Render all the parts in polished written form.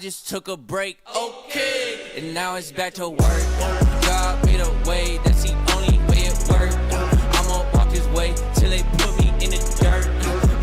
just took a break, okay, and now it's back to work. God made a way, that's the only way it works. I'ma walk this way till they put me in the dirt.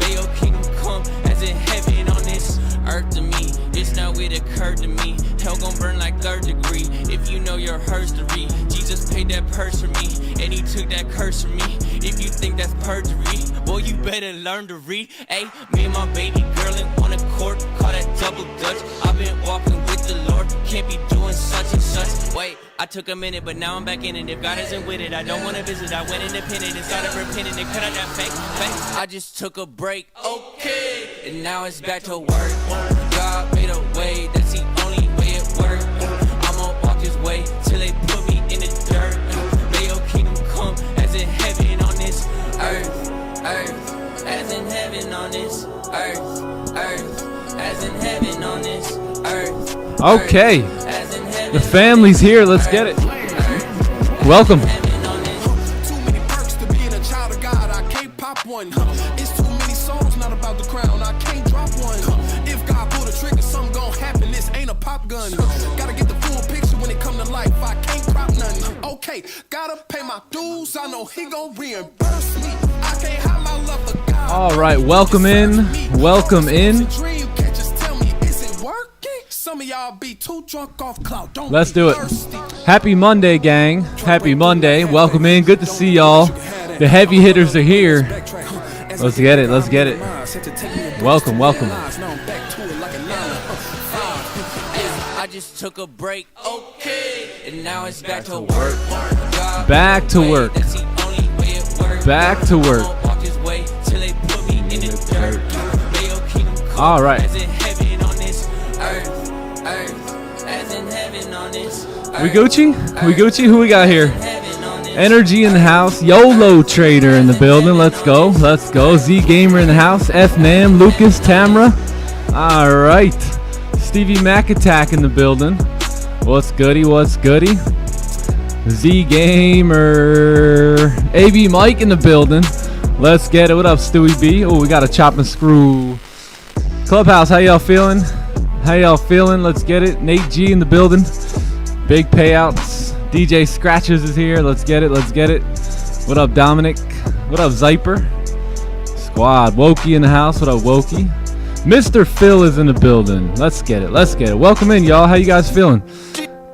May your kingdom come as in heaven on this earth to me. It's not what occurred to me. Hell gon' burn like third degree. If you know your history, Jesus paid that purse for me, and he took that curse from me. If you think that's perjury, boy, you better learn to read. Hey, me and my baby girl in one accord, call that double dutch. I've been walking with the Lord, can't be doing such and such. Wait, I took a minute, but now I'm back in it. If God isn't with it, I don't wanna visit. I went independent and started repenting and cut out that fake. I just took a break, okay, and now it's back to work. God made a way, that's the only way it works. I'ma walk this way till they put me in the dirt. May your kingdom come as in heaven on this earth, earth, as in heaven on this earth, earth, as in heaven on this earth. Okay, the family's here. Let's get it. Welcome. Too many perks to being a child of God. I can't pop one. It's too many songs, not about the crown. I can't drop one. If God pull the trigger, something gon' happen. This ain't a pop gun. Gotta get the full picture when it come to life. I can't crop nothing. Okay, gotta pay my dues. I know he gon' reimburse me. I can't hide my love for God. All right, welcome in. Welcome in. Let's do it. Happy Monday, gang. Happy Monday. Welcome in. Good to see y'all. The heavy hitters are here. Let's get it. Let's get it. Welcome, welcome. I just took a break, okay, and now it's back to work. Back to work. Back to work. All right. We Gucci? We Gucci? Who we got here? Energy in the house. YOLO Trader in the building. Let's go. Let's go. Z Gamer in the house. F Nam, Lucas, Tamra. All right. Stevie Mac Attack in the building. What's goody? What's goody? Z Gamer. AB Mike in the building. Let's get it. What up, Stewie B? Oh, we got a chop and screw. Clubhouse, how y'all feeling? How y'all feeling? Let's get it. Nate G in the building. Big payouts. DJ Scratches is here. Let's get it. Let's get it. What up, Dominic? What up, Zyper? Squad. Wokey in the house. What up, Wokey? Mr. Phil is in the building. Let's get it. Let's get it. Welcome in, y'all. How you guys feeling?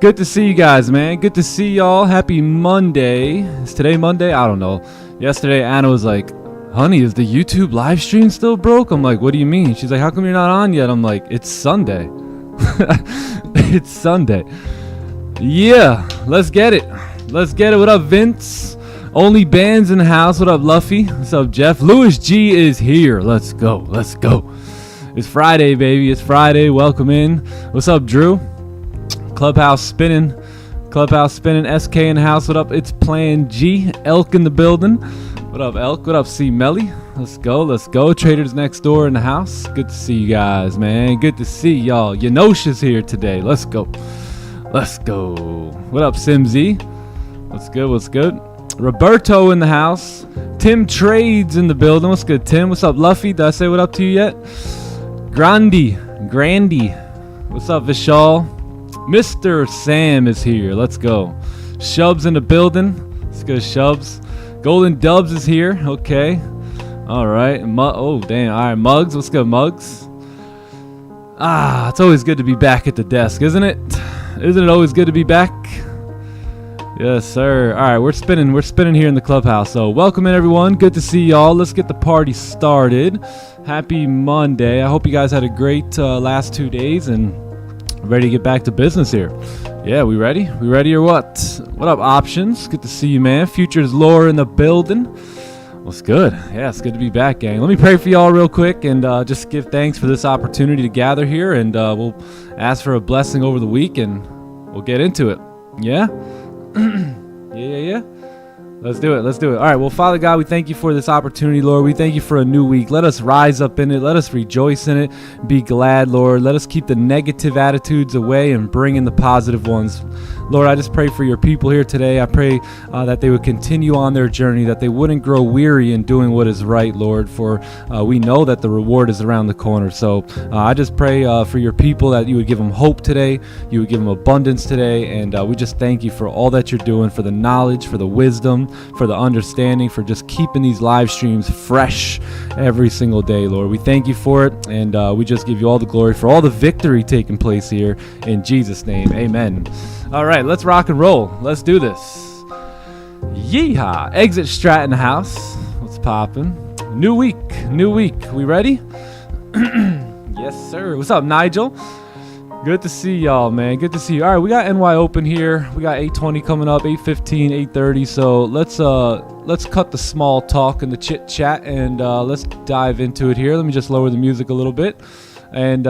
Good to see you guys, man. Good to see y'all. Happy Monday. Is today Monday? I don't know. Yesterday, Anna was like, honey, is the YouTube live stream still broke? I'm like, what do you mean? She's like, how come you're not on yet? I'm like, it's Sunday. It's Sunday. Yeah, let's get it. Let's get it. What up, Vince? Only Bands in the house. What up, Luffy? What's up, Jeff? Louis G is here. Let's go. Let's go. It's Friday, baby. It's Friday. Welcome in. What's up, Drew? Clubhouse spinning. Clubhouse spinning. SK in the house. What up? It's Plan G. Elk in the building. What up, Elk? What up, C. Melly? Let's go. Let's go. Traders next door in the house. Good to see you guys, man. Good to see y'all. Yanosha's here today. Let's go. Let's go. What up, SimZ? What's good? What's good? Roberto in the house. Tim Trades in the building. What's good, Tim? What's up, Luffy? Did I say what up to you yet? Grandy. What's up, Vishal? Mr. Sam is here. Let's go. Shubs in the building. Let's go, Shubs. Golden Dubs is here. Okay. All right. Oh, damn. All right, Muggs. What's good, Muggs? Ah, it's always good to be back at the desk, isn't it? Isn't it always good to be back? Yes, sir. All right, we're spinning here in the clubhouse. So welcome in, everyone. Good to see y'all. Let's get the party started. Happy Monday. I hope you guys had a great last 2 days and ready to get back to business here. Yeah, we ready? We ready or what? What up, Options? Good to see you, man. Futures Lore in the building. What's good? Yeah, it's good to be back, gang. Let me pray for y'all real quick and just give thanks for this opportunity to gather here, and we'll ask for a blessing over the week and we'll get into it. Yeah? Yeah. Let's do it. Let's do it. All right. Well, Father God, we thank you for this opportunity, Lord. We thank you for a new week. Let us rise up in it. Let us rejoice in it. Be glad, Lord. Let us keep the negative attitudes away and bring in the positive ones. Lord, I just pray for your people here today. I pray that they would continue on their journey, that they wouldn't grow weary in doing what is right, Lord, for we know that the reward is around the corner. So I just pray for your people that you would give them hope today, you would give them abundance today, and we just thank you for all that you're doing, for the knowledge, for the wisdom, for the understanding, for just keeping these live streams fresh every single day, Lord. We thank you for it, and we just give you all the glory for all the victory taking place here in Jesus' name. Amen. All right, let's rock and roll. Let's do this. Yeehaw. Exit Strat in the house. What's poppin'? New week. We ready? Yes, sir. What's up, Nigel? Good to see y'all, man. Good to see you. All right, we got NY open here. We got 8:20 coming up, 8:15, 8:30. So let's cut the small talk and the chit chat, and let's dive into it here. Let me just lower the music a little bit, and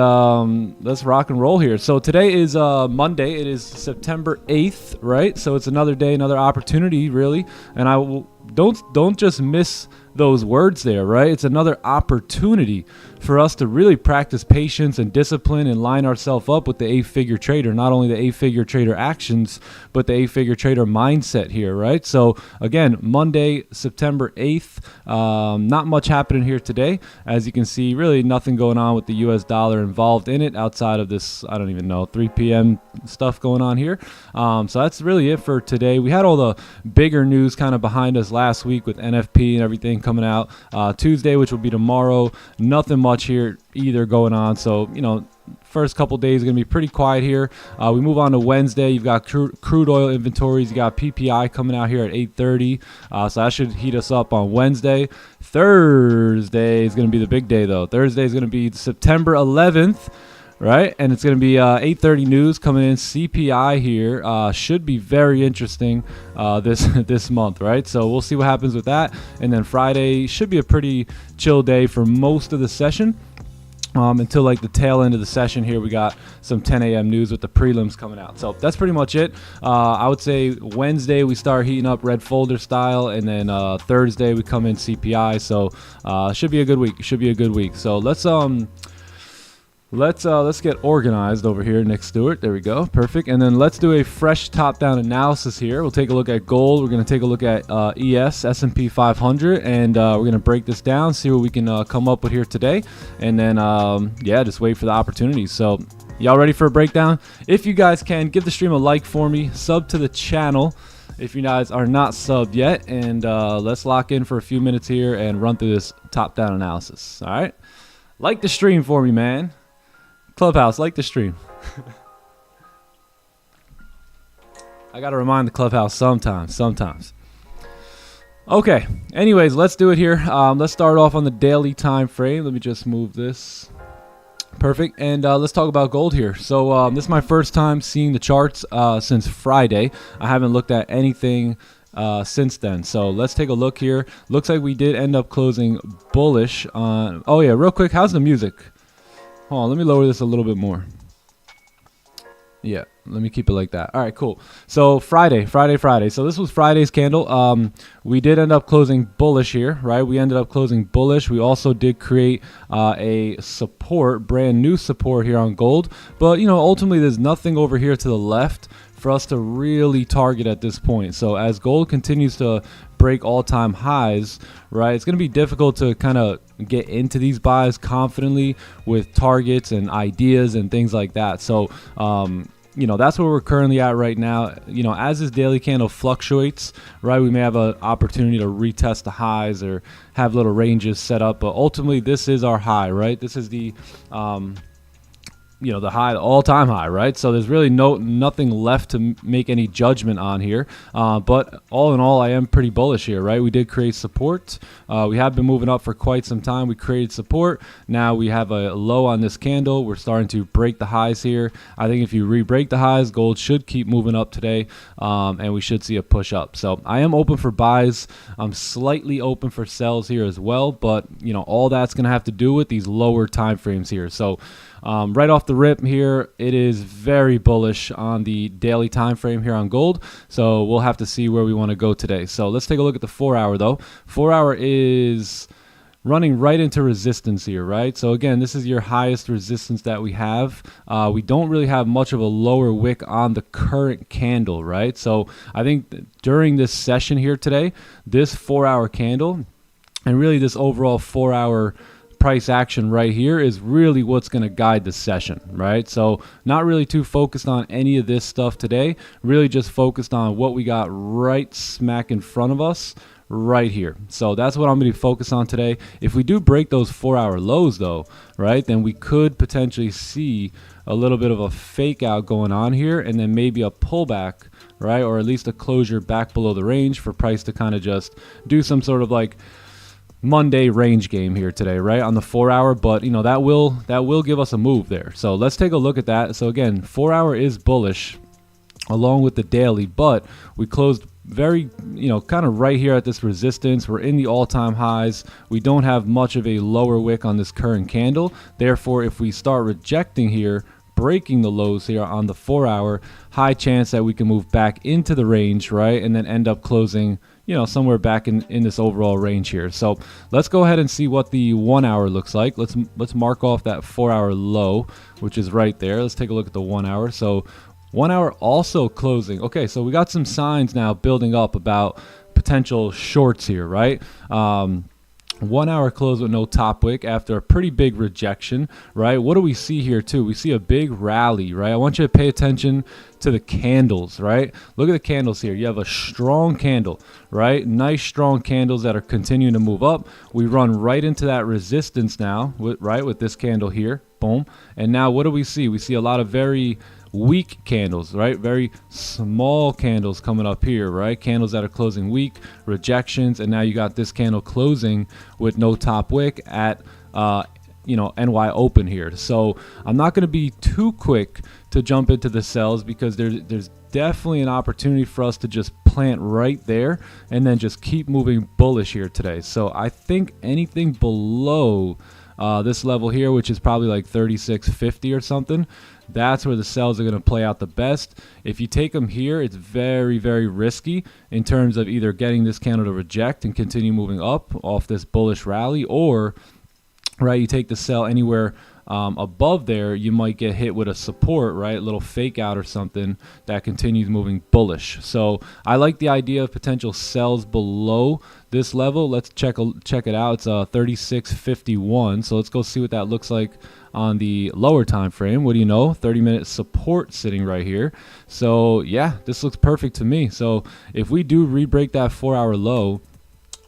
let's rock and roll here. So today is Monday. It is September 8th, right? So it's another day, another opportunity, really. And don't just miss those words there, right? It's another opportunity for us to really practice patience and discipline and line ourselves up with the 8-figure trader. Not only the 8-figure trader actions, but the 8-figure trader mindset here, right? So again, Monday, September 8th, not much happening here today. As you can see, really nothing going on with the US dollar involved in it outside of this, I don't even know, 3 p.m. stuff going on here. So that's really it for today. We had all the bigger news kind of behind us last week with NFP and everything coming out. Tuesday, which will be tomorrow, nothing much here either going on. So, first couple days are going to be pretty quiet here. We move on to Wednesday. You've got crude oil inventories. You got PPI coming out here at 8:30. So that should heat us up on Wednesday. Thursday is going to be the big day, though. Thursday is going to be September 11th. Right, and it's going to be 8:30 news coming in. CPI here should be very interesting this month, right? So we'll see what happens with that. And then Friday should be a pretty chill day for most of the session until like the tail end of the session here. We got some 10 a.m. news with the prelims coming out. So that's pretty much it. I would say Wednesday we start heating up red folder style, and then Thursday we come in CPI. So should be a good week. So let's get organized over here, Nick Stewart. There we go. Perfect. And then let's do a fresh top-down analysis here. We'll take a look at gold. We're going to take a look at S&P 500, and we're going to break this down, see what we can come up with here today. And then, just wait for the opportunities. So y'all ready for a breakdown? If you guys can, give the stream a like for me. Sub to the channel if you guys are not subbed yet. And let's lock in for a few minutes here and run through this top-down analysis. All right? Like the stream for me, man. Clubhouse, like the stream. I got to remind the Clubhouse sometimes. Okay. Anyways, let's do it here. Let's start off on the daily time frame. Let me just move this. Perfect. And let's talk about gold here. So this is my first time seeing the charts since Friday. I haven't looked at anything since then. So let's take a look here. Looks like we did end up closing bullish on... Oh, yeah. Real quick. How's the music? Hold on, let me lower this a little bit more. Yeah, let me keep it like that. All right, cool. So Friday. So this was Friday's candle. We did end up closing bullish here, right? We ended up closing bullish. We also did create a support, brand new support here on gold. But, ultimately there's nothing over here to the left for us to really target at this point. So as gold continues to break all-time highs, right, it's going to be difficult to kind of get into these buys confidently with targets and ideas and things like that. So that's where we're currently at right now. As this daily candle fluctuates, right, we may have an opportunity to retest the highs or have little ranges set up, but ultimately this is our high, right? This is the the high, the all-time high, right? So there's really nothing left to make any judgment on here. But all in all, I am pretty bullish here, right? We did create support. We have been moving up for quite some time. We created support. Now we have a low on this candle. We're starting to break the highs here. I think if you re-break the highs, gold should keep moving up today, and we should see a push up. So I am open for buys. I'm slightly open for sells here as well, but all that's going to have to do with these lower time frames here. So right off the rip here, it is very bullish on the daily time frame here on gold. So we'll have to see where we want to go today. So let's take a look at the 4 hour though. 4 hour is running right into resistance here, right? So again, this is your highest resistance that we have. We don't really have much of a lower wick on the current candle, right? So I think during this session here today, this 4 hour candle and really this overall 4 hour price action right here is really what's going to guide the session, right? So not really too focused on any of this stuff today, really just focused on what we got right smack in front of us right here. So that's what I'm going to be focused on today. If we do break those 4 hour lows though, right, then we could potentially see a little bit of a fake out going on here and then maybe a pullback, right, or at least a closure back below the range for price to kind of just do some sort of like Monday range game here today, right, on the 4 hour. But you know, that will give us a move there. So let's take a look at that. So again, 4 hour is bullish along with the daily, but we closed very, you know, kind of right here at this resistance. We're in the all-time highs. We don't have much of a lower wick on this current candle. Therefore, if we start rejecting here, breaking the lows here on the 4 hour, high chance that we can move back into the range, right, and then end up closing, you know, somewhere back in this overall range here. So let's go ahead and see what the 1 hour looks like. Let's mark off that 4 hour low, which is right there. Let's take a look at the 1 hour. So 1 hour also closing. Okay, so we got some signs now building up about potential shorts here, right? 1 hour close with no top wick after a pretty big rejection, right? What do we see here too? We see a big rally, right? I want you to pay attention to the candles, right? Look at the candles here. You have a strong candle, right? Nice strong candles that are continuing to move up. We run right into that resistance now, right, with this candle here. Boom. And now what do we see? We see a lot of very weak candles, right? Very small candles coming up here, right? Candles that are closing weak, rejections, and now you got this candle closing with no top wick at you know, NY open here. So I'm not going to be too quick to jump into the sells because there's definitely an opportunity for us to just plant right there and then just keep moving bullish here today. So I think anything below this level here, which is probably like 36.50 or something, that's where the sells are going to play out the best. If you take them here, it's very, very risky in terms of either getting this candle to reject and continue moving up off this bullish rally, or right, you take the sell anywhere above there, you might get hit with a support, right, a little fake out or something that continues moving bullish. So I like the idea of potential sells below this level. Let's check it out. It's 36.51. So let's go see what that looks like on the lower time frame. What do you know, 30-minute support sitting right here. So yeah, this looks perfect to me. So if we do re-break that 4 hour low,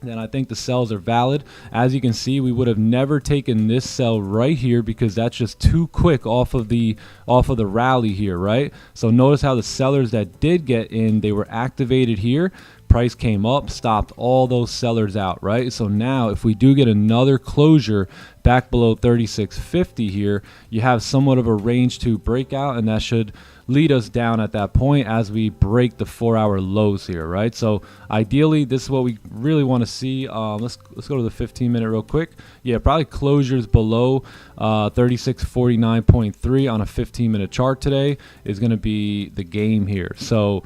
then I think the sells are valid. As you can see, we would have never taken this sell right here because that's just too quick off of the rally here, right? So notice how the sellers that did get in, they were activated here. Price came up, stopped all those sellers out, right? So now if we do get another closure back below 36.50 here, you have somewhat of a range to breakout, and that should lead us down at that point as we break the 4 hour lows here, right? So ideally, this is what we really want to see. Let's go to the 15-minute real quick. Yeah, probably closures below 36.49.3 on a 15-minute chart today is going to be the game here. So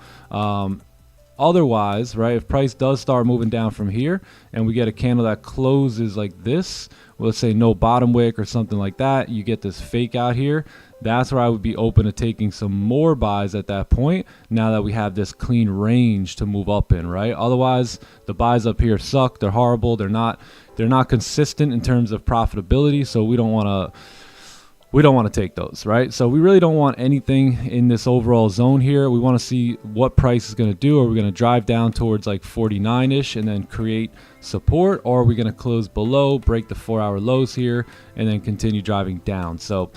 otherwise, right, if price does start moving down from here and we get a candle that closes like this, let's say no bottom wick or something like that, you get this fake out here. That's where I would be open to taking some more buys at that point, now that we have this clean range to move up in, right? Otherwise, the buys up here suck. They're horrible. They're not consistent in terms of profitability, so we don't want to take those, right? So we really don't want anything in this overall zone here. We want to see what price is going to do. Are we going to drive down towards like 49-ish and then create support, or are we going to close below, break the 4 hour lows here, and then continue driving down? So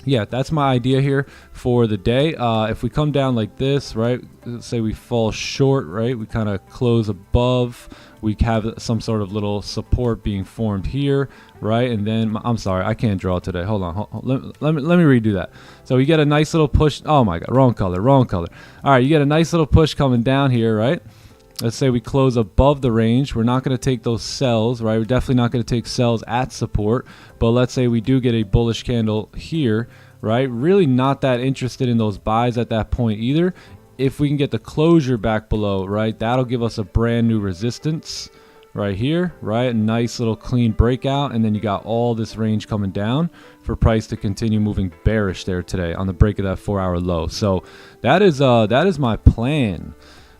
yeah, that's my idea here for the day. If we come down like this, right, let's say we fall short, right, we kind of close above, we have some sort of little support being formed here, right? And then, I'm sorry, I can't draw today. Hold on. Let me redo that. So you get a nice little push. Oh my God, wrong color. All right, you get a nice little push coming down here, right? let's say we close above the range, we're not going to take those sells, right? We're definitely not going to take sells at support. But let's say we do get a bullish candle here, right? Really not that interested in those buys at that point either. If we can get the closure back below, right, that'll give us a brand new resistance right here, right? A nice little clean breakout, and then you got all this range coming down for price to continue moving bearish there today on the break of that 4-hour low. So that is my plan.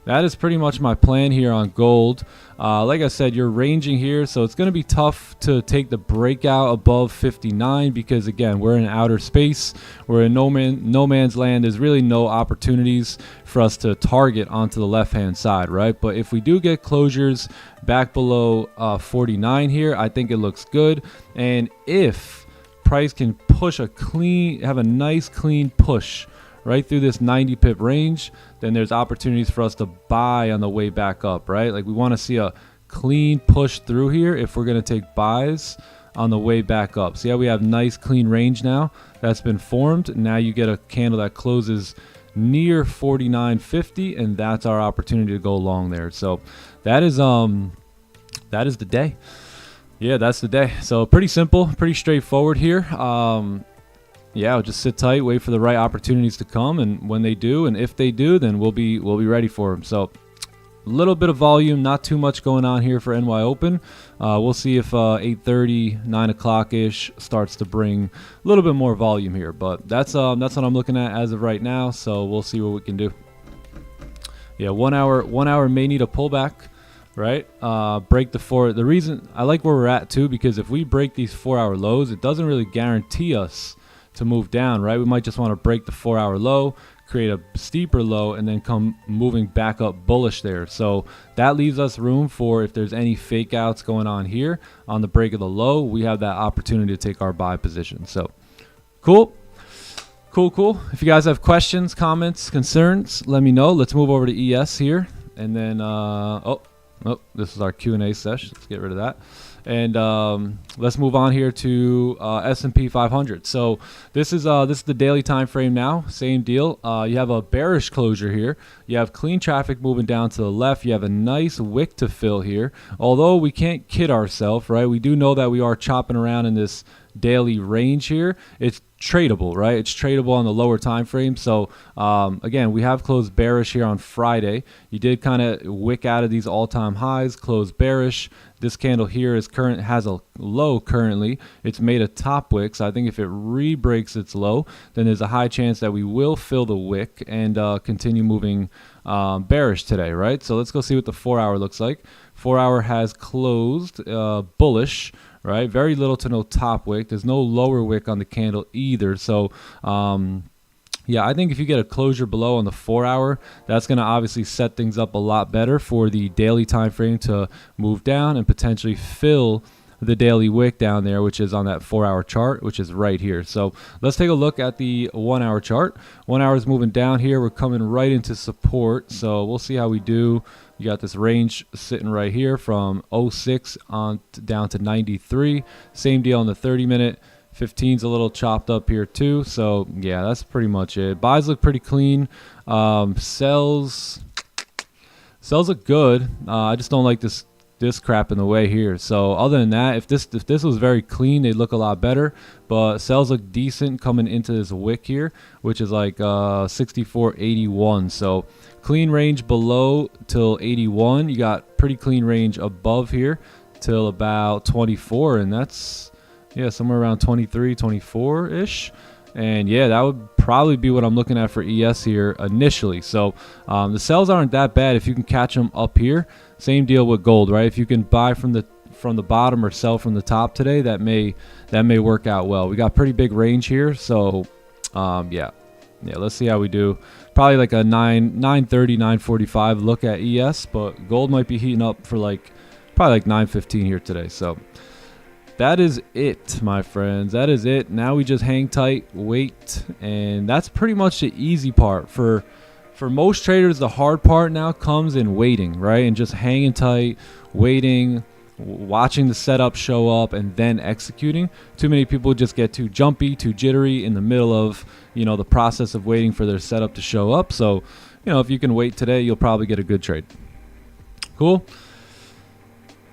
That is pretty much my plan here on gold. Like I said, you're ranging here, so it's going to be tough to take the breakout above 59 because, again, we're in outer space. We're in no man's land. There's really no opportunities for us to target onto the left-hand side, right? But if we do get closures back below 49 here, I think it looks good. And if price can push have a nice clean push right through this 90 pip range, then there's opportunities for us to buy on the way back up, right? Like we want to see a clean push through here if we're going to take buys on the way back up. See how we have nice clean range now that's been formed. Now you get a candle that closes near 49.50, and that's our opportunity to go long there. So that is the day. Yeah, that's the day. So pretty simple, pretty straightforward here. Yeah, we'll just sit tight, wait for the right opportunities to come, and when they do, and if they do, then we'll be ready for them. So a little bit of volume, not too much going on here for NY Open. We'll see if 8:30, 9 o'clock ish starts to bring a little bit more volume here, but that's what I'm looking at as of right now. So we'll see what we can do. Yeah, 1 hour may need a pullback, right? Break the reason I like where we're at too, because if we break these 4-hour lows, it doesn't really guarantee us to move down, right? We might just want to break the 4-hour low, create a steeper low, and then come moving back up bullish there. So that leaves us room for, if there's any fake outs going on here on the break of the low, we have that opportunity to take our buy position. So cool. If you guys have questions, comments, concerns, let me know. Let's move over to ES here, and then this is our Q&A session. Let's get rid of that. And let's move on here to S&P 500. So this is the daily time frame now. Same deal. You have a bearish closure here. You have clean traffic moving down to the left. You have a nice wick to fill here. Although we can't kid ourselves, right? We do know that we are chopping around in this daily range here. It's tradable, right? It's tradable on the lower time frame. So again, we have closed bearish here on Friday. You did kind of wick out of these all-time highs, close bearish. This candle here has a low currently. It's made a top wick, so I think if it re-breaks its low, then there's a high chance that we will fill the wick and continue moving bearish today, right? So let's go see what the 4-hour looks like. 4-hour has closed bullish, right? Very little to no top wick. There's no lower wick on the candle either. So yeah, I think if you get a closure below on the 4-hour, that's going to obviously set things up a lot better for the daily time frame to move down and potentially fill the daily wick down there, which is on that 4-hour chart, which is right here. So let's take a look at the 1-hour chart. 1 hour is moving down here. We're coming right into support. So we'll see how we do. You got this range sitting right here from 06 on down to 93. Same deal on the 30-minute. 15's a little chopped up here too. So yeah, that's pretty much it. Buys look pretty clean. Sells look good. I just don't like this crap in the way here. So other than that, if this was very clean, they'd look a lot better. But sells look decent coming into this wick here, which is like 64.81. So clean range below till 81. You got pretty clean range above here till about 24, and that's somewhere around 23, 24-ish. And yeah, that would probably be what I'm looking at for ES here initially. So the sells aren't that bad if you can catch them up here. Same deal with gold, right? If you can buy from the bottom or sell from the top today, that may work out well. We got pretty big range here, so yeah, let's see how we do. Probably like a 930, 945 look at ES, but gold might be heating up for probably like 915 here today. So that is it, my friends. That is it. Now we just hang tight, wait, and that's pretty much the easy part. For most traders, the hard part now comes in waiting, right? And just hanging tight, waiting, watching the setup show up, and then executing. Too many people just get too jumpy, too jittery in the middle of, the process of waiting for their setup to show up. So, if you can wait today, you'll probably get a good trade. Cool.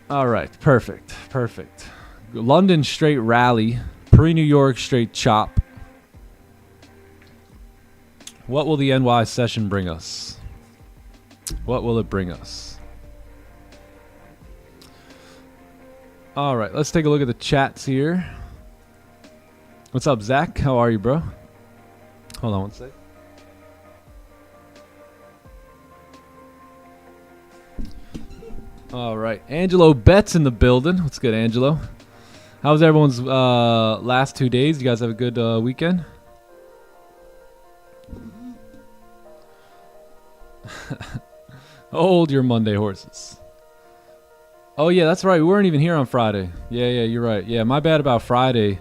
All right. Perfect. Perfect. London straight rally. Pre-New York straight chop. What will the NY session bring us? What will it bring us? All right. Let's take a look at the chats here. What's up, Zach? How are you, bro? Hold on one sec. All right. Angelo Betts in the building. What's good, Angelo? How was everyone's last 2 days? You guys have a good weekend? Hold your Monday horses. Oh, yeah, that's right. We weren't even here on Friday. Yeah, you're right. Yeah, my bad about Friday.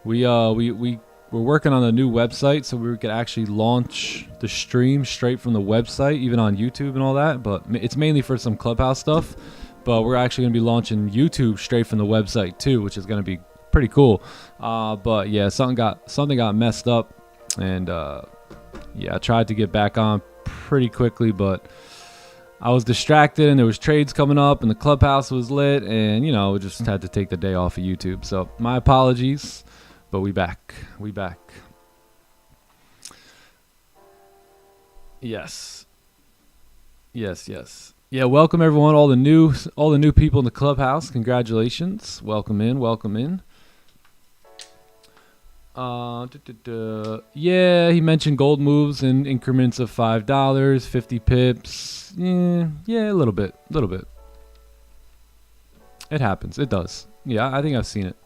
We're working on a new website so we could actually launch the stream straight from the website, even on YouTube and all that. But it's mainly for some Clubhouse stuff. But we're actually going to be launching YouTube straight from the website too, which is going to be pretty cool. But yeah, something got messed up, and yeah, I tried to get back on pretty quickly, but I was distracted, and there was trades coming up, and the Clubhouse was lit, and you know, we just had to take the day off of YouTube. So my apologies. But we back. Yes. Yeah, welcome everyone, all the new people in the Clubhouse. Congratulations. Welcome in. Yeah, he mentioned gold moves in increments of $5, 50 pips. Yeah, a little bit. It happens. It does. Yeah, I think I've seen it.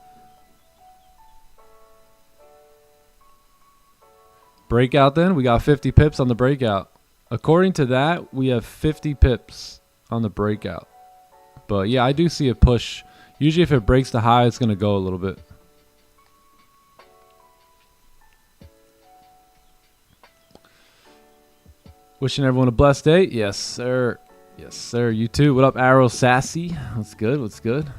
Breakout then, we got 50 pips on the breakout. According to that, we have 50 pips on the breakout. But yeah, I do see a push. Usually if it breaks the high, it's going to go a little bit. Wishing everyone a blessed day. Yes, sir. You too. What up, Arrow Sassy? What's good?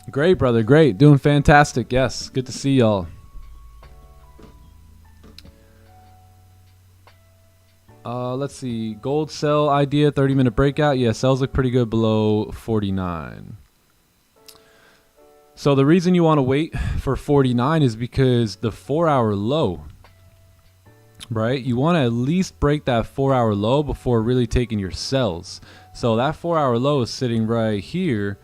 Great, brother. Great. Doing fantastic. Yes. Good to see y'all. Let's see. Gold sell idea, 30-minute breakout. Yeah, sells look pretty good below 49. So the reason you want to wait for 49 is because the 4-hour low, right? You want to at least break that 4-hour low before really taking your sells. So that 4-hour low is sitting right here.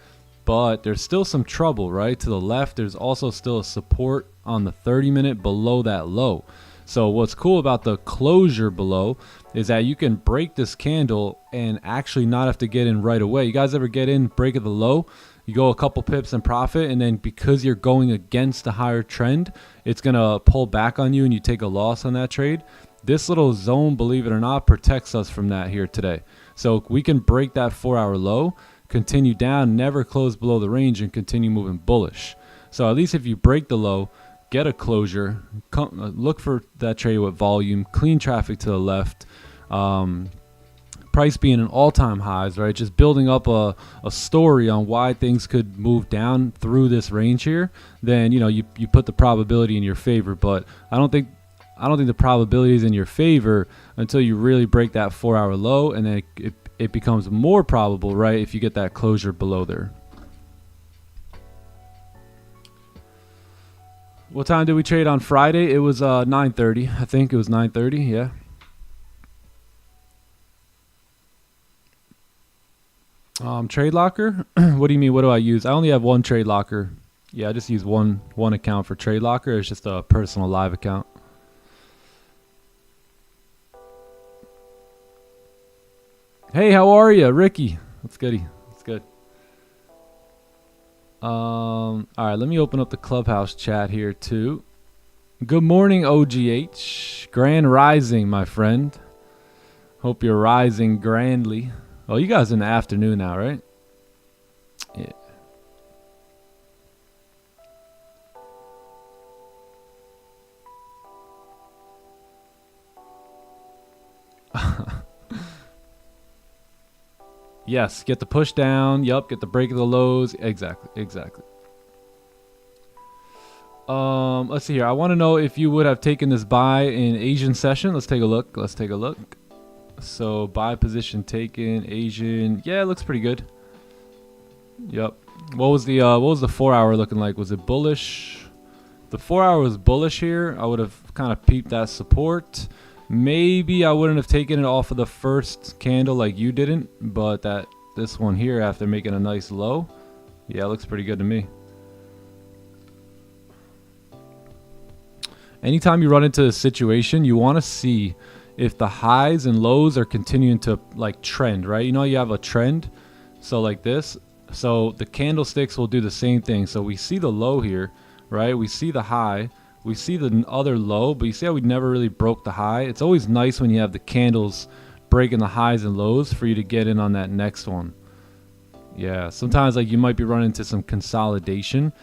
But there's still some trouble, right? To the left, there's also still a support on the 30-minute below that low. So what's cool about the closure below is that you can break this candle and actually not have to get in right away. You guys ever get in, break at the low, you go a couple pips in profit, and then because you're going against the higher trend, it's going to pull back on you and you take a loss on that trade. This little zone, believe it or not, protects us from that here today. So we can break that 4-hour low, continue down, never close below the range, and continue moving bullish. So at least if you break the low, get a closure, look for that trade with volume, clean traffic to the left, price being an all-time highs, right? Just building up a story on why things could move down through this range here. Then you know you put the probability in your favor. But I don't think the probability is in your favor until you really break that 4-hour low, and then it becomes more probable, right, if you get that closure below there. What time did we trade on Friday? It was 9:30. I think it was 9:30, yeah. Trade locker? What do you mean, what do I use? I only have one trade locker. Yeah, I just use one account for trade locker. It's just a personal live account. Hey, how are you, Ricky? What's goody? What's good? All right, let me open up the Clubhouse chat here too. Good morning, OGH. Grand rising, my friend. Hope you're rising grandly. Oh, you guys in the afternoon now, right? Yeah. Yes, get the push down. Yup, get the break of the lows. Exactly. Let's see here. I want to know if you would have taken this buy in Asian session. Let's take a look. So buy position taken, Asian. Yeah, it looks pretty good. Yep. What was the 4 hour looking like? Was it bullish? The 4 hour was bullish here. I would have kind of peeped that support. Maybe I wouldn't have taken it off of the first candle like you didn't, but this one here after making a nice low, yeah, it looks pretty good to me. Anytime you run into a situation, you want to see if the highs and lows are continuing to like trend, right? You know, you have a trend, so like this. So the candlesticks will do the same thing. So we see the low here, right? We see the high, we see the other low, but you see how we never really broke the high? It's always nice when you have the candles breaking the highs and lows for you to get in on that next one. Yeah, sometimes like you might be running into some consolidation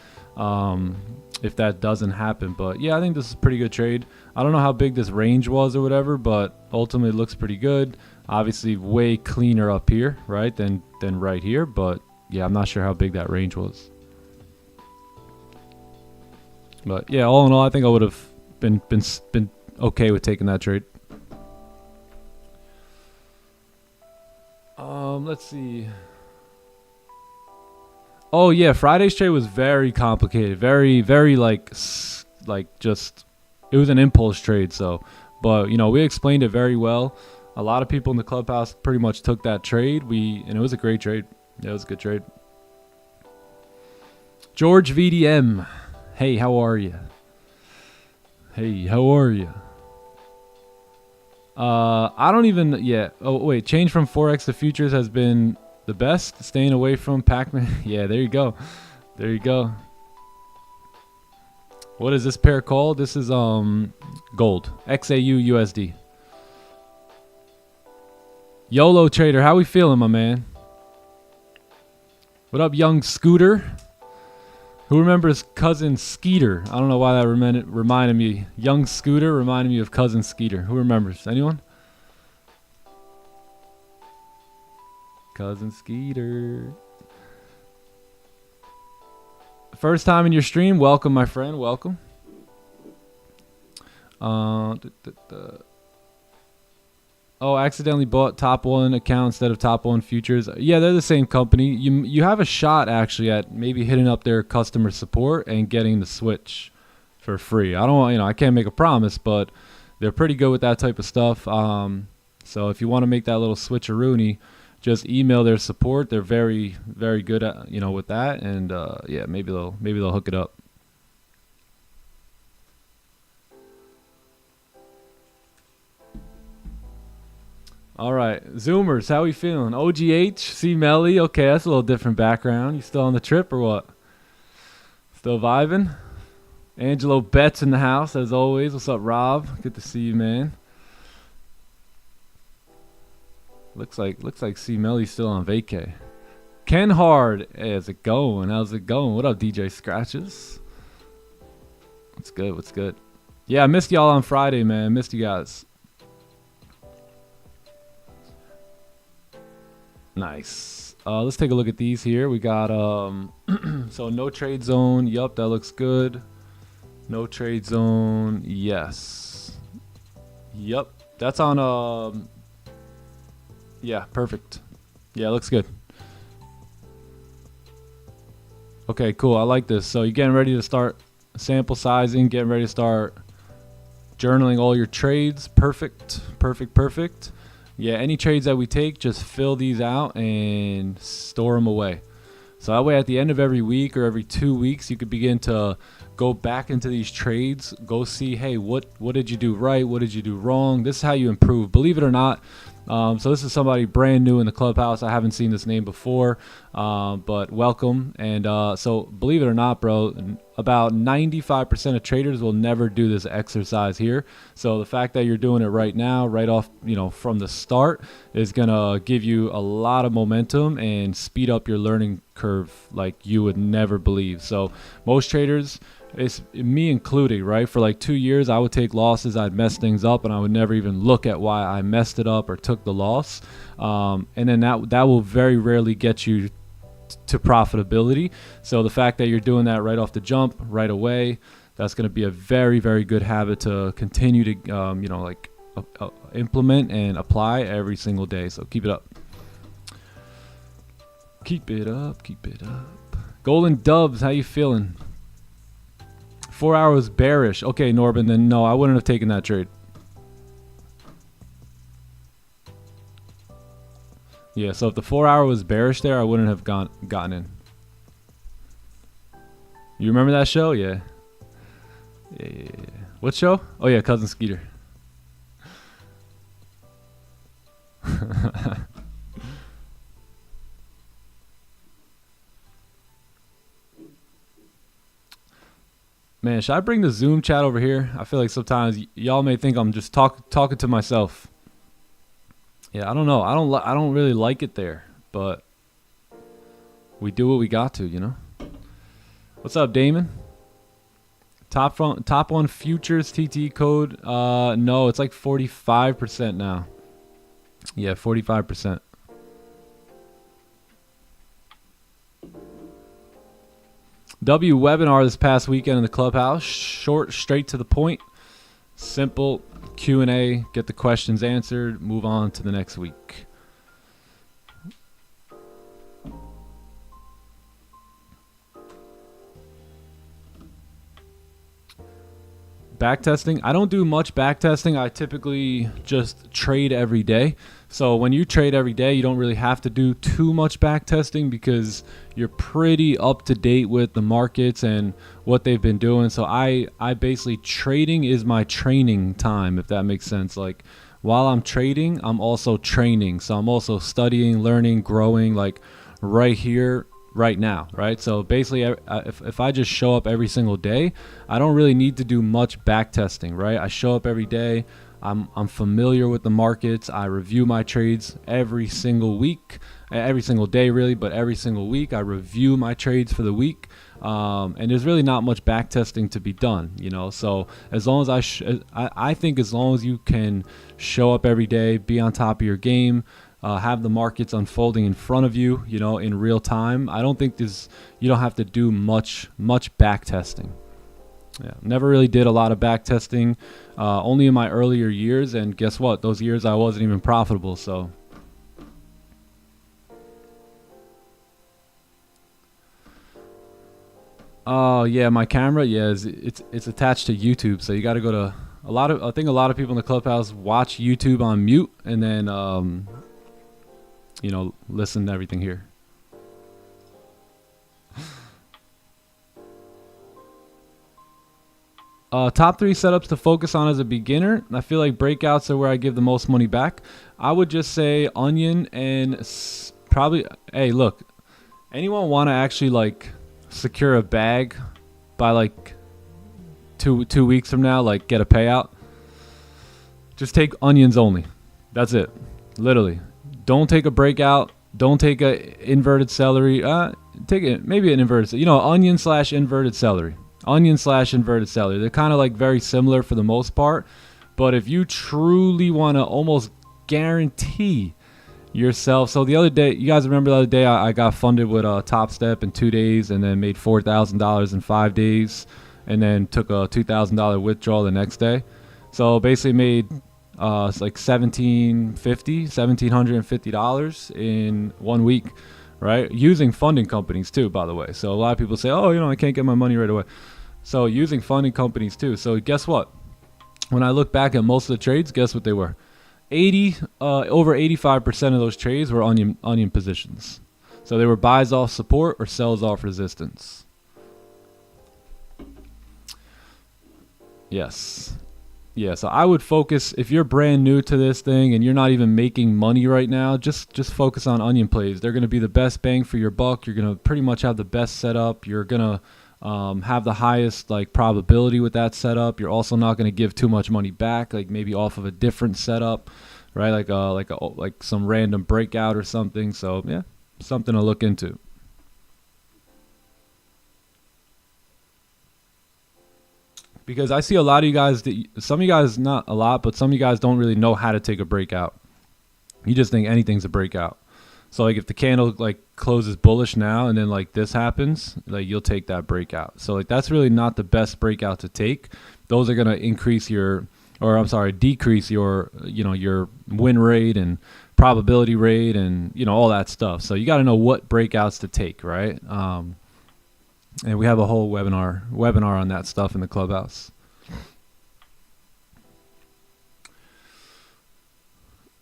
if that doesn't happen. But yeah, I think this is a pretty good trade. I don't know how big this range was or whatever, but ultimately it looks pretty good. Obviously way cleaner up here, right, than right here. But yeah, I'm not sure how big that range was. But yeah, all in all, I think I would have been okay with taking that trade. Let's see. Oh yeah, Friday's trade was very complicated, very like just, it was an impulse trade. So, but you know, we explained it very well. A lot of people in the clubhouse pretty much took that trade. And it was a great trade. Yeah, it was a good trade. George VDM, hey, how are you? Hey, how are you? I don't even, yeah. Oh wait, change from forex to futures has been the best. Staying away from Pac-Man. Yeah, there you go. There you go. What is this pair called? This is gold. XAU USD. YOLO Trader, how we feeling, my man? What up, young Scooter? Who remembers Cousin Skeeter? I don't know why that reminded me. Young Scooter reminded me of Cousin Skeeter. Who remembers? Anyone? Cousin Skeeter. First time in your stream. Welcome, my friend. Welcome. Oh, accidentally bought Top One account instead of Top One Futures. Yeah, they're the same company. You have a shot actually at maybe hitting up their customer support and getting the switch for free. I don't, I can't make a promise, but they're pretty good with that type of stuff. So if you want to make that little switcheroony, just email their support. They're very, very good at with that, and yeah, maybe they'll hook it up. All right, Zoomers, how we feeling? OGH, C Melly, okay, that's a little different background. You still on the trip or what? Still vibing? Angelo Betts in the house as always. What's up, Rob? Good to see you, man. Looks like C Melly's still on vacay. Ken Hard, hey, how's it going? How's it going? What up, DJ Scratches? What's good? What's good? Yeah, I missed y'all on Friday, man. Missed you guys. Nice. Let's take a look at these here. We got so no trade zone. Yup, that looks good. No trade zone. Yes. Yup. That's on yeah, perfect. Yeah, looks good. Okay, cool. I like this. So you're getting ready to start sample sizing, getting ready to start journaling all your trades. Perfect. Perfect, perfect. Yeah, any trades that we take, just fill these out and store them away. So that way at the end of every week or every 2 weeks, you could begin to go back into these trades, go see, hey, what did you do right? What did you do wrong? This is how you improve. Believe it or not. So this is somebody brand new in the clubhouse. I haven't seen this name before, but welcome. And so believe it or not, bro, about 95% of traders will never do this exercise here. So the fact that you're doing it right now, right off, from the start, is gonna give you a lot of momentum and speed up your learning curve like you would never believe. So most traders, it's me included, right? For like 2 years, I would take losses, I'd mess things up, and I would never even look at why I messed it up or took the loss. And then that will very rarely get you to profitability. So the fact that you're doing that right off the jump, right away, That's going to be a very, very good habit to continue to, you know, like implement and apply every single day. So keep it up. Keep it up. Keep it up. Golden Dubs, how you feeling? 4 hours bearish. Okay, Norbin, then no, I wouldn't have taken that trade. Yeah, so if the 4 hour was bearish there, I wouldn't have gotten in. You remember that show? Yeah. Yeah. What show? Oh yeah, Cousin Skeeter. Man, should I bring the Zoom chat over here? I feel like sometimes y'all may think I'm just talking to myself. Yeah, I don't know. I don't really like it there, but we do what we got to, you know. What's up, Damon? Top one futures TT code. No, it's like 45% now. Yeah, 45%. W webinar this past weekend in the clubhouse. Short, straight to the point. Simple Q&A. Get the questions answered. Move on to the next week. Backtesting. I don't do much backtesting. I typically just trade every day. So when you trade every day, you don't really have to do too much backtesting because you're pretty up to date with the markets and what they've been doing. So I basically, trading is my training time, if that makes sense. Like while I'm trading, I'm also training. So I'm also studying, learning, growing, like right here, right now, right? So basically, if I just show up every single day, I don't really need to do much back testing, right? I show up every day. I'm familiar with the markets. I review my trades every single week, every single day really, but every single week I review my trades for the week. And there's really not much back testing to be done, you know. So as long as I think as long as you can show up every day, be on top of your game, have the markets unfolding in front of you, you know, in real time, I don't think you don't have to do much back testing. Yeah, never really did a lot of back testing, only in my earlier years, and guess what? Those years I wasn't even profitable. So oh yeah, my camera, yeah, it's attached to YouTube, so you got to go to I think a lot of people in the clubhouse watch YouTube on mute and then you know, listen to everything here. Top 3 setups to focus on as a beginner. I feel like breakouts are where I give the most money back. I would just say onion and probably, hey, look, anyone want to actually like secure a bag by like two weeks from now, like get a payout? Just take onions only. That's it. Literally. Don't take a breakout. Don't take a inverted celery. Take it, maybe an inverted, you know, onion / inverted celery. Onion / inverted celery. They're kind of like very similar for the most part. But if you truly want to almost guarantee yourself. So the other day, you guys remember the other day I got funded with a Top Step in 2 days and then made $4,000 in 5 days and then took a $2,000 withdrawal the next day. So basically made it's like $1,750 in 1 week, right? Using funding companies too, by the way. So a lot of people say, oh, you know, I can't get my money right away. So using funding companies too. So guess what? When I look back at most of the trades, guess what they were? Over 85% of those trades were onion positions. So they were buys off support or sells off resistance. Yes. Yeah, so I would focus, if you're brand new to this thing and you're not even making money right now, just focus on onion plays. They're going to be the best bang for your buck. You're going to pretty much have the best setup. You're going to have the highest like probability with that setup. You're also not going to give too much money back, like maybe off of a different setup, right? Like some random breakout or something. So yeah, something to look into. Because I see a lot of you guys, some of you guys, not a lot, but some of you guys don't really know how to take a breakout. You just think anything's a breakout. So like if the candle like closes bullish now and then like this happens, like you'll take that breakout. So like that's really not the best breakout to take. Those are going to increase your, or I'm sorry, decrease your, your win rate and probability rate and, all that stuff. So you got to know what breakouts to take, right? And we have a whole webinar on that stuff in the clubhouse.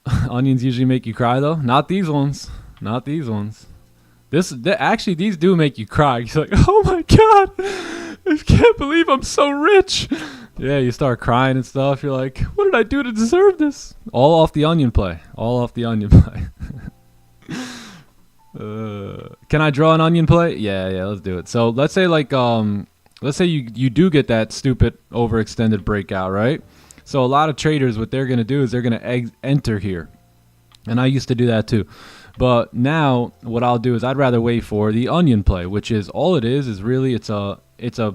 Onions usually make you cry though. Not these ones. Not these ones. Actually, these do make you cry. You're like, oh my God, I can't believe I'm so rich. Yeah, you start crying and stuff. You're like, what did I do to deserve this? All off the onion play. All off the onion play. Can I draw an onion play? Yeah, let's do it. So let's say like, let's say you do get that stupid overextended breakout, right? So a lot of traders, what they're going to do is they're going to enter here. And I used to do that too. But now what I'll do is I'd rather wait for the onion play, which is all it is really it's a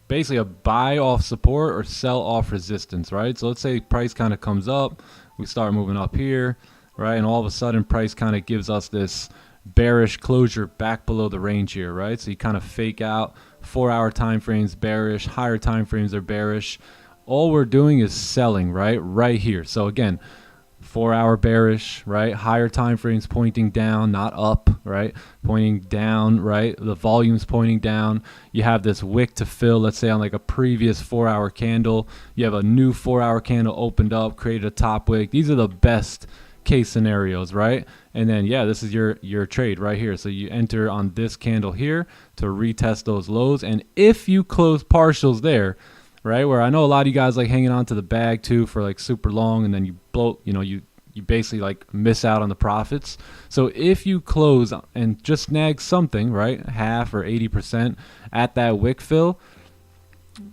basically a buy off support or sell off resistance, right? So let's say price kind of comes up, we start moving up here, right? And all of a sudden price kind of gives us this bearish closure back below the range here, right? So you kind of fake out 4-hour time frames bearish, higher time frames are bearish. All we're doing is selling, right here. So again, 4-hour bearish, right? Higher time frames pointing down, not up, right? Pointing down, right? The volume's pointing down. You have this wick to fill, let's say on like a previous 4-hour candle. You have a new 4-hour candle opened up, created a top wick. These are the best case scenarios, right? And then, yeah, this is your trade right here. So you enter on this candle here to retest those lows. And if you close partials there, right, where I know a lot of you guys like hanging on to the bag too for like super long, and then you blow, you basically like miss out on the profits. So if you close and just snag something, right, half or 80% at that wick fill,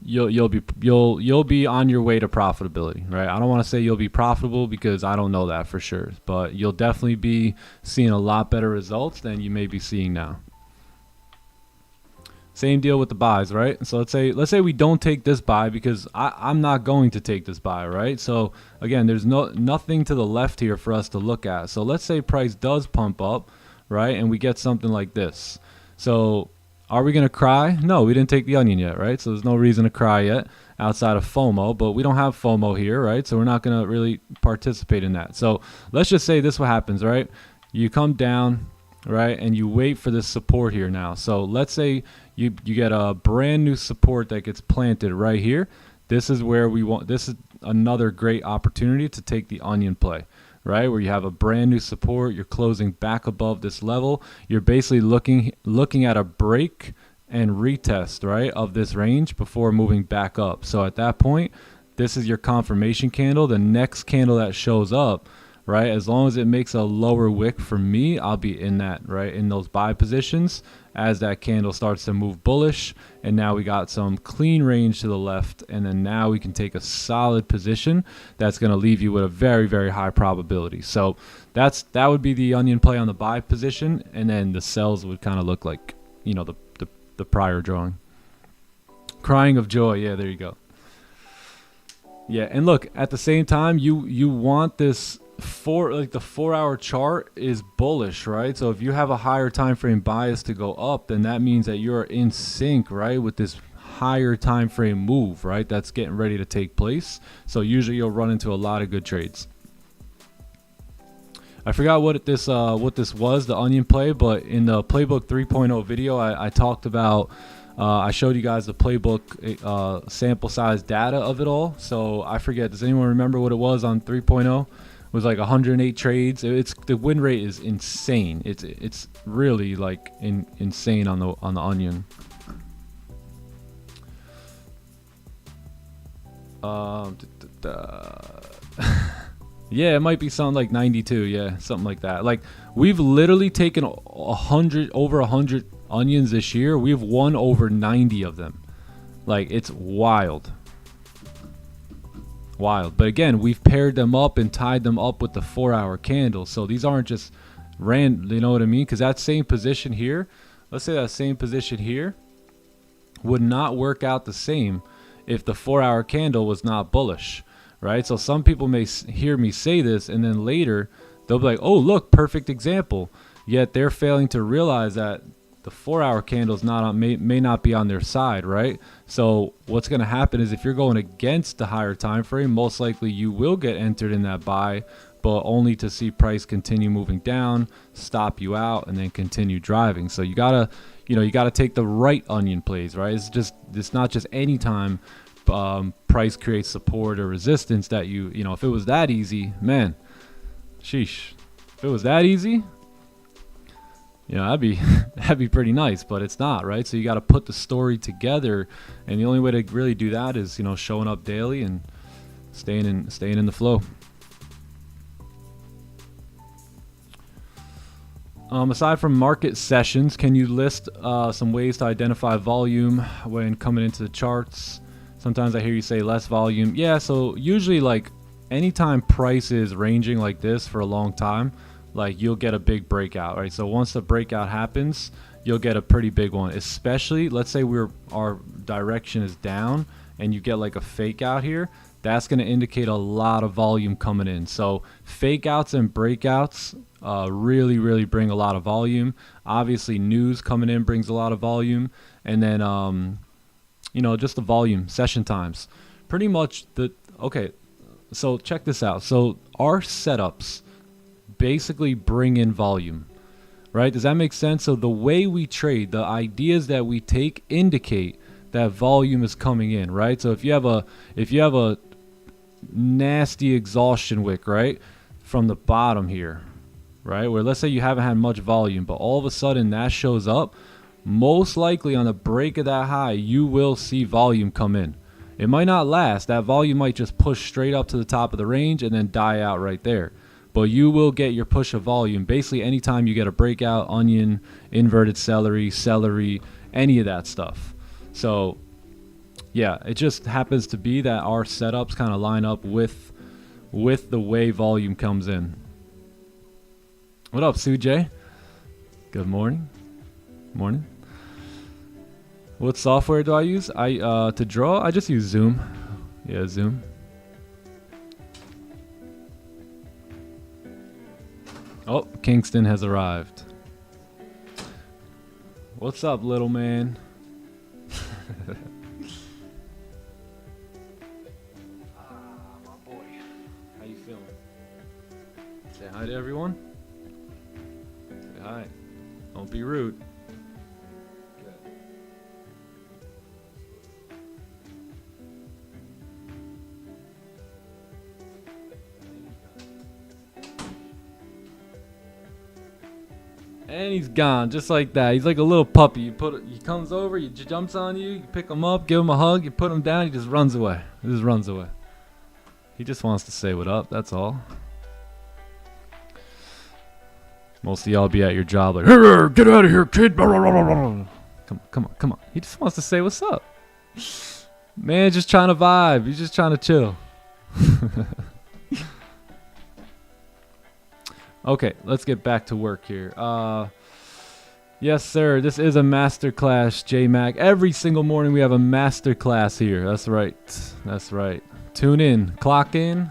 you'll be on your way to profitability, right? I don't want to say you'll be profitable because I don't know that for sure, but you'll definitely be seeing a lot better results than you may be seeing now. Same deal with the buys, right? So let's say we don't take this buy because I'm not going to take this buy, right? So again, there's nothing to the left here for us to look at. So let's say price does pump up, right? And we get something like this. So are we going to cry? No, we didn't take the onion yet, right? So there's no reason to cry yet outside of FOMO, but we don't have FOMO here, right? So we're not going to really participate in that. So let's just say this what happens, right? You come down, right, and you wait for this support here now. So let's say you get a brand new support that gets planted right here. This is where we want, this is another great opportunity to take the onion play, right? Where you have a brand new support, you're closing back above this level. You're basically looking at a break and retest, right, of this range before moving back up. So at that point, this is your confirmation candle. The next candle that shows up, right, as long as it makes a lower wick for me, I'll be in that, right, in those buy positions as that candle starts to move bullish. And now we got some clean range to the left, and then now we can take a solid position that's going to leave you with a very, very high probability. So that would be the onion play on the buy position, and then the sells would kind of look like, the prior drawing. Crying of joy. Yeah, there you go. Yeah, and look, at the same time, you want this the 4-hour chart is bullish, right? So if you have a higher time frame bias to go up, then that means that you're in sync, right, with this higher time frame move, right, that's getting ready to take place. So usually you'll run into a lot of good trades. I forgot what this was, the onion play, but in the playbook 3.0 video, I talked about, I showed you guys the playbook sample size data of it all. So I forget, does anyone remember what it was on 3.0? It was like 108 trades. The win rate is insane. It's really like insane on the onion. Yeah, it might be something like 92. Yeah, something like that. Like we've literally taken over 100 onions this year. We've won over 90 of them. Like it's wild. But again, we've paired them up and tied them up with the 4-hour candle. So these aren't just random, you know what I mean? Because that same position here, let's say that same position here would not work out the same if the 4-hour candle was not bullish, right? So some people may hear me say this, and then later they'll be like, oh, look, perfect example. Yet they're failing to realize that the 4-hour candles may not be on their side, right? So what's going to happen is if you're going against the higher time frame, most likely you will get entered in that buy, but only to see price continue moving down, stop you out, and then continue driving. So you gotta take the right onion plays, right? It's not just any time price creates support or resistance that if it was that easy, man, sheesh. If it was that easy, that'd be pretty nice, but it's not, right? So you got to put the story together, and the only way to really do that is showing up daily and staying in the flow. Aside from market sessions, can you list some ways to identify volume when coming into the charts? Sometimes I hear you say less volume. Yeah, so usually like anytime price is ranging like this for a long time, like you'll get a big breakout, right? So once the breakout happens, you'll get a pretty big one. Especially, let's say our direction is down and you get like a fake out here. That's going to indicate a lot of volume coming in. So fake outs and breakouts really bring a lot of volume. Obviously news coming in brings a lot of volume, and then just the volume, session times, pretty much okay, so check this out. So our setups basically bring in volume, right? Does that make sense? So the way we trade, the ideas that we take indicate that volume is coming in, right? So if you have a nasty exhaustion wick, right, from the bottom here, right, where let's say you haven't had much volume, but all of a sudden that shows up, most likely on the break of that high, you will see volume come in. It might not last. That volume might just push straight up to the top of the range and then die out right there. But you will get your push of volume basically anytime you get a breakout, onion, inverted celery, any of that stuff. So yeah, it just happens to be that our setups kind of line up with the way volume comes in. What up, Sujay? Good morning. Morning. What software do I use? To draw, I just use Zoom. Yeah, Zoom. Oh, Kingston has arrived. What's up, little man? My boy. How you feeling? Say hi to everyone. Say hi. Don't be rude. And he's gone, just like that. He's like a little puppy. He comes over, he jumps on you, you pick him up, give him a hug, you put him down, he just runs away. He just runs away. He just wants to say what up, that's all. Most of y'all be at your job like, get out of here, kid. Come on. He just wants to say what's up. Man, just trying to vibe. He's just trying to chill. Okay, let's get back to work here. Yes, sir. This is a masterclass, J-Mac. Every single morning we have a masterclass here. That's right. That's right. Tune in. Clock in.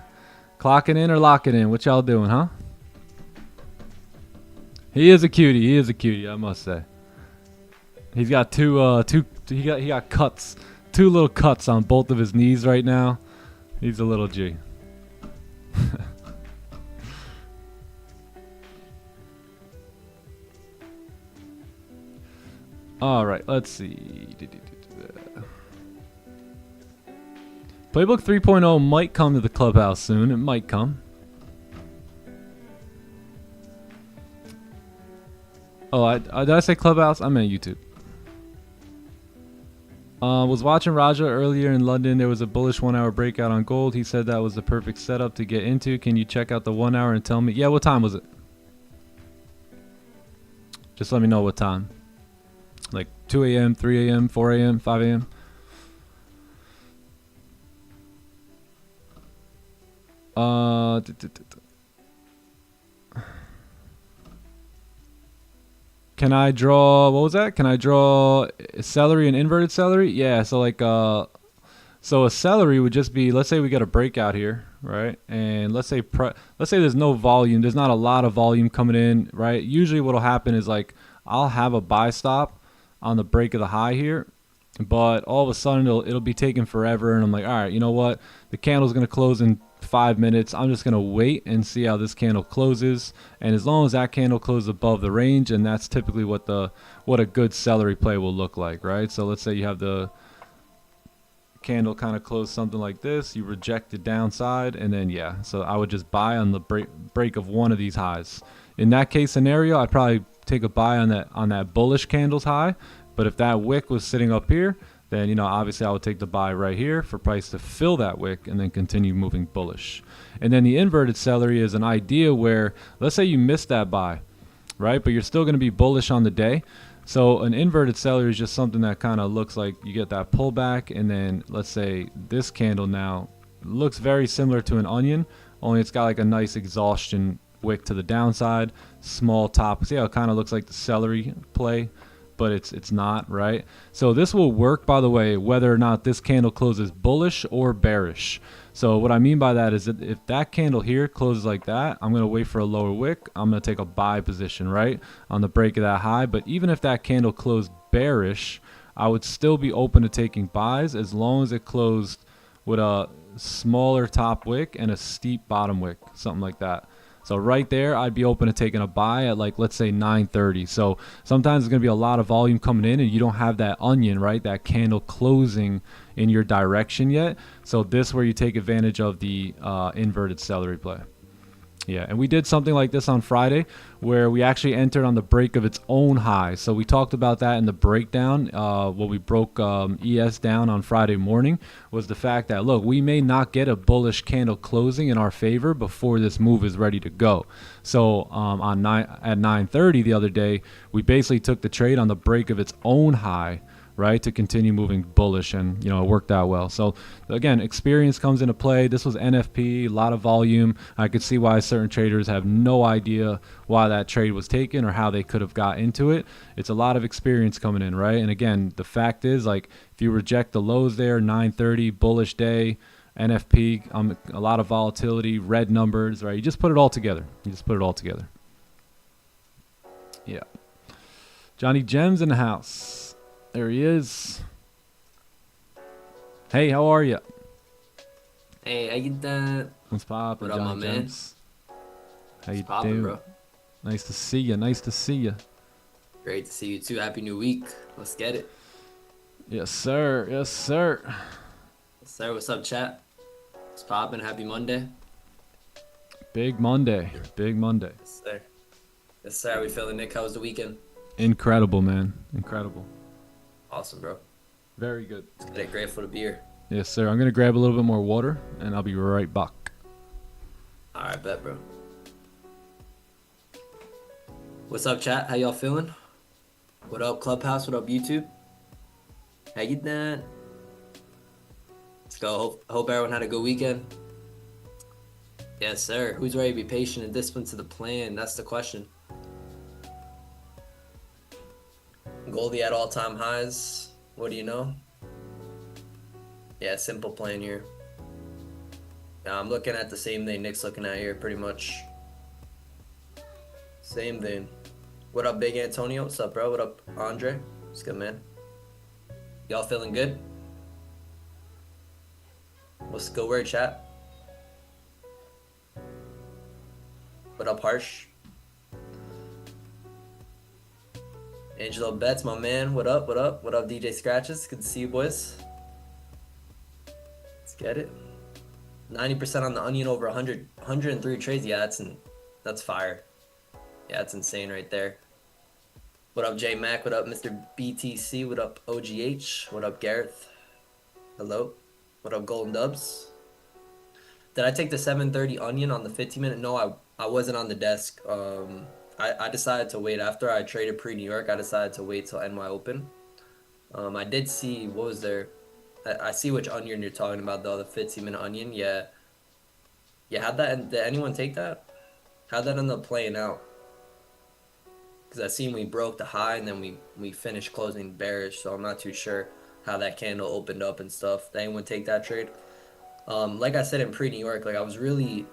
Clocking in or locking in. What y'all doing, huh? He is a cutie. He is a cutie, I must say. He's got he got cuts. 2 little cuts on both of his knees right now. He's a little G. All right, let's see. Playbook 3.0 might come to the clubhouse soon. It might come. Oh, did I say clubhouse? I meant YouTube. Was watching Raja earlier in London. There was a bullish 1-hour breakout on gold. He said that was the perfect setup to get into. Can you check out the 1 hour and tell me? Yeah, what time was it? Just let me know what time. Like 2 a.m., 3 a.m., 4 a.m., 5 a.m. Can I draw, what was that? Can I draw celery and inverted celery? Yeah, so like, so a celery would just be, let's say we got a breakout here, right? And let's say there's no volume, there's not a lot of volume coming in, right? Usually what'll happen is like I'll have a buy stop on the break of the high here, but all of a sudden it'll be taking forever, and I'm like, all right, you know what? The candle's gonna close in 5 minutes. I'm just gonna wait and see how this candle closes, and as long as that candle closes above the range, and that's typically what a good celery play will look like, right? So let's say you have the candle kind of close something like this, you reject the downside, and then yeah, so I would just buy on the break of one of these highs. In that case scenario, I'd probably take a buy on that bullish candle's high. But if that wick was sitting up here, then, you know, obviously I would take the buy right here for price to fill that wick and then continue moving bullish. And then the inverted celery is an idea where, let's say you missed that buy, right? But you're still going to be bullish on the day. So an inverted celery is just something that kind of looks like you get that pullback, and then let's say this candle now looks very similar to an onion, only it's got like a nice exhaustion wick to the downside, small top. See how it kind of looks like the celery play, but it's not, right? So this will work, by the way, whether or not this candle closes bullish or bearish. So what I mean by that is that if that candle here closes like that, I'm going to wait for a lower wick. I'm going to take a buy position, right, on the break of that high. But even if that candle closed bearish, I would still be open to taking buys as long as it closed with a smaller top wick and a steep bottom wick, something like that. So right there, I'd be open to taking a buy at, like, let's say 9:30. So sometimes there's going to be a lot of volume coming in and you don't have that onion, right, that candle closing in your direction yet. So this where you take advantage of the inverted celery play. Yeah, and we did something like this on Friday where we actually entered on the break of its own high. So we talked about that in the breakdown. What we broke ES down on Friday morning was the fact that, look, we may not get a bullish candle closing in our favor before this move is ready to go. So at 9:30 the other day, we basically took the trade on the break of its own high, right, to continue moving bullish, and, you know, it worked out well. So again, experience comes into play. This was NFP, a lot of volume. I could see why certain traders have no idea why that trade was taken or how they could have got into it. It's a lot of experience coming in, right? And again, the fact is, like, if you reject the lows there, 9:30 bullish day, NFP, a lot of volatility, red numbers, right? You just put it all together. Yeah. Johnny Gems in the house. There he is. Hey, how are you? Hey, I get that. What's poppin', What up, Johnny my man? Gems? How you Poppin', doing? bro. Nice to see you. Nice to see you. Great to see you too. Happy New Week. Let's get it. Yes, sir. Yes, sir. Yes, sir. What's up, chat? What's poppin'? Happy Monday. Big Monday. Big Monday. Yes, sir. Yes, sir. How we feeling, Nick? How was the weekend? Incredible, man. Incredible. Awesome, bro. Very good. Let's get it. Grateful to be here. Yes, sir. I'm going to grab a little bit more water, and I'll be right back. All right, bet, bro. What's up, chat? How y'all feeling? What up, Clubhouse? What up, YouTube? How you doing? Let's go. Hope everyone had a good weekend. Yes, sir. Who's ready to be patient and disciplined to the plan? That's the question. Goldie at all-time highs. What do you know? Yeah, simple plan here. Yeah, I'm looking at the same thing Nick's looking at here, pretty much. Same thing. What up, Big Antonio? What's up, bro? What up, Andre? What's good, man? Y'all feeling good? What's the good word, chat? What up, Harsh? Angelo Betts, my man. What up, what up? What up, DJ Scratches? Good to see you, boys. Let's get it. 90% on the onion over 103 trades. Yeah, that's fire. Yeah, that's insane right there. What up, J Mac? What up, Mr. BTC? What up, OGH? What up, Gareth? Hello. What up, Golden Dubs? Did I take the 7:30 onion on the 15-minute? No, I wasn't on the desk. I decided to wait after I traded pre-New York. I decided to wait till NY open. I did see, what was there? I see which onion you're talking about, though, the 15-minute onion. Yeah. Yeah, did anyone take that? How'd that end up playing out? Because I seen we broke the high and then we finished closing bearish, so I'm not too sure how that candle opened up and stuff. Did anyone take that trade? Like I said in pre-New York, like I was really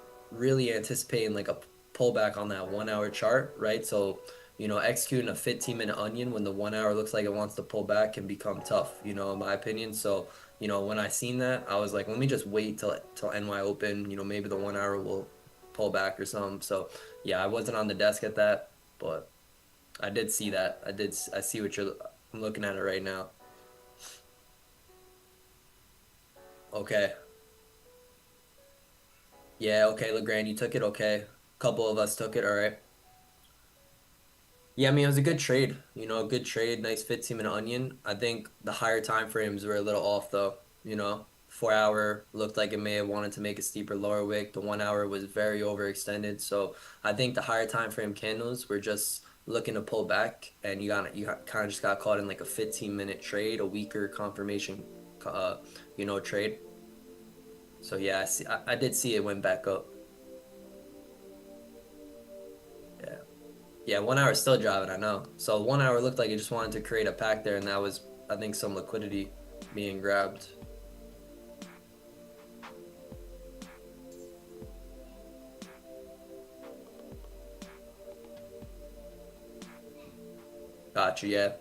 anticipating like a pullback on that 1 hour chart, right? So, you know, executing a 15-minute onion when the 1 hour looks like it wants to pull back can become tough, you know, in my opinion. So, you know, when I seen that, I was like, let me just wait till NY open, you know, maybe the 1 hour will pull back or something. So yeah, I wasn't on the desk at that, but I did see that. I see what I'm looking at it right now. Okay. Yeah, okay, LeGrand, you took it, okay. Couple of us took it, all right. Yeah, I mean, it was a good trade, you know, a good trade, nice 15-minute onion. I think the higher time frames were a little off though, you know. 4 hour looked like it may have wanted to make a steeper lower wick. The 1 hour was very overextended. So I think the higher time frame candles were just looking to pull back, and you kind of just got caught in like a 15-minute trade, a weaker confirmation, you know, trade. So yeah, I did see it went back up. Yeah. Yeah, 1 hour is still driving, I know. So 1 hour looked like it just wanted to create a pack there, and that was, I think, some liquidity being grabbed. Gotcha, yeah.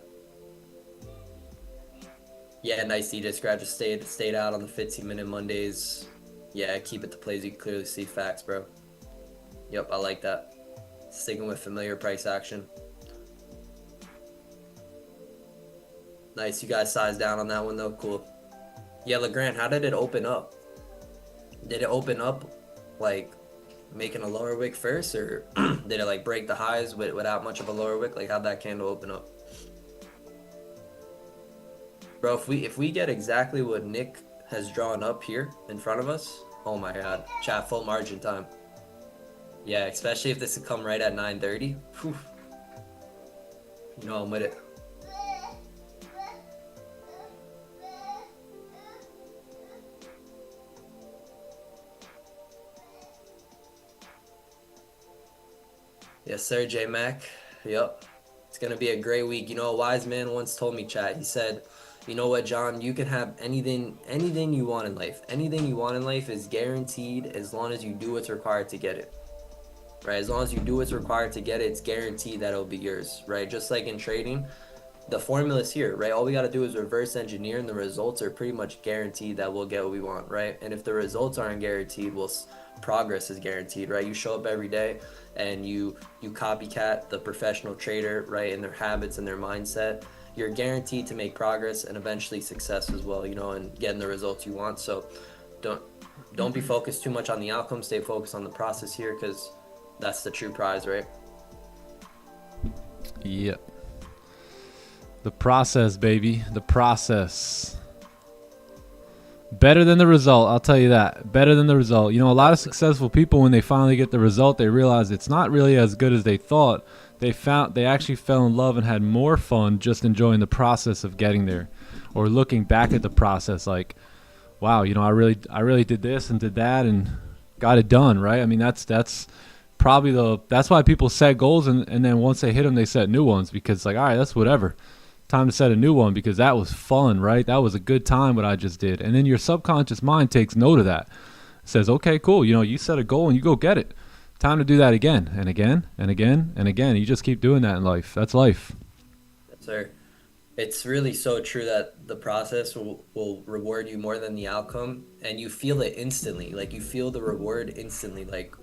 Yeah, nice DJ Scratch. Just stayed out on the 15-minute Mondays. Yeah, keep it to plays. You can clearly see facts, bro. Yep, I like that. Sticking with familiar price action. Nice, you guys sized down on that one though. Cool. Yeah, LeGrand, how did it open up? Did it open up like making a lower wick first, or did it like break the highs without much of a lower wick? Like how'd that candle open up? Bro, if we get exactly what Nick has drawn up here in front of us, oh my god, chat, full margin time. Yeah, especially if this would come right at 9:30. Whew. You know I'm with it. Yes, sir, J Mac. Yep. It's gonna be a great week. You know, a wise man once told me, chat. He said, "You know what, John? You can have anything you want in life. Anything you want in life is guaranteed as long as you do what's required to get it. Right? As long as you do what's required to get it, it's guaranteed that it'll be yours. Right? Just like in trading, the formula's here. Right? All we gotta do is reverse engineer, and the results are pretty much guaranteed that we'll get what we want. Right? And if the results aren't guaranteed, progress is guaranteed. Right? You show up every day and you copycat the professional trader, right, and their habits and their mindset, you're guaranteed to make progress and eventually success as well, you know, and getting the results you want. So don't be focused too much on the outcome. Stay focused on the process here, because that's the true prize, right? Yep. The process, baby. The process. Better than the result, I'll tell you that. Better than the result. You know, a lot of successful people, when they finally get the result, they realize it's not really as good as they thought. They actually fell in love and had more fun just enjoying the process of getting there, or looking back at the process like, wow, you know, I really did this and did that and got it done, right? I mean, that's probably that's why people set goals, and then once they hit them, they set new ones, because like, all right, that's whatever. Time to set a new one, because that was fun, right? That was a good time what I just did. And then your subconscious mind takes note of that. It says, okay, cool. You know, you set a goal and you go get it. Time to do that again and again and again and again. You just keep doing that in life. That's life. Yes, sir. It's really so true that the process will reward you more than the outcome, and you feel it instantly. Like you feel the reward instantly, like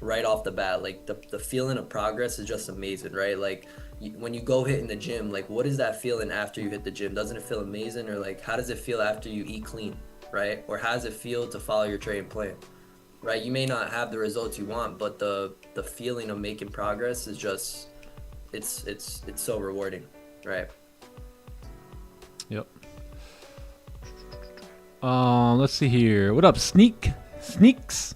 right off the bat. Like the feeling of progress is just amazing, right? Like when you go hit in the gym, like what is that feeling after you hit the gym? Doesn't it feel amazing? Or like how does it feel after you eat clean, right? Or how does it feel to follow your training plan, right? You may not have the results you want, but the feeling of making progress is just it's so rewarding, right? Yep. Let's see here. What up, Sneaks?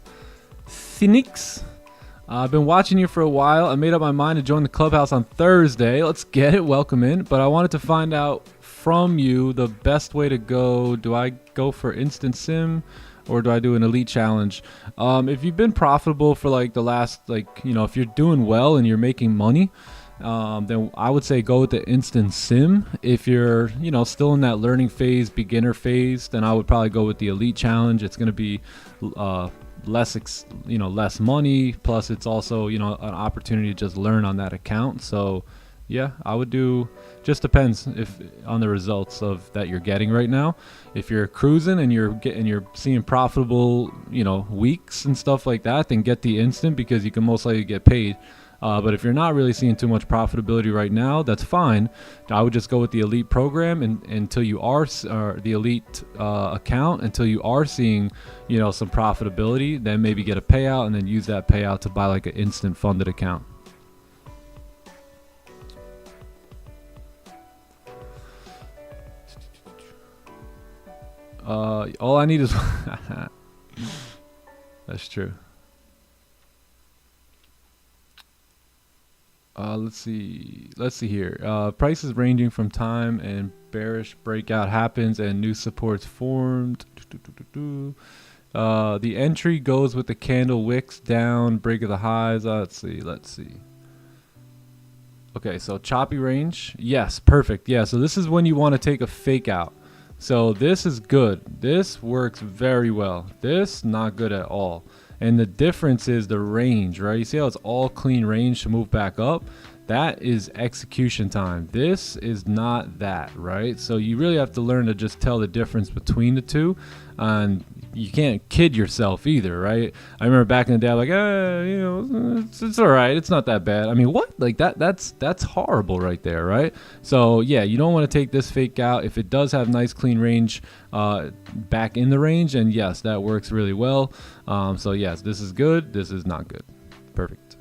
I've been watching you for a while. I made up my mind to join the clubhouse on Thursday. Let's get it. Welcome in. But I wanted to find out from you the best way to go. Do I go for instant sim, or do I do an elite challenge? If you've been profitable for like the last, like, you know, if you're doing well and you're making money, then I would say go with the instant sim. If you're, still in that learning phase, beginner phase, then I would probably go with the elite challenge. It's going to be less money, plus it's also, an opportunity to just learn on that account. So yeah, I would do, just depends on the results of that you're getting right now. If you're cruising and you're seeing profitable, weeks and stuff like that, then get the instant, because you can most likely get paid. But if you're not really seeing too much profitability right now, that's fine. I would just go with the elite program until you are, or the elite account, until you are seeing, some profitability. Then maybe get a payout and then use that payout to buy like an instant funded account. All I need is that's true. Let's see here. Prices ranging from time and bearish breakout happens and new supports formed. The entry goes with the candle wicks down, break of the highs. Let's see. Okay, so choppy range. Yes, perfect. Yeah, so this is when you want to take a fake out. So this is good. This works very well. This, not good at all. And the difference is the range, right? You see how it's all clean range to move back up? That is execution time. This is not that, right? So you really have to learn to just tell the difference between the two. And you can't kid yourself either, right? I remember back in the day, I'm like, it's all right. It's not that bad. I mean, what? Like that's horrible right there, right? So yeah, you don't want to take this fake out. If it does have nice clean range back in the range, and yes, that works really well. So yes, this is good. This is not good. Perfect.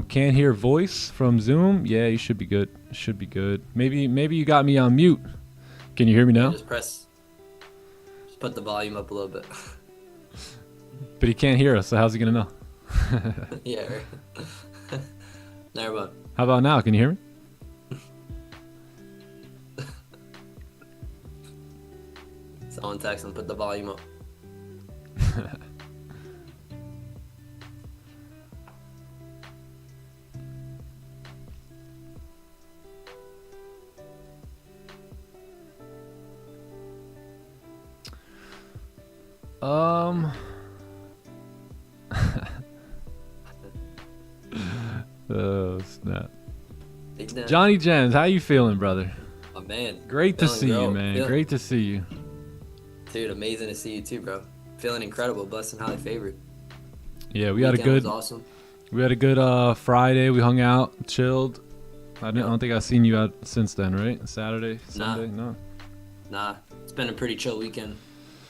Can't hear voice from Zoom. Yeah, you should be good. Should be good. Maybe you got me on mute. Can you hear me now? Just put the volume up a little bit. But he can't hear us, so how's he gonna know? Yeah, right. Never mind. How about now? Can you hear me? Someone text him, put the volume up. Oh snap. Johnny Jens, how you feeling, brother? Oh man. Great to see you, man. Great to see you. Dude, amazing to see you too, bro. Feeling incredible, blessed and highly favored. Yeah, we had a good awesome. We had a good Friday. We hung out, chilled. I don't think I've seen you out since then, right? Saturday, Sunday? No. Nah. It's been a pretty chill weekend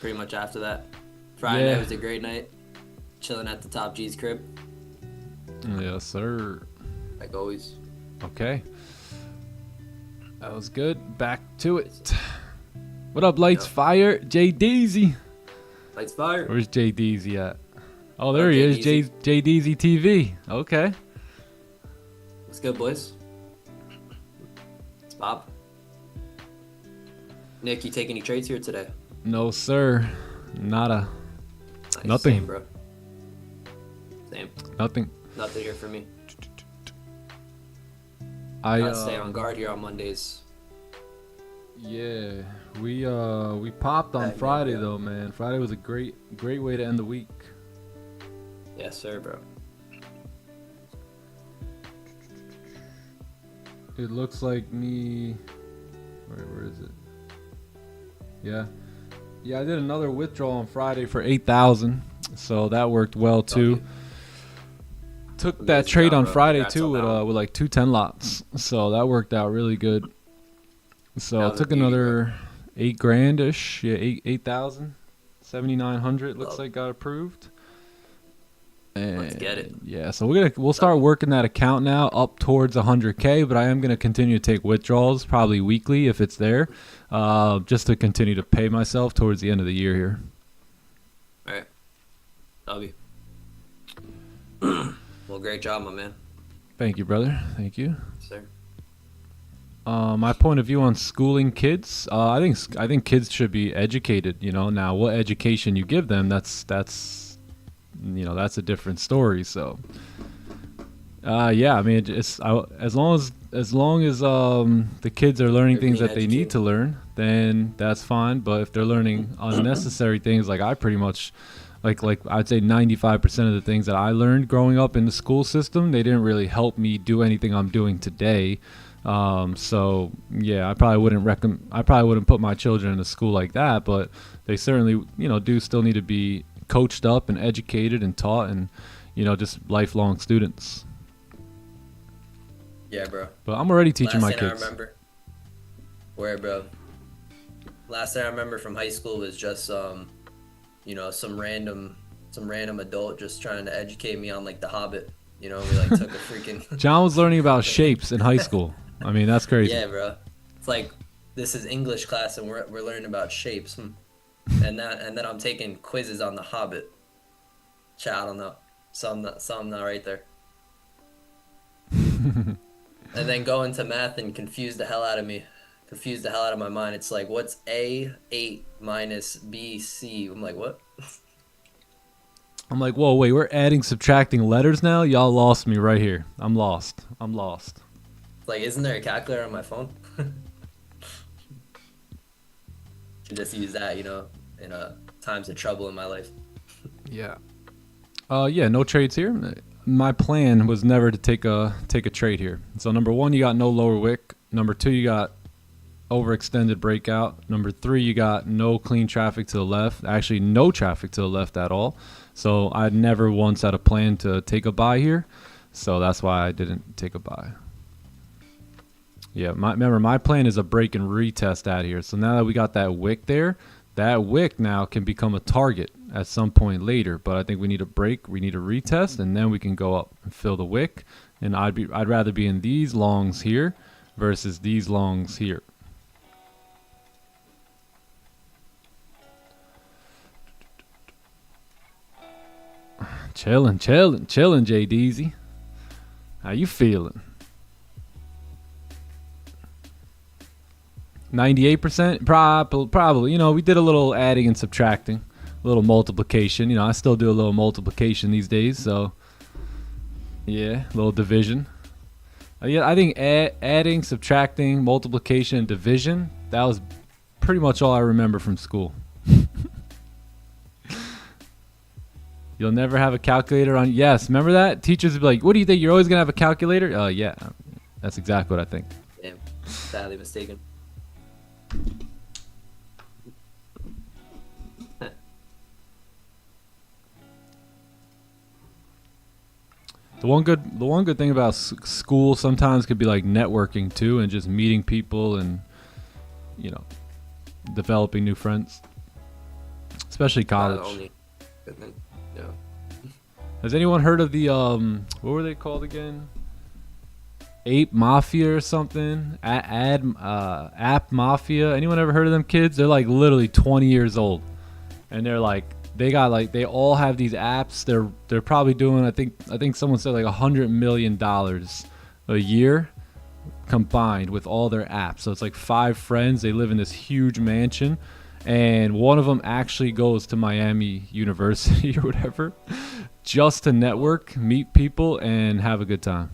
pretty much after that. Friday night was a great night. Chilling at the Top G's crib. Yes, sir. Like always. Okay. That was good. Back to it. What up, Lights Fire? Jay Deezy. Lights Fire. Where's Jay Deezy at? Oh, there he is. Jay Deezy TV. Okay. What's good, boys? It's Bob. Nick, you take any trades here today? No, sir. Nada. Nice. Nothing. Same, bro. Same. Nothing. Nothing here for me. I gotta stay on guard here on Mondays. Yeah, we popped on Friday though, man. Friday was a great way to end the week. Yes, sir, bro. It looks like me. Where is it? Yeah, I did another withdrawal on Friday for 8,000, so that worked well too. Took that trade on Friday too with like 210 lots, so that worked out really good. So I took another $8,000 ish, yeah, 8,000, 7,900 looks like got approved. And let's get it. Yeah, so we'll start working that account now up towards 100K, but I am gonna continue to take withdrawals probably weekly if it's there, just to continue to pay myself towards the end of the year here. All right, love you. Well, great job, my man. Thank you, brother. Thank you. Sir. My point of view on schooling kids, I think kids should be educated. Now, what education you give them, that's you know, that's a different story. So yeah, I mean, as long as the kids are learning They're things being that they need educated. to learn, then that's fine. But if they're learning unnecessary things, like I pretty much, like I'd say 95% of the things that I learned growing up in the school system, they didn't really help me do anything I'm doing today. So yeah, I probably wouldn't put my children in a school like that, but they certainly, you know, do still need to be coached up and educated and taught, and, you know, just lifelong students. Yeah, bro. But I'm already teaching Last my thing I kids. remember. Where, bro? Last thing I remember from high school was just you know, some random adult just trying to educate me on like The Hobbit. You know, we like took a freaking John was learning about shapes in high school. I mean, that's crazy. Yeah, bro. It's like this is English class and we're learning about shapes. And then I'm taking quizzes on The Hobbit. Chat, I don't know. Some not right there. And then go into math and confuse the hell out of me. Confuse the hell out of my mind. It's like, what's A8 minus BC? I'm like, what? I'm like, whoa, wait, we're adding, subtracting letters now? Y'all lost me right here. I'm lost. Like, isn't there a calculator on my phone? Should just use that, you know, in times of trouble in my life. Yeah. Yeah, no trades here. My plan was never to take a trade here. So number one, you got no lower wick. Number two, you got overextended breakout. Number three, you got no clean traffic to the left. Actually, no traffic to the left at all. So I never once had a plan to take a buy here. So that's why I didn't take a buy. Yeah, remember, my plan is a break and retest out here. So now that we got that wick there, that wick now can become a target at some point later. But I think we need a break, we need a retest, and then we can go up and fill the wick. And I'd rather be in these longs here versus these longs here. Chilling, J Deezy. How you feeling? 98%? Probably. You know, we did a little adding and subtracting, a little multiplication. You know, I still do a little multiplication these days, so yeah, a little division. Yeah, I think adding, subtracting, multiplication, and division, that was pretty much all I remember from school. You'll never have a calculator on. Yes, remember that? Teachers would be like, what do you think? You're always going to have a calculator? Yeah, that's exactly what I think. Damn, sadly mistaken. The one good thing about school sometimes could be like networking too, and just meeting people and, you know, developing new friends, especially college. Only good thing. Yeah. Has anyone heard of the what were they called again? Ape Mafia or something? App Mafia. Anyone ever heard of them kids? They're like literally 20 years old, and they're like they all have these apps. They're probably doing, I think someone said like $100 million a year combined with all their apps. So it's like 5 friends. They live in this huge mansion, and one of them actually goes to Miami University or whatever, just to network, meet people, and have a good time.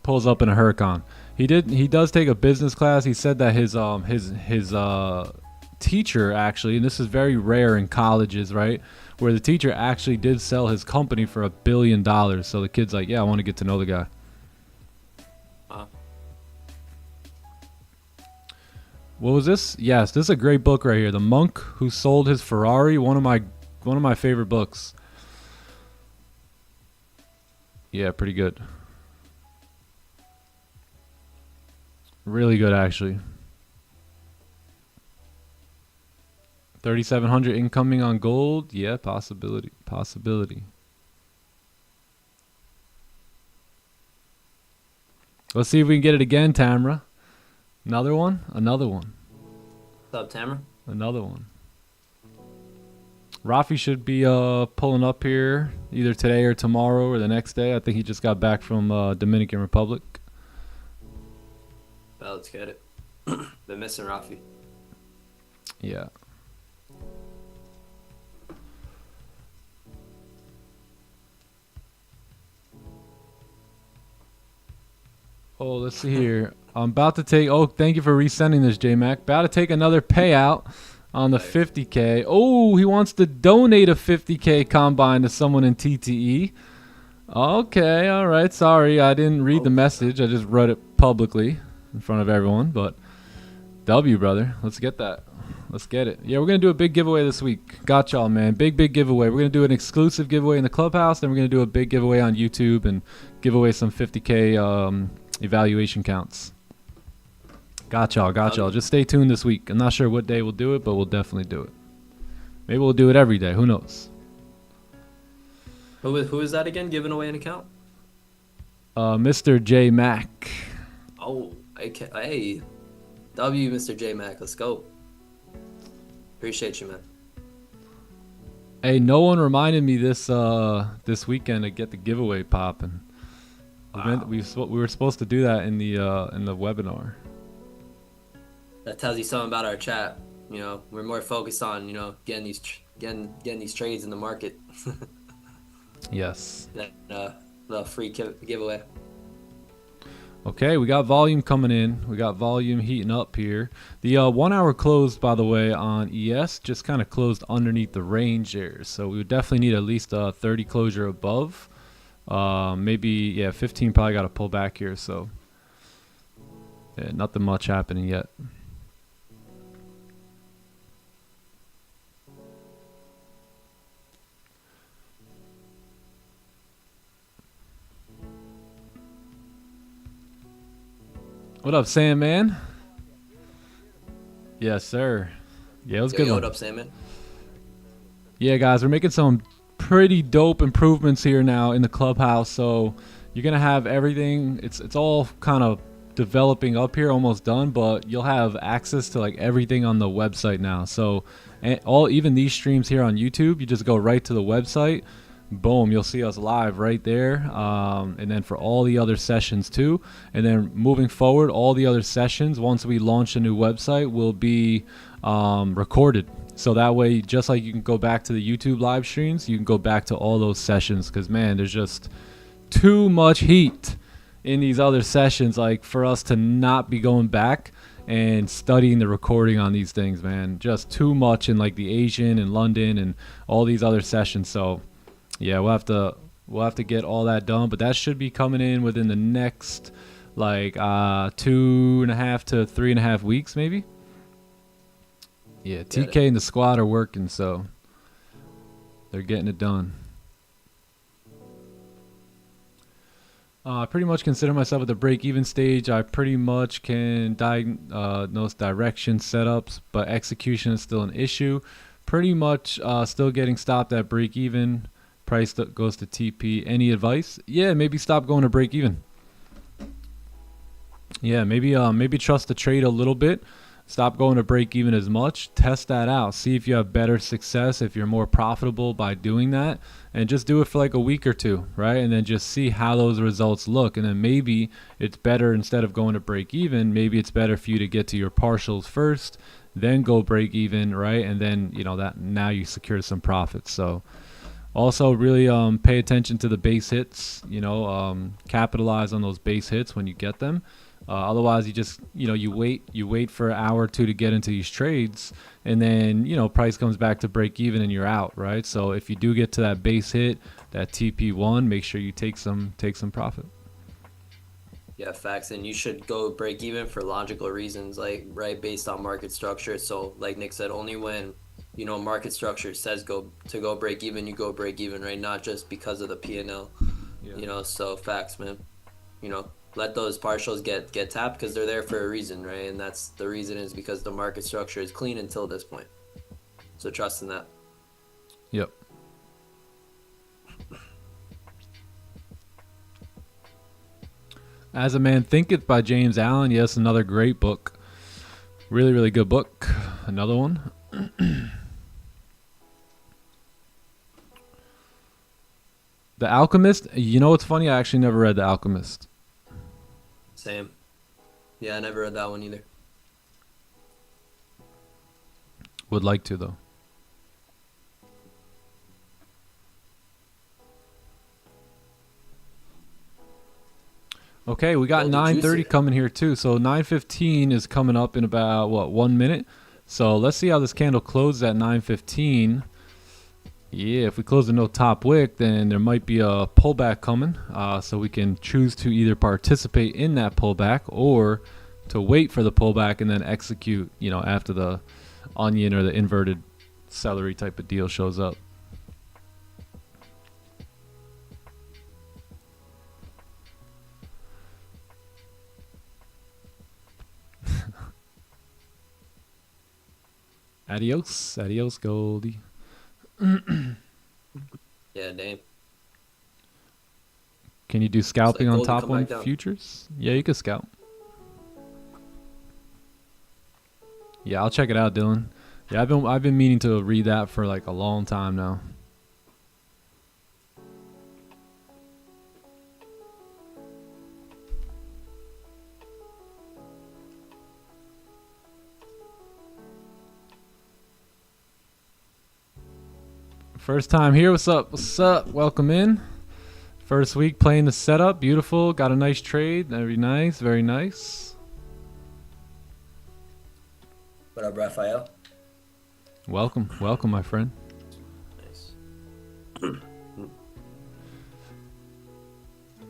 Pulls up in a Huracan. He does take a business class. He said that his teacher actually, and this is very rare in colleges, right, where the teacher actually did sell his company for $1 billion. So the kid's like, yeah, I want to get to know the guy. What was this? Yes, this is a great book right here. The Monk Who Sold His Ferrari. One of my favorite books. Yeah, pretty good. Really good, actually. 3,700 incoming on gold. Yeah, possibility. Let's see if we can get it again, Tamra. Another one. What's up, Tamara? Another one. Rafi should be pulling up here either today or tomorrow or the next day. I think he just got back from Dominican Republic. Well, let's get it. Been missing Rafi. Yeah. Oh, let's see here. I'm about to take. Oh, thank you for resending this, J-Mac. About to take another payout on the 50K. Oh, he wants to donate a 50K combine to someone in TTE. Okay, all right. Sorry, I didn't read the message. I just wrote it publicly in front of everyone. But W, brother. Let's get that. Let's get it. Yeah, we're going to do a big giveaway this week. Got y'all, man. Big giveaway. We're going to do an exclusive giveaway in the clubhouse. Then we're going to do a big giveaway on YouTube and give away some 50K evaluation counts. Got y'all. Just stay tuned this week. I'm not sure what day we'll do it, but we'll definitely do it. Maybe we'll do it every day. Who knows? Who is that again? Giving away an account? Mr. J Mac. Oh, hey, W, Mr. J Mac. Let's go. Appreciate you, man. Hey, no one reminded me this weekend to get the giveaway popping. Wow. We were supposed to do that in the webinar. That tells you something about our chat. You know, we're more focused on getting these trades in the market. Yes. Than the free giveaway. Okay, we got volume coming in. We got volume heating up here. The 1 hour closed, by the way, on ES just kind of closed underneath the range there. So we would definitely need at least a 30 closure above. Maybe, yeah, 15 probably got to pull back here. So yeah, nothing much happening yet. What up, Sam, man? Yes, sir. Yeah, it was good. What up, Sam, man? Yeah, guys, we're making some pretty dope improvements here now in the clubhouse. So you're gonna have everything. It's all kind of developing up here, almost done, but you'll have access to like everything on the website now. So even these streams here on YouTube, you just go right to the website. Boom, you'll see us live right there, and then for all the other sessions too. And then moving forward, all the other sessions, once we launch a new website, will be recorded. So that way, just like you can go back to the YouTube live streams, you can go back to all those sessions, because man, there's just too much heat in these other sessions, like for us to not be going back and studying the recording on these things, man. Just too much in like the Asian and London and all these other sessions. So yeah, we'll have to get all that done, but that should be coming in within the next like 2.5 to 3.5 weeks, maybe. Yeah, TK and the squad are working, so they're getting it done. I pretty much consider myself at the break-even stage. I pretty much can diagnose direction setups, but execution is still an issue. Pretty much still getting stopped at break-even. Price goes to TP. Any advice? Yeah, maybe stop going to break even. Yeah, maybe trust the trade a little bit. Stop going to break even as much. Test that out. See if you have better success, if you're more profitable by doing that, and just do it for like a week or two, right? And then just see how those results look. And then maybe it's better, instead of going to break even, maybe it's better for you to get to your partials first, then go break even, right? And then that now you secure some profits. So also really pay attention to the base hits, capitalize on those base hits when you get them. Otherwise you just, you wait for an hour or two to get into these trades, and then, price comes back to break even and you're out, right? So if you do get to that base hit, that TP1, make sure you take some profit. Yeah, facts. And you should go break even for logical reasons, like, right, based on market structure. So like Nick said, only when market structure says go break even, you go break even, right? Not just because of the P&L. Yeah. So facts, man. Let those partials get tapped, because they're there for a reason, right? And that's the reason is because the market structure is clean until this point. So trust in that. Yep. As a Man Thinketh by James Allen. Yes, another great book. Really, really good book. Another one. The Alchemist. What's funny? I actually never read The Alchemist. Same. Yeah, I never read that one either. Would like to, though. Okay, we got Gold 9:30 juicy. coming here too. So 9:15 is coming up in about what 1 minute. So let's see how this candle closes at 9:15. Yeah, if we close with no top wick, then there might be a pullback coming. So we can choose to either participate in that pullback or to wait for the pullback and then execute, you know, after the onion or the inverted celery type of deal shows up. Adios, adios, Goldie. Yeah, damn. Can you do scalping on Goldie top come one back down. futures? Yeah, you can scalp. Yeah, I'll check it out, Dylan. Yeah, I've been meaning to read that for like a long time now. First time here. What's up? What's up? Welcome in. First week playing the setup. Beautiful. Got a nice trade. Very nice. Very nice. What up, Raphael? Welcome. Welcome, my friend. Nice.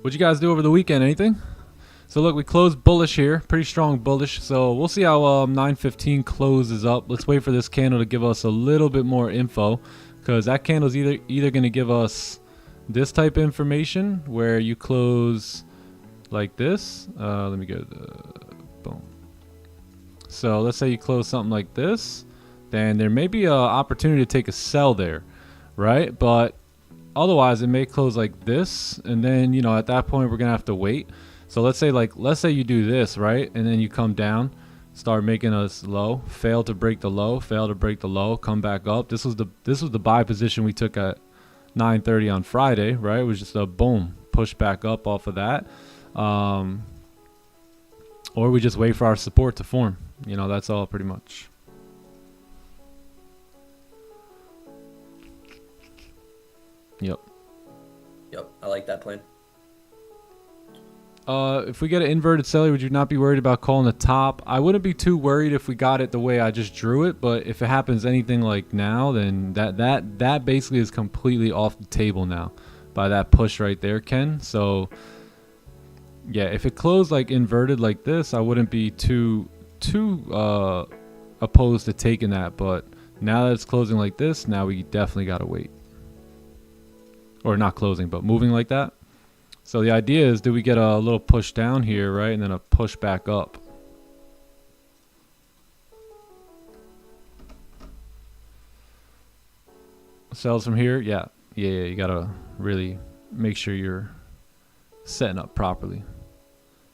What'd you guys do over the weekend? Anything? So look, we closed bullish here. Pretty strong bullish. So we'll see how 9:15 closes up. Let's wait for this candle to give us a little bit more info, because that candle's either going to give us this type of information where you close like this. Let me go boom. So let's say you close something like this, then there may be an opportunity to take a sell there, right? But otherwise it may close like this, and then, you know, at that point we're gonna have to wait. So let's say you do this, right, and then you come down, start making us low, fail to break the low, come back up. This was the buy position we took at 9:30 on Friday, right? It was just a boom, push back up off of that, or we just wait for our support to form. You know, that's all pretty much. Yep. Yep, I like that plan. If we get an inverted seller, would you not be worried about calling the top? I wouldn't be too worried if we got it the way I just drew it, but if it happens anything like now, then that basically is completely off the table now by that push right there, Ken. So yeah, if it closed like inverted like this, I wouldn't be too opposed to taking that, but now that it's closing like this, now we definitely gotta wait. Or not closing, but moving like that. So the idea is, do we get a little push down here, right, and then a push back up? Sells from here? Yeah, you gotta really make sure you're setting up properly.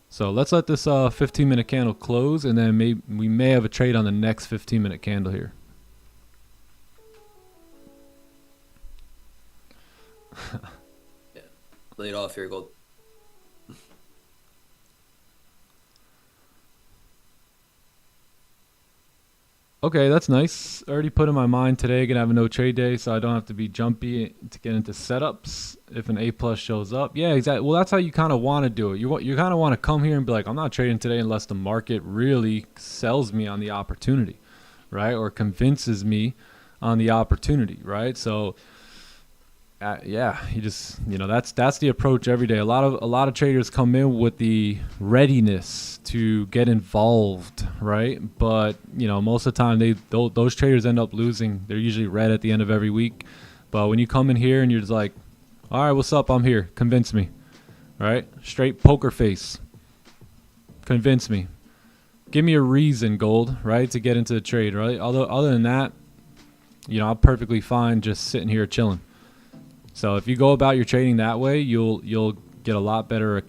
So let's let this 15-minute candle close, and then we may have a trade on the next 15-minute candle here. Yeah, lay it off here, Gold. Okay, that's nice. Already put in my mind today, gonna have a no trade day, so I don't have to be jumpy to get into setups if an A plus shows up. Yeah, exactly. Well, that's how you kind of want to do it. You kind of want to come here and be like, I'm not trading today unless the market really sells me on the opportunity, right, or convinces me on the opportunity, right? So yeah, that's the approach every day. A lot of traders come in with the readiness to get involved, right? But most of the time those traders end up losing. They're usually red at the end of every week. But when you come in here and you're just like, all right, what's up? I'm here. Convince me, right? Straight poker face. Convince me. Give me a reason, Gold, right, to get into the trade, right? Other than that, I'm perfectly fine just sitting here chilling. So if you go about your trading that way, you'll get a lot better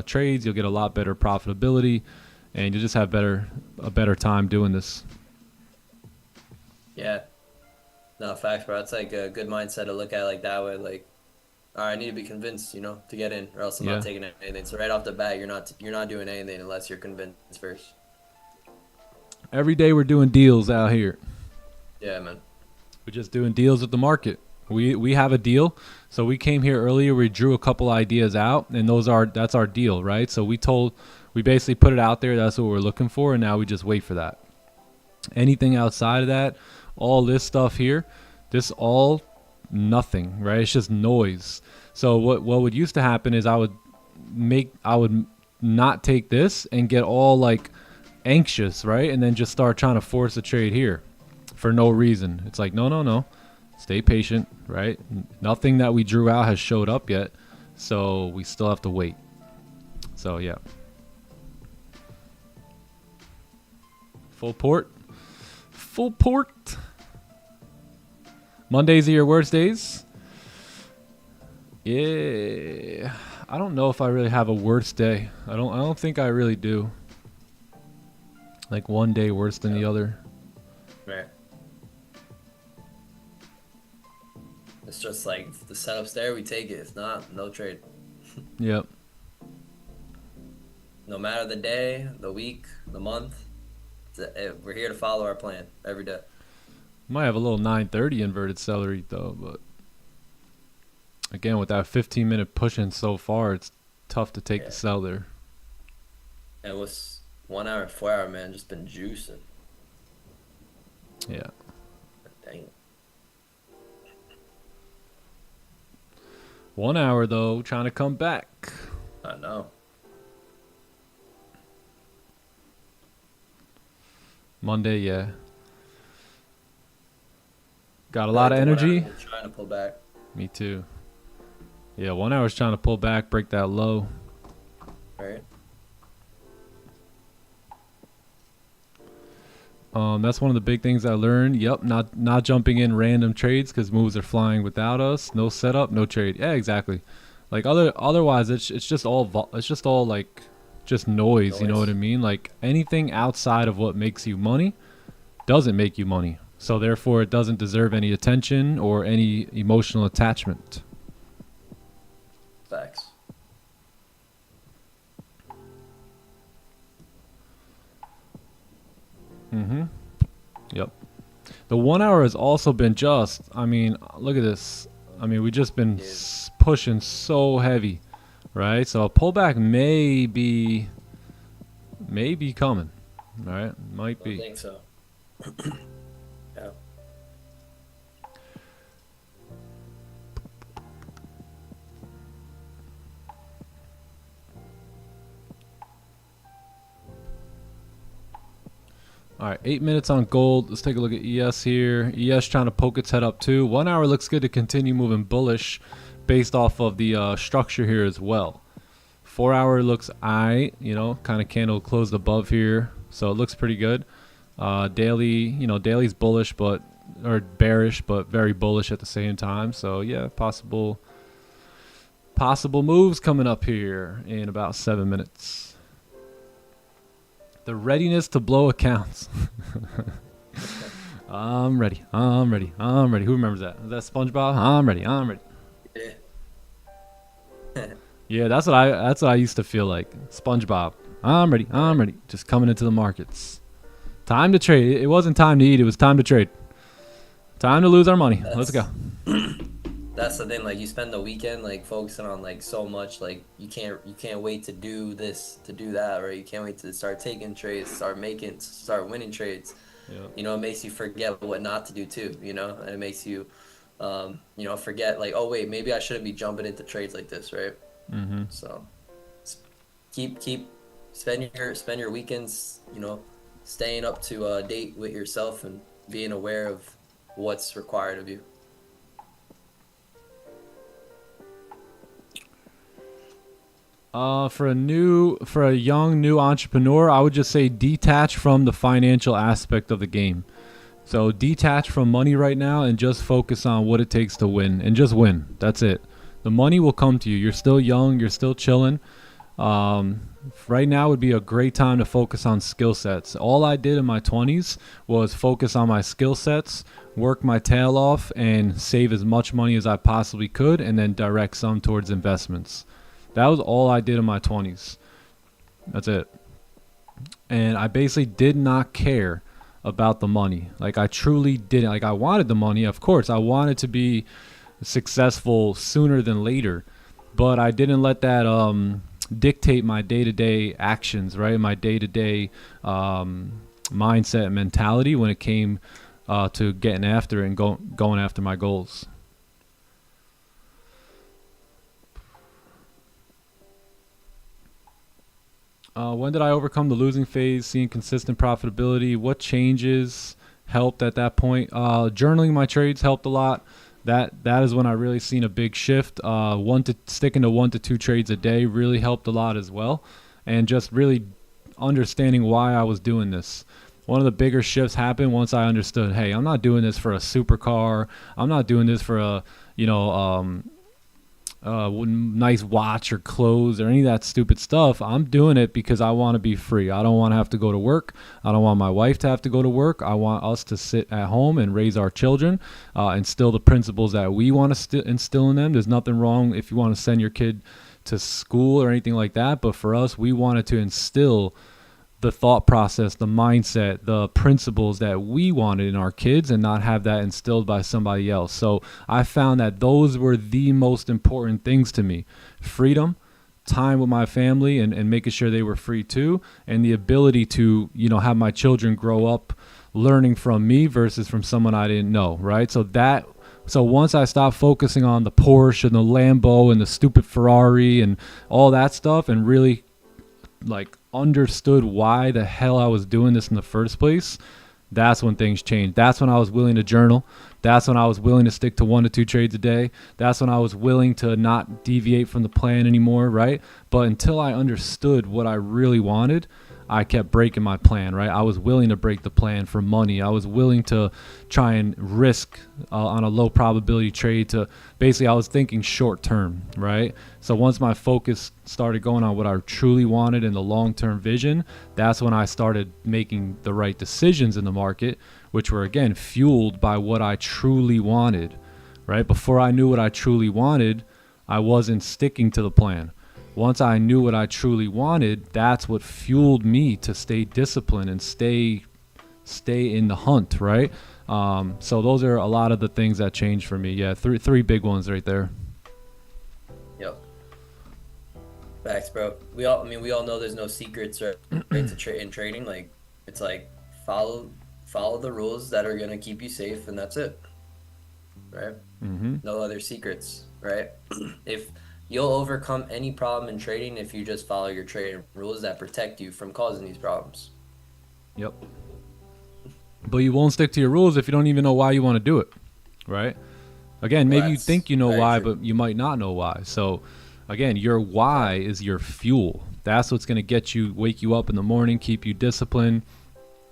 trades. You'll get a lot better profitability, and you'll just have a better time doing this. Yeah. No, facts, bro. It's like a good mindset to look at it like that way. Like, all right, I need to be convinced, to get in, or else I'm not taking anything. So right off the bat, you're not doing anything unless you're convinced first. Every day we're doing deals out here. Yeah, man. We're just doing deals with the market. We have a deal. So we came here earlier. We drew a couple ideas out, and that's our deal, right? So we basically put it out there. That's what we're looking for, and now we just wait for that. Anything outside of that, all this stuff here, this all nothing, right? It's just noise. So what would used to happen is I would not take this and get all like anxious, right? And then just start trying to force a trade here for no reason. It's like, no. Stay patient, right? Nothing that we drew out has showed up yet. So we still have to wait. So yeah. Full port. Mondays are your worst days? Yeah. I don't know if I really have a worst day. I don't think I really do. Like one day worse than the other. Right. It's just like if the setup's there, we take it. If not, no trade. Yep. No matter the day, the week, the month, we're here to follow our plan every day. Might have a little 930 inverted celery though, but again, with that 15-minute pushing so far, it's tough to take the sell there. And what's 1 hour, 4 hour, man, just been juicing. Yeah. Dang. 1 hour though, trying to come back. I know. Monday, yeah. Got a lot of energy. Trying to pull back. Me too. Yeah, 1 hour's trying to pull back, break that low. Right. That's one of the big things I learned. Yep, not jumping in random trades because moves are flying without us. No setup, no trade. Yeah, exactly. Like otherwise, it's just all like just noise. You know what I mean? Like anything outside of what makes you money doesn't make you money. So therefore, it doesn't deserve any attention or any emotional attachment. Facts. Yep. The 1 hour has also been just, I mean, look at this. I mean, we've just been pushing so heavy, right? So a pullback may be coming, right? Might be. I think so. Yeah. All right, 8 minutes on gold. Let's take a look at ES here. ES trying to poke its head up too. 1 hour looks good to continue moving bullish based off of the structure here as well. 4 hour looks aight, you know, kind of candle closed above here. So it looks pretty good. Daily, you know, daily's bullish or bearish, but very bullish at the same time. So yeah, possible moves coming up here in about 7 minutes. The readiness to blow accounts. I'm ready. Who remembers that? Is that SpongeBob? I'm ready. Yeah, that's what I used to feel like. SpongeBob. I'm ready. Just coming into the markets. Time to trade. It wasn't time to eat. It was time to trade. Time to lose our money. Let's go. That's the thing. Like you spend the weekend like focusing on like so much. Like you can't wait to do this, to do that, right? You can't wait to start taking trades, start winning trades. Yeah. You know, it makes you forget what not to do too. You know, and it makes you, you know, forget like, oh wait, maybe I shouldn't be jumping into trades like this, right? Mm-hmm. So spend your weekends, you know, staying up to date with yourself and being aware of what's required of you. For a young new entrepreneur, I would just say detach from the financial aspect of the game. So detach from money right now and just focus on what it takes to win, and just win. That's it. The money will come to you. You're still young. You're still chilling. Right now would be a great time to focus on skill sets. All I did in my 20s was focus on my skill sets, work my tail off, and save as much money as I possibly could, and then direct some towards investments. That was all I did in my 20s. That's it. And I basically did not care about the money. Like I truly didn't. Like I wanted the money, of course. I wanted to be successful sooner than later. But I didn't let that dictate my day-to-day actions, right? My day-to-day mindset and mentality when it came to getting after it and going after my goals. When did I overcome the losing phase, seeing consistent profitability? What changes helped at that point? Journaling my trades helped a lot. That is when I really seen a big shift. Sticking to 1 to 2 trades a day really helped a lot as well. And just really understanding why I was doing this. One of the bigger shifts happened once I understood, hey, I'm not doing this for a supercar. I'm not doing this for a, nice watch or clothes or any of that stupid stuff. I'm doing it because I want to be free. I don't want to have to go to work. I don't want my wife to have to go to work. I want us to sit at home and raise our children, instill the principles that we want to instill in them. There's nothing wrong if you want to send your kid to school or anything like that. But for us, we wanted to instill the thought process, the mindset, the principles that we wanted in our kids and not have that instilled by somebody else. So I found that those were the most important things to me. Freedom, time with my family and making sure they were free too, and the ability to, have my children grow up learning from me versus from someone I didn't know, right? So once I stopped focusing on the Porsche and the Lambo and the stupid Ferrari and all that stuff and really understood why the hell I was doing this in the first place, that's when things changed. That's when I was willing to journal. That's when I was willing to stick to 1 to 2 trades a day. That's when I was willing to not deviate from the plan anymore, right? But until I understood what I really wanted, I kept breaking my plan, right? I was willing to break the plan for money. I was willing to try and risk on a low probability trade to basically, I was thinking short term, right? So once my focus started going on what I truly wanted and the long-term vision, that's when I started making the right decisions in the market, which were, again, fueled by what I truly wanted, right? Before I knew what I truly wanted, I wasn't sticking to the plan. Once I knew what I truly wanted, that's what fueled me to stay disciplined and stay in the hunt, right? So those are a lot of the things that changed for me. Yeah, three big ones right there. Yep. Facts, bro. We all know there's no secrets, right? In trading. Like, it's like follow the rules that are gonna keep you safe, and that's it, right? Mm-hmm. No other secrets, right? If you'll overcome any problem in trading if you just follow your trading rules that protect you from causing these problems. Yep. But you won't stick to your rules if you don't even know why you want to do it, right? Again, maybe you think you know why, but you might not know why. So, again, your why is your fuel. That's what's going to wake you up in the morning, keep you disciplined,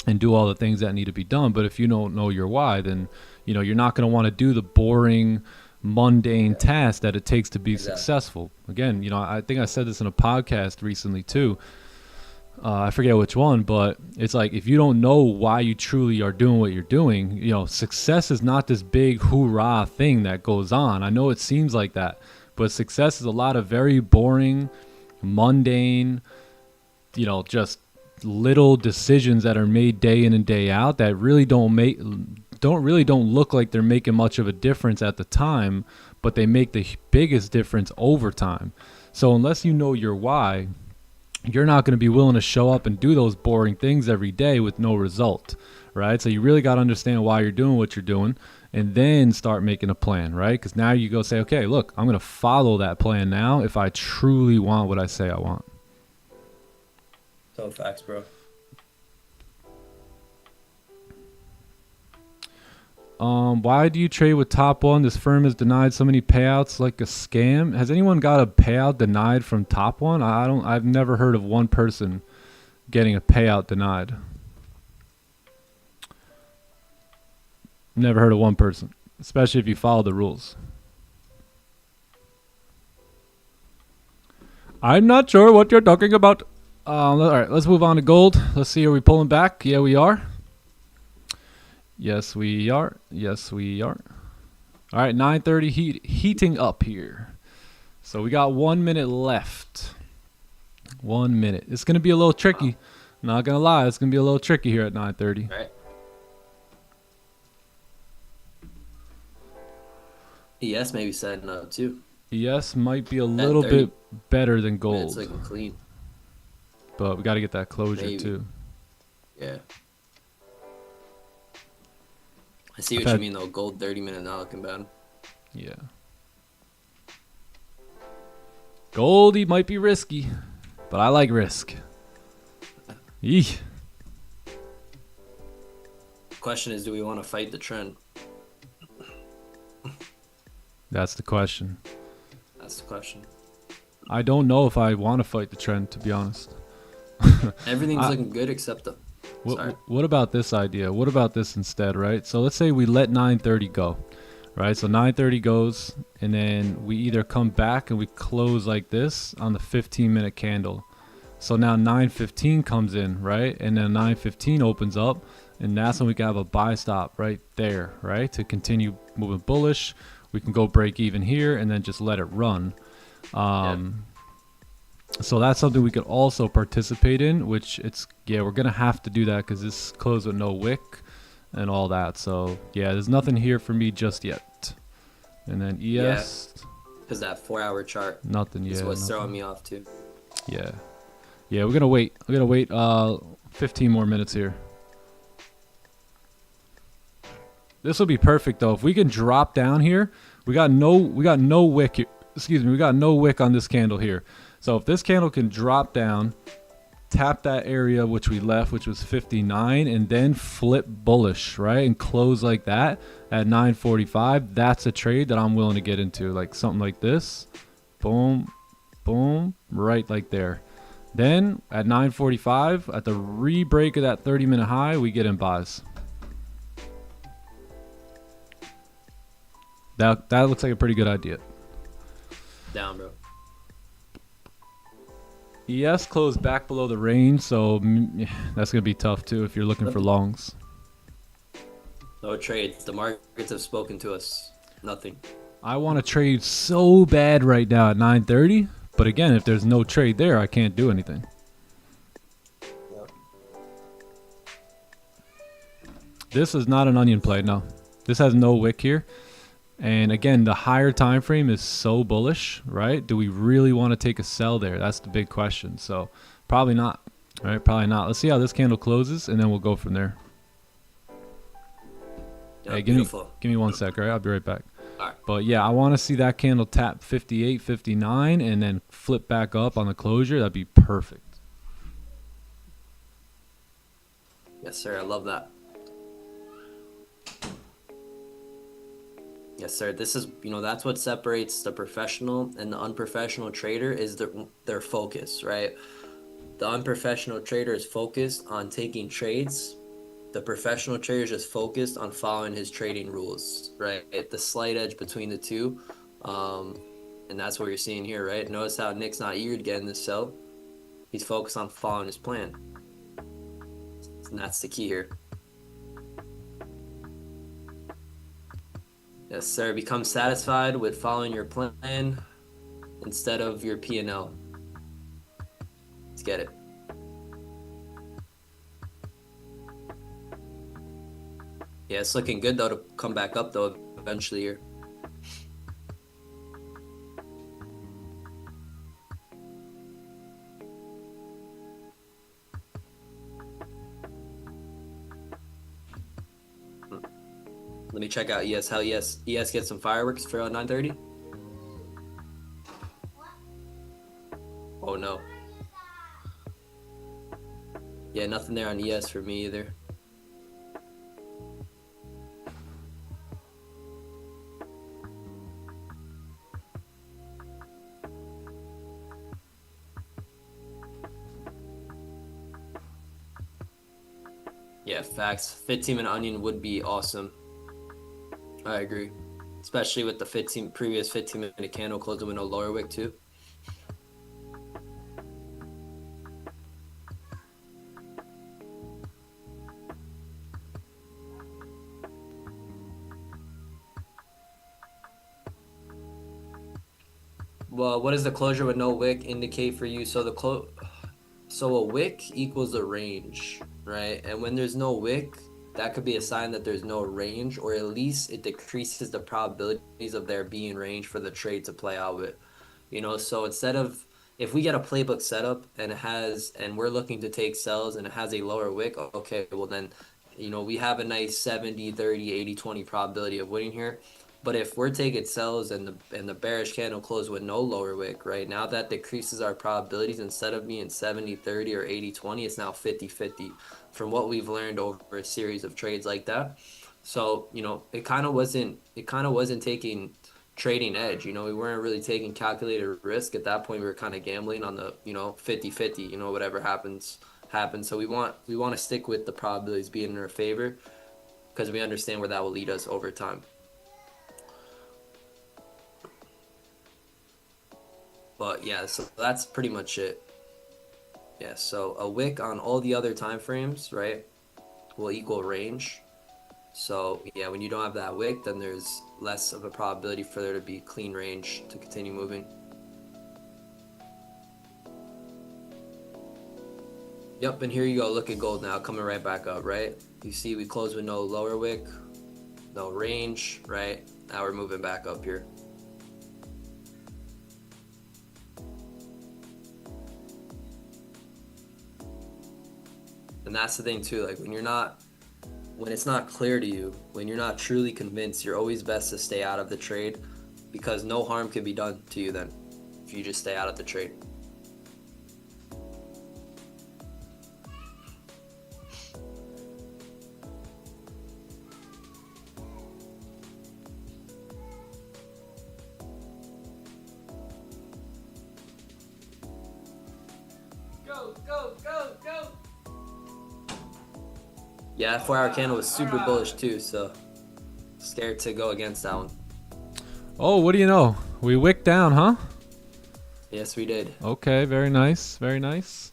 and do all the things that need to be done. But if you don't know your why, then you're not going to want to do the boring, mundane task that it takes to be successful. Again, I think I said this in a podcast recently too. I forget which one, but it's like, if you don't know why you truly are doing what you're doing, success is not this big hoorah thing that goes on. I know it seems like that, but success is a lot of very boring, mundane, just little decisions that are made day in and day out that really don't look like they're making much of a difference at the time, but they make the biggest difference over time. So unless you know your why, you're not going to be willing to show up and do those boring things every day with no result, right? So you really got to understand why you're doing what you're doing and then start making a plan, right? Because now you go say, okay, look, I'm going to follow that plan now if I truly want what I say I want. So facts, bro. Why do you trade with Top One? This firm has denied so many payouts like a scam. Has anyone got a payout denied from Top One? I've never heard of one person getting a payout denied. Never heard of one person, especially if you follow the rules. I'm not sure what you're talking about. All right, let's move on to gold. Let's see, are we pulling back? Yeah, we are. Yes, we are. Yes, we are. All right, 9:30 heating up here. So we got 1 minute left. 1 minute. It's going to be a little tricky. Not going to lie. It's going to be a little tricky here at 9:30. All right. ES maybe setting up too. ES might be a little 30 bit better than It's gold, looking clean. but we got to get that closure Maybe. too. Yeah. I see what you mean though. Gold 30-minute not looking bad. Yeah. Goldie might be risky, but I like risk. Eeh. Question is, do we want to fight the trend? That's the question. That's the question. I don't know if I want to fight the trend, to be honest. Everything's looking good except the. Sorry. What about this idea? What about this instead, right? So let's say we let 930 go, right? So 930 goes, and then we either come back and we close like this on the 15-minute candle. So now 915 comes in, right? And then 915 opens up, and that's when we can have a buy stop right there, right? To continue moving bullish. We can go break even here and then just let it run. So that's something we could also participate in, which we're going to have to do that because this closed with no wick and all that. So yeah, there's nothing here for me just yet. And then ES. Because that 4-hour chart. Nothing yet. Is what's throwing me off too. Yeah. Yeah, we're going to wait. We're going to wait 15 more minutes here. This will be perfect though. If we can drop down here, we got no wick here. Excuse me, we got no wick on this candle here. So if this candle can drop down, tap that area which we left, which was 59, and then flip bullish, right? And close like that at 945, that's a trade that I'm willing to get into. Like something like this. Boom, boom, right like there. Then at 945, at the re-break of that 30-minute high, we get in buys. That looks like a pretty good idea. Down, bro. ES closed back below the range, so that's going to be tough too if you're looking for longs. No trades. The markets have spoken to us. Nothing. I want to trade so bad right now at 930, but again, if there's no trade there, I can't do anything. Yep. This is not an onion play, no. This has no wick here. And again, the higher time frame is so bullish, right? Do we really want to take a sell there? That's the big question. So probably not, right? Probably not. Let's see how this candle closes, and then we'll go from there. Yeah, Hey, beautiful. give me 1 sec, all right? I'll be right back. All right. But yeah, I want to see that candle tap 58, 59, and then flip back up on the closure. That'd be perfect. Yes, sir. I love that. Yes, sir. This is, that's what separates the professional and the unprofessional trader is their focus, right? The unprofessional trader is focused on taking trades. The professional trader is just focused on following his trading rules, right? The slight edge between the two. And that's what you're seeing here, right? Notice how Nick's not eager to get in this sell. He's focused on following his plan. And that's the key here. Yes, sir. Become satisfied with following your plan instead of your P&L. Let's get it. Yeah, it's looking good, though, to come back up, though, eventually here. Let me check out ES. Hell yes. ES get some fireworks for 9:30. Oh no. Yeah, nothing there on ES for me either. Yeah, facts. 15-minute onion would be awesome. I agree. Especially with the previous 15-minute candle closing with no lower wick too. Well, what does the closure with no wick indicate for you? So so a wick equals the range, right? And when there's no wick, that could be a sign that there's no range, or at least it decreases the probabilities of there being range for the trade to play out with. You know, so instead of, if we get a playbook setup and and we're looking to take sells and it has a lower wick, okay, well then, you know, we have a nice 70, 30, 80, 20 probability of winning here. But if we're taking sells and the bearish candle closed with no lower wick, right, now that decreases our probabilities. Instead of being 70, 30 or 80, 20, it's now 50, 50 from what we've learned over a series of trades like that. So, you know, it kind of wasn't taking trading edge. You know, we weren't really taking calculated risk. At that point, we were kind of gambling on the, you know, 50, 50, you know, whatever happens. So we want to stick with the probabilities being in our favor, because we understand where that will lead us over time. But yeah, so that's pretty much it. Yeah, so a wick on all the other time frames, right, will equal range. So yeah, when you don't have that wick, then there's less of a probability for there to be clean range to continue moving. Yep, and here you go. Look at gold now, coming right back up, right? You see we closed with no lower wick, no range, right? Now we're moving back up here. And that's the thing too, like when it's not clear to you, when you're not truly convinced, you're always best to stay out of the trade, because no harm can be done to you then if you just stay out of the trade. Go, go, go, go. Yeah, that 4-hour candle was super bullish too, so scared to go against that one. Oh, what do you know? We wicked down, huh? Yes, we did. Okay, very nice, very nice.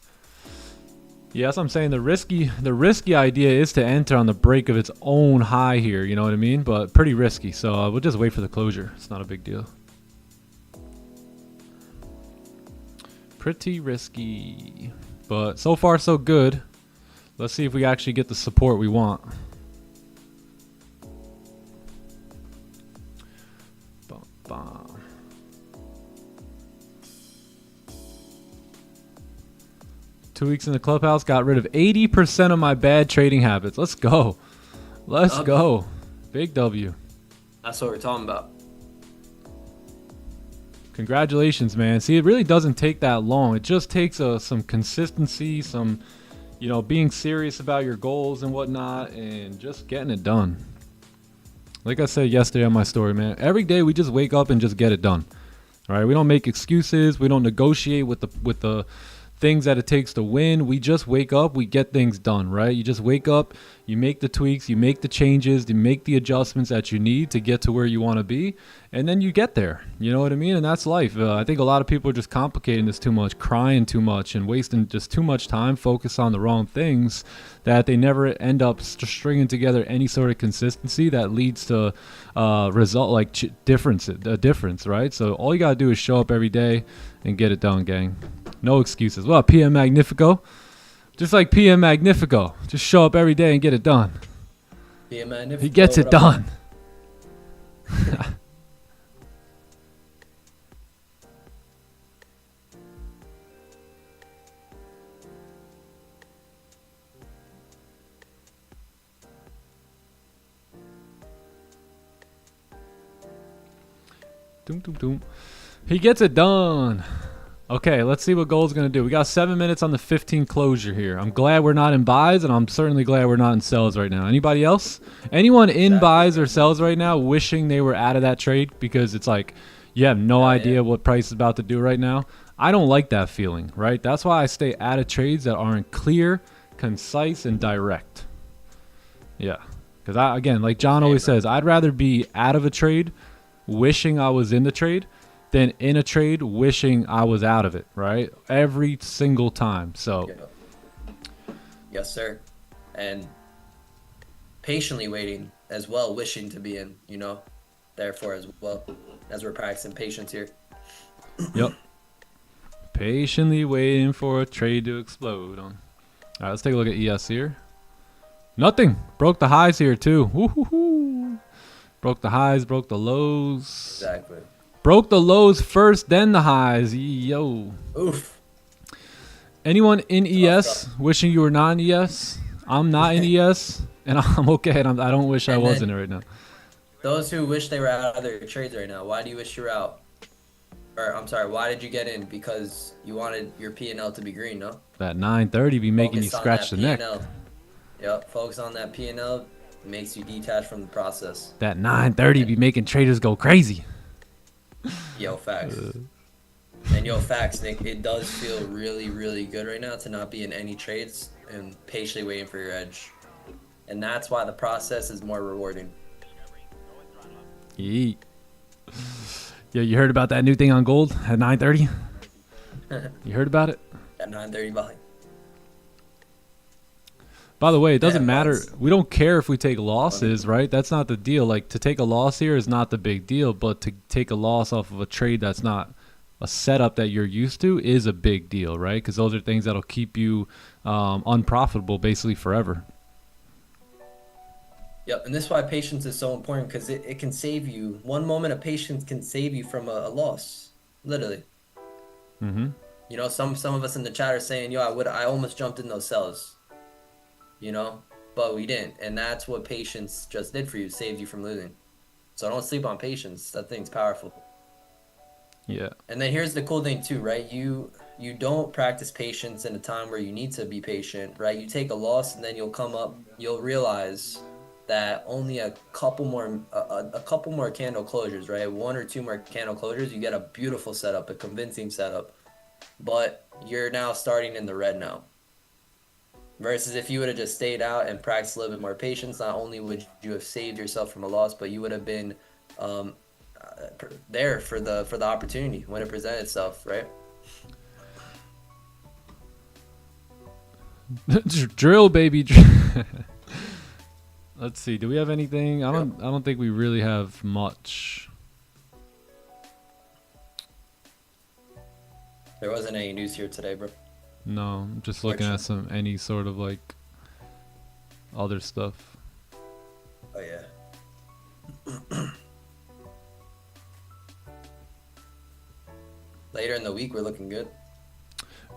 Yes, I'm saying the risky idea is to enter on the break of its own high here, you know what I mean? But pretty risky, so we'll just wait for the closure. It's not a big deal. Pretty risky, but so far so good. Let's see if we actually get the support we want. Bum, bum. Two weeks in the clubhouse, got rid of 80% of my bad trading habits. Let's go. Let's go. Big W. That's what we're talking about. Congratulations, man. See, it really doesn't take that long. It just takes some consistency, some, you know, being serious about your goals and whatnot, and just getting it done. Like I said yesterday on my story, man, every day we just wake up and just get it done. All right, we don't make excuses. We don't negotiate with the things that it takes to win. We just wake up, we get things done, right? You just wake up, you make the tweaks, you make the changes, you make the adjustments that you need to get to where you want to be, and then you get there. You know what I mean? And that's life. I think a lot of people are just complicating this too much, crying too much, and wasting just too much time focused on the wrong things, that they never end up stringing together any sort of consistency that leads to result like a difference, right? So all you got to do is show up every day and get it done, gang. No excuses. Well, PM Magnifico. Just like PM Magnifico. Just show up every day and get it done. PM Magnifico. He gets it done. Doom, doom, doom. He gets it done. Okay, let's see what gold's going to do. We got 7 minutes on the 15 closure here. I'm glad we're not in buys, and I'm certainly glad we're not in sells right now. Anybody else? Anyone in buys or sells right now wishing they were out of that trade because it's like you have no idea what price is about to do right now? I don't like that feeling, right? That's why I stay out of trades that aren't clear, concise, and direct. Yeah, because again, like John always says, I'd rather be out of a trade wishing I was in the trade than in a trade wishing I was out of it, right? Every single time. So yes, sir. And patiently waiting as well, wishing to be in, you know, therefore as well, as we're practicing patience here. Yep. Patiently waiting for a trade to explode on. All right, let's take a look at ES here. Nothing. Broke the highs here too. Woo-hoo-hoo. Broke the highs, broke the lows. Exactly. Broke the lows first, then the highs. Yo. Oof. Anyone in ES wishing you were not in ES? I'm not in ES, and I'm okay. And I don't wish I was in it right now. Those who wish they were out of their trades right now, why do you wish you were out? Or, I'm sorry, why did you get in? Because you wanted your P&L to be green, no? That 930 be making you Focus on scratch the that neck. P&L. Yep, focus on that P&L. Makes you detach from the process. That 930 be making traders go crazy. Yo, facts. And yo, facts, Nick, it does feel really, really good right now to not be in any trades and patiently waiting for your edge. And that's why the process is more rewarding. Yeet. Yeah, you heard about that new thing on gold at 930? You heard about it? At 9:30 volume. By the way, it doesn't matter. once. We don't care if we take losses, right? That's not the deal. Like, to take a loss here is not the big deal, but to take a loss off of a trade that's not a setup that you're used to is a big deal, right? Because those are things that'll keep you unprofitable basically forever. Yep, and this is why patience is so important, because it can save you. One moment of patience can save you from a loss, literally. Mm-hmm. You know, some of us in the chat are saying, yo, I almost jumped in those cells. You know, but we didn't, and that's what patience just did for you, saved you from losing. So don't sleep on patience. That thing's powerful. Yeah. And then here's the cool thing too, right? You don't practice patience in a time where you need to be patient, right? You take a loss, and then you'll realize that only a couple more candle closures, right? 1 or 2 more candle closures, you get a beautiful setup, a convincing setup. But you're now starting in the red now. Versus if you would have just stayed out and practiced a little bit more patience, not only would you have saved yourself from a loss, but you would have been there for the opportunity when it presented itself, right? Drill, baby. Let's see. Do we have anything? I don't think we really have much. There wasn't any news here today, bro. No, I'm just looking at any sort of like other stuff. Oh yeah. Later in the week, we're looking good.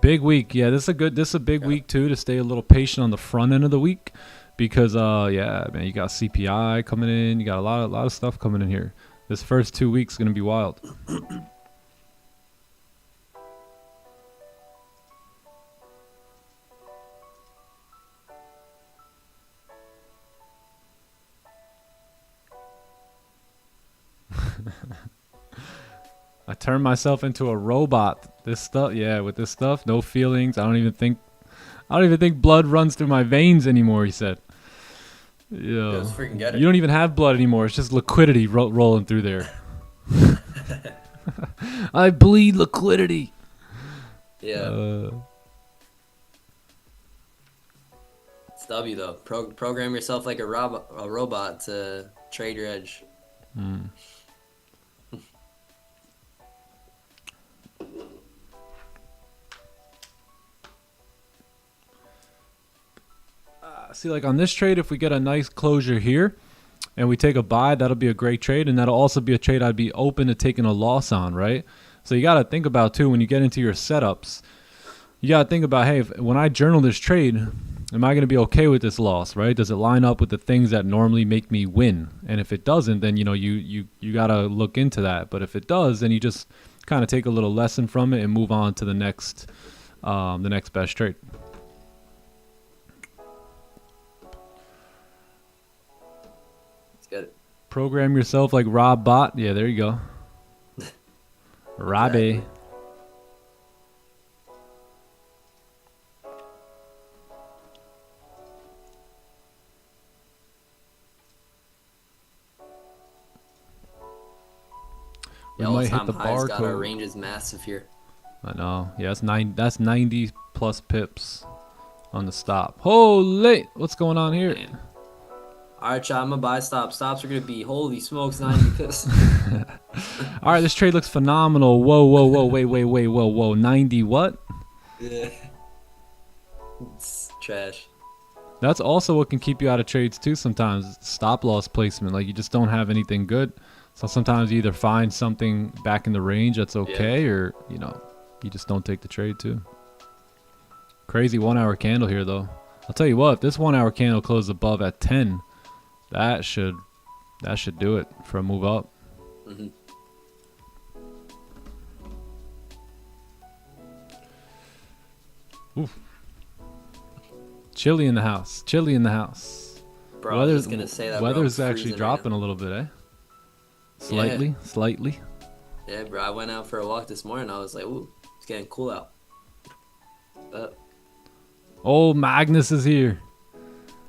Big week, yeah. This is a big week too, to stay a little patient on the front end of the week, because yeah, man, you got CPI coming in, you got a lot of stuff coming in here. This first 2 weeks is gonna be wild. I turned myself into a robot. This stuff, yeah, with this stuff, no feelings. I don't even think blood runs through my veins anymore, he said. Yo, Let's freaking get it. you don't even have blood anymore. It's just liquidity rolling through there. I bleed liquidity. Yeah. It's W though. Program yourself like a robot to trade your edge. See, like on this trade, if we get a nice closure here and we take a buy, that'll be a great trade, and that'll also be a trade I'd be open to taking a loss on, right? So you got to think about too, when you get into your setups, you got to think about, hey, when I journal this trade, am I going to be okay with this loss, right? Does it line up with the things that normally make me win? And if it doesn't, then you know you got to look into that. But if it does, then you just kind of take a little lesson from it and move on to the next best trade. Get it. Program yourself like Rob Bot. Yeah, there you go. Robbie. Exactly. We Yeah, might hit all-time the highs got our barcode. range is massive here. I know. Yeah, that's 90 plus pips on the stop. Holy, what's going on here? Man. All right, chat, I'm gonna buy stops. Stops are gonna be, holy smokes, 90 pips. All right, this trade looks phenomenal. Whoa, whoa. 90 what? Yeah. It's trash. That's also what can keep you out of trades too sometimes. Stop loss placement. Like you just don't have anything good. So sometimes you either find something back in the range that's okay, or you know, you just don't take the trade too. Crazy 1 hour candle here though. I'll tell you what, if this 1 hour candle closes above at 10, that should do it for a move up. Mm-hmm. Oof. Chilly in the house. Chilly in the house. Bro, I was just gonna say that. Weather's bro, actually dropping a little bit, eh? Slightly, slightly. Yeah, bro. I went out for a walk this morning. I was like, ooh, it's getting cool out. Oh, Magnus is here.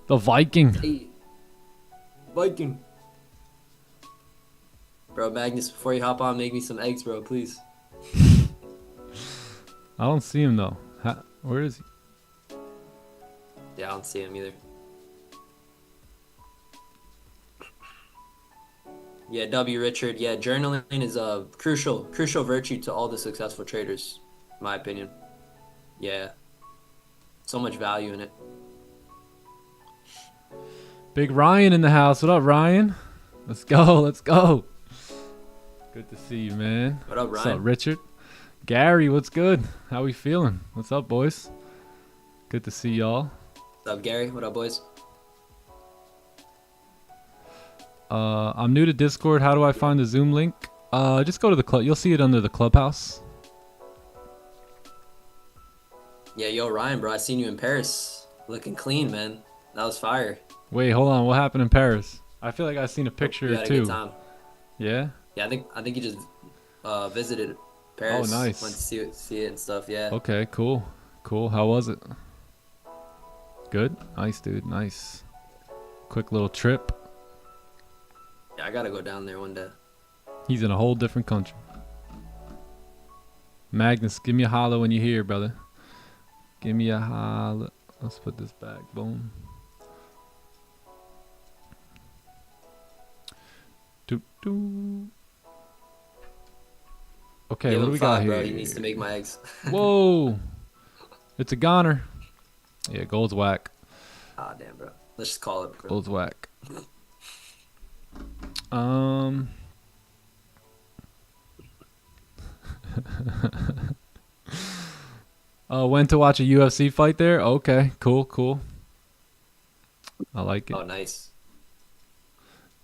The Viking. Hey, Viking. Bro, Magnus, before you hop on, make me some eggs, bro, please. I don't see him though. Where is he? Yeah, I don't see him either. Yeah, W. Richard. Yeah, journaling is a crucial virtue to all the successful traders, in my opinion. Yeah, so much value in it. Big Ryan in the house. What up, Ryan? Let's go. Let's go. Good to see you, man. What up, Ryan? What's up, Richard? Gary, what's good? How we feeling? What's up, boys? Good to see y'all. What's up, Gary? What up, boys? I'm new to Discord. How do I find the Zoom link? Just go to the club. You'll see it under the clubhouse. Yeah, yo, Ryan, bro, I seen you in Paris, looking clean, man. That was fire. Wait, hold on. What happened in Paris? I feel like I seen a picture You or had a two. good time. Yeah. Yeah, I think you just visited Paris. Oh, nice. Went to see it and stuff. Yeah. Okay, cool. Cool. How was it? Good? Nice, dude. Nice. Quick little trip. Yeah, I gotta go down there one day. He's in a whole different country. Magnus, give me a holler when you're here, brother. Give me a holler. Let's put this back. Boom. Doop, doop. Okay, Give what him do we 5, got bro. here? He needs to make my eggs. Whoa. It's a goner. Yeah, gold's whack. Ah, damn, bro. Let's just call it, bro. Gold's whack. Went to watch a UFC fight there? Okay, cool, cool. I like it. Oh, nice.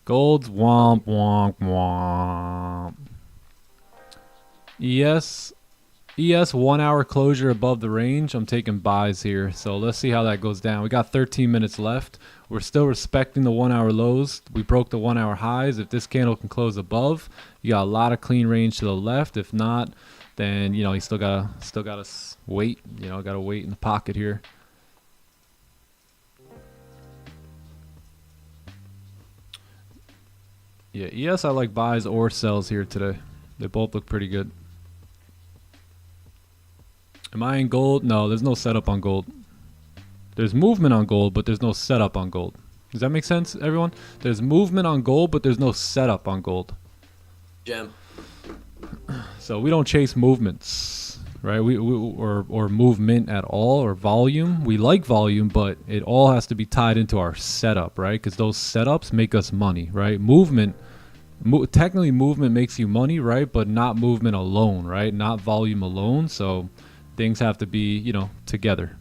Gold's womp, womp, womp. ES 1 hour closure above the range. I'm taking buys here. So let's see how that goes down. We got 13 minutes left. We're still respecting the 1 hour lows. We broke the 1 hour highs. If this candle can close above, you got a lot of clean range to the left. If not, then you know you still gotta wait. You know, gotta wait in the pocket here. Yeah, ES I like buys or sells here today. They both look pretty good. Am I in gold? No, there's no setup on gold. There's movement on gold, but there's no setup on gold. Does that make sense, everyone? There's movement on gold, but there's no setup on gold. Gem. So we don't chase movements, right? Or movement at all, or volume. We like volume, but it all has to be tied into our setup, right? Because those setups make us money, right? Technically movement makes you money, right? But not movement alone, right? Not volume alone. So things have to be, you know, together.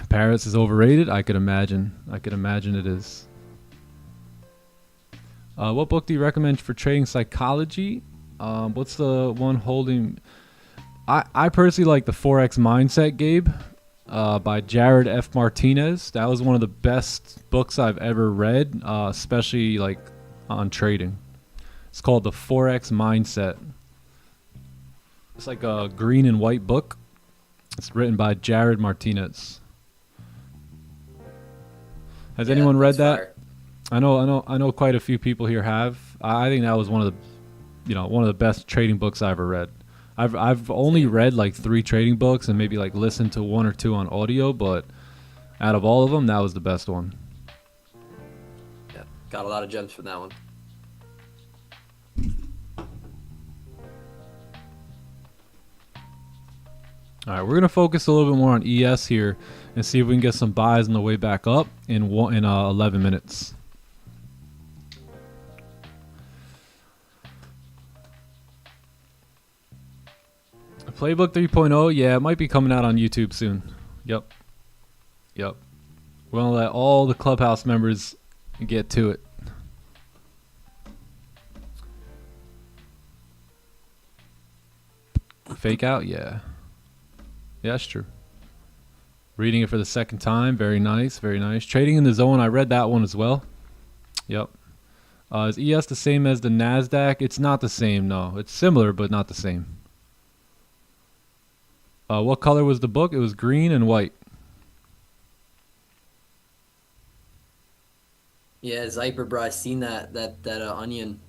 Paris is overrated. I could imagine it is. What book do you recommend for trading psychology? What's the one holding? I personally like the Forex Mindset, Gabe, by Jared F. Martinez. That was one of the best books I've ever read, especially like on trading. It's called the Forex Mindset. It's like a green and white book. It's written by Jared Martinez. Has anyone read that? Fire. I know quite a few people here have. I think that was one of the best trading books I ever read. I've only read like 3 trading books and maybe like listened to 1 or 2 on audio, but out of all of them, that was the best one. Yeah, got a lot of gems from that one. All right, we're gonna focus a little bit more on ES here and see if we can get some buys on the way back up in 11 minutes. Playbook 3.0, yeah, it might be coming out on YouTube soon. Yep. We're gonna let all the Clubhouse members get to it. Fake out, yeah. Yeah, that's true. Reading it for the second time, very nice, very nice. Trading in the zone, I read that one as well. Yep. Is ES the same as the NASDAQ? It's not the same, no. It's similar, but not the same. What color was the book? It was green and white. Yeah, Zyper, bro. I seen that onion.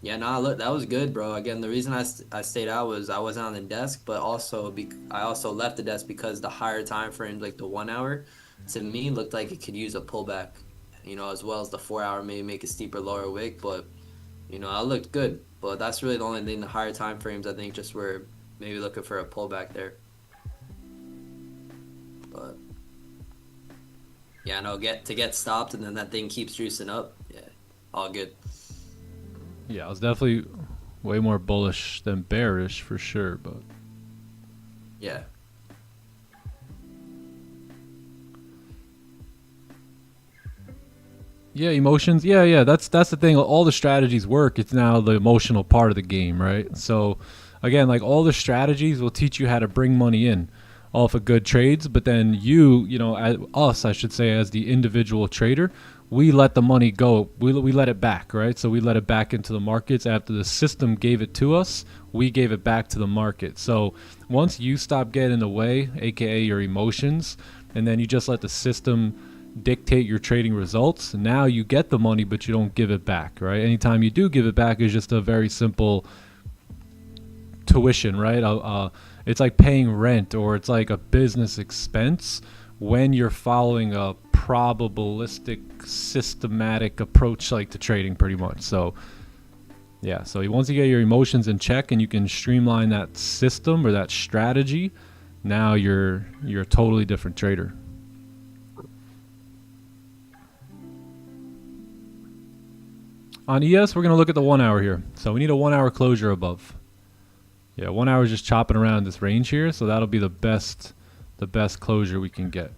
Yeah, nah, look, that was good, bro. Again, the reason I stayed out was I wasn't on the desk, but also I also left the desk because the higher time frames, like the 1 hour, to me looked like it could use a pullback, you know, as well as the 4 hour maybe make a steeper lower wick, but you know, I looked good. But that's really the only thing. The higher time frames, I think, just were maybe looking for a pullback there. But yeah, no, get stopped and then that thing keeps juicing up. Yeah, all good. Yeah, I was definitely way more bullish than bearish for sure, but yeah. Yeah, emotions. Yeah. That's the thing. All the strategies work. It's now the emotional part of the game, right? So, again, like all the strategies will teach you how to bring money in off of good trades, but then you know, I should say, as the individual trader, we let the money go. We let it back, right? So we let it back into the markets after the system gave it to us. We gave it back to the market. So once you stop getting in the way, aka your emotions, and then you just let the system dictate your trading results, now you get the money, but you don't give it back, right? Anytime you do give it back is just a very simple tuition, right? It's like paying rent, or it's like a business expense when you're following a probabilistic, systematic approach like to trading, pretty much. So yeah, so once you get your emotions in check and you can streamline that system or that strategy, now you're a totally different trader. On ES, we're going to look at the 1 hour here. So we need a 1 hour closure above. Yeah, 1 hour is just chopping around this range here, so that'll be the best closure we can get.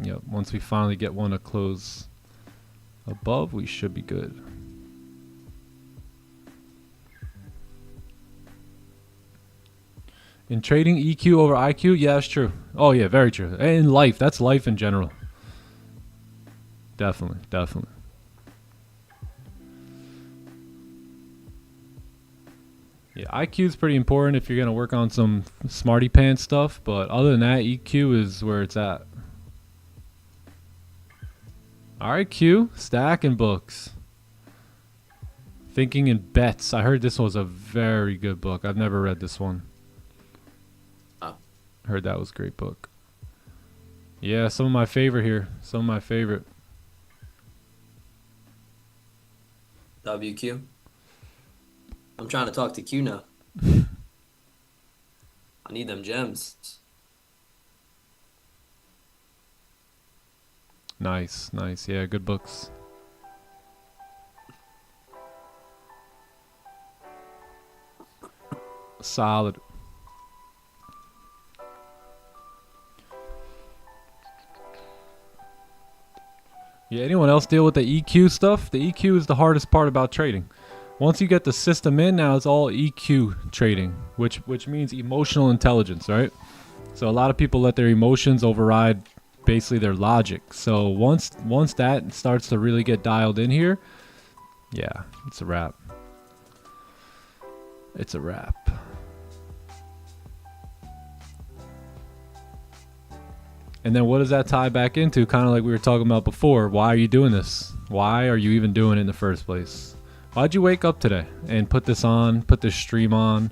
Yep, once we finally get one to close above, we should be good. In trading, EQ over IQ, yeah, that's true. Oh yeah, very true. And in life, that's life in general. Definitely. Yeah, IQ is pretty important if you're going to work on some smarty pants stuff, but other than that, EQ is where it's at. All right, Q, stacking books. Thinking in Bets. I heard this was a very good book. I've never read this one. Oh. Heard that was a great book. Yeah, some of my favorite here. Some of my favorite. WQ. I'm trying to talk to Q now. I need them gems. Nice. Yeah, good books. Solid. Yeah, anyone else deal with the EQ stuff? The EQ is the hardest part about trading. Once you get the system in, now it's all EQ trading, which means emotional intelligence, right? So a lot of people let their emotions override basically their logic. So once that starts to really get dialed in here, yeah, it's a wrap. It's a wrap. And then what does that tie back into? Kind of like we were talking about before. Why are you doing this? Why are you even doing it in the first place? Why'd you wake up today and put this on, put this stream on,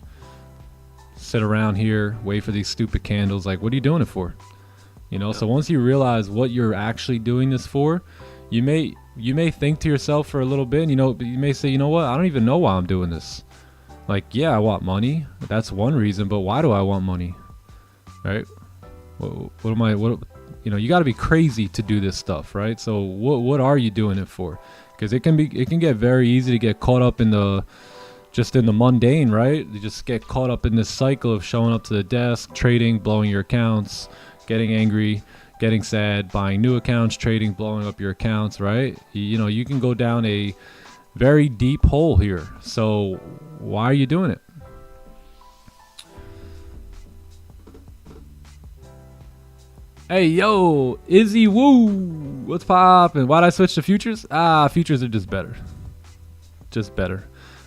sit around here, wait for these stupid candles? Like, what are you doing it for? You know, so once you realize what you're actually doing this for, you may think to yourself for a little bit, and you may say, you know what, I don't even know why I'm doing this. Like, yeah, I want money. That's one reason, but why do I want money? right? What am I? What you got to be crazy to do this stuff, right? So what are you doing it for? Because it can get very easy to get caught up in the mundane, right? You just get caught up in this cycle of showing up to the desk, trading, blowing your accounts, getting angry, getting sad, buying new accounts, trading, blowing up your accounts, right? You can go down a very deep hole here. So why are you doing it? Hey, yo, Izzy Woo, what's poppin'? Why'd I switch to futures? Futures are just better. Just better.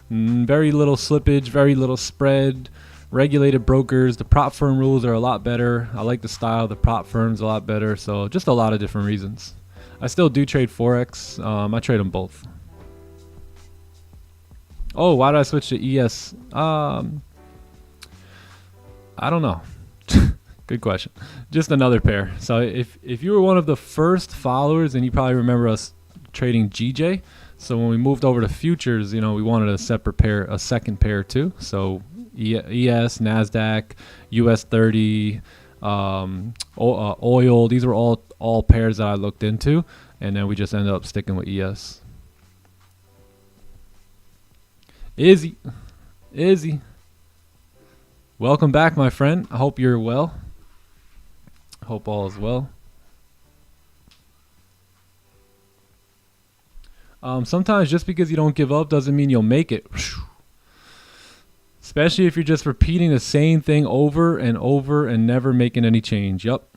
Very little slippage, very little spread. Regulated brokers. The prop firm rules are a lot better. I like the style of the prop firms a lot better. So just a lot of different reasons. I still do trade forex. I trade them both. Oh, why did I switch to ES? I don't know. Good question. Just another pair. So if you were one of the first followers, and you probably remember us trading GJ. So when we moved over to futures, we wanted a separate pair, a second pair too. So ES, NASDAQ, US 30, oil. These were all pairs that I looked into, and then we just ended up sticking with ES. Izzy, welcome back, my friend. I hope you're well. Hope all is well. Sometimes just because you don't give up doesn't mean you'll make it. Especially if you're just repeating the same thing over and over and never making any change. Yup.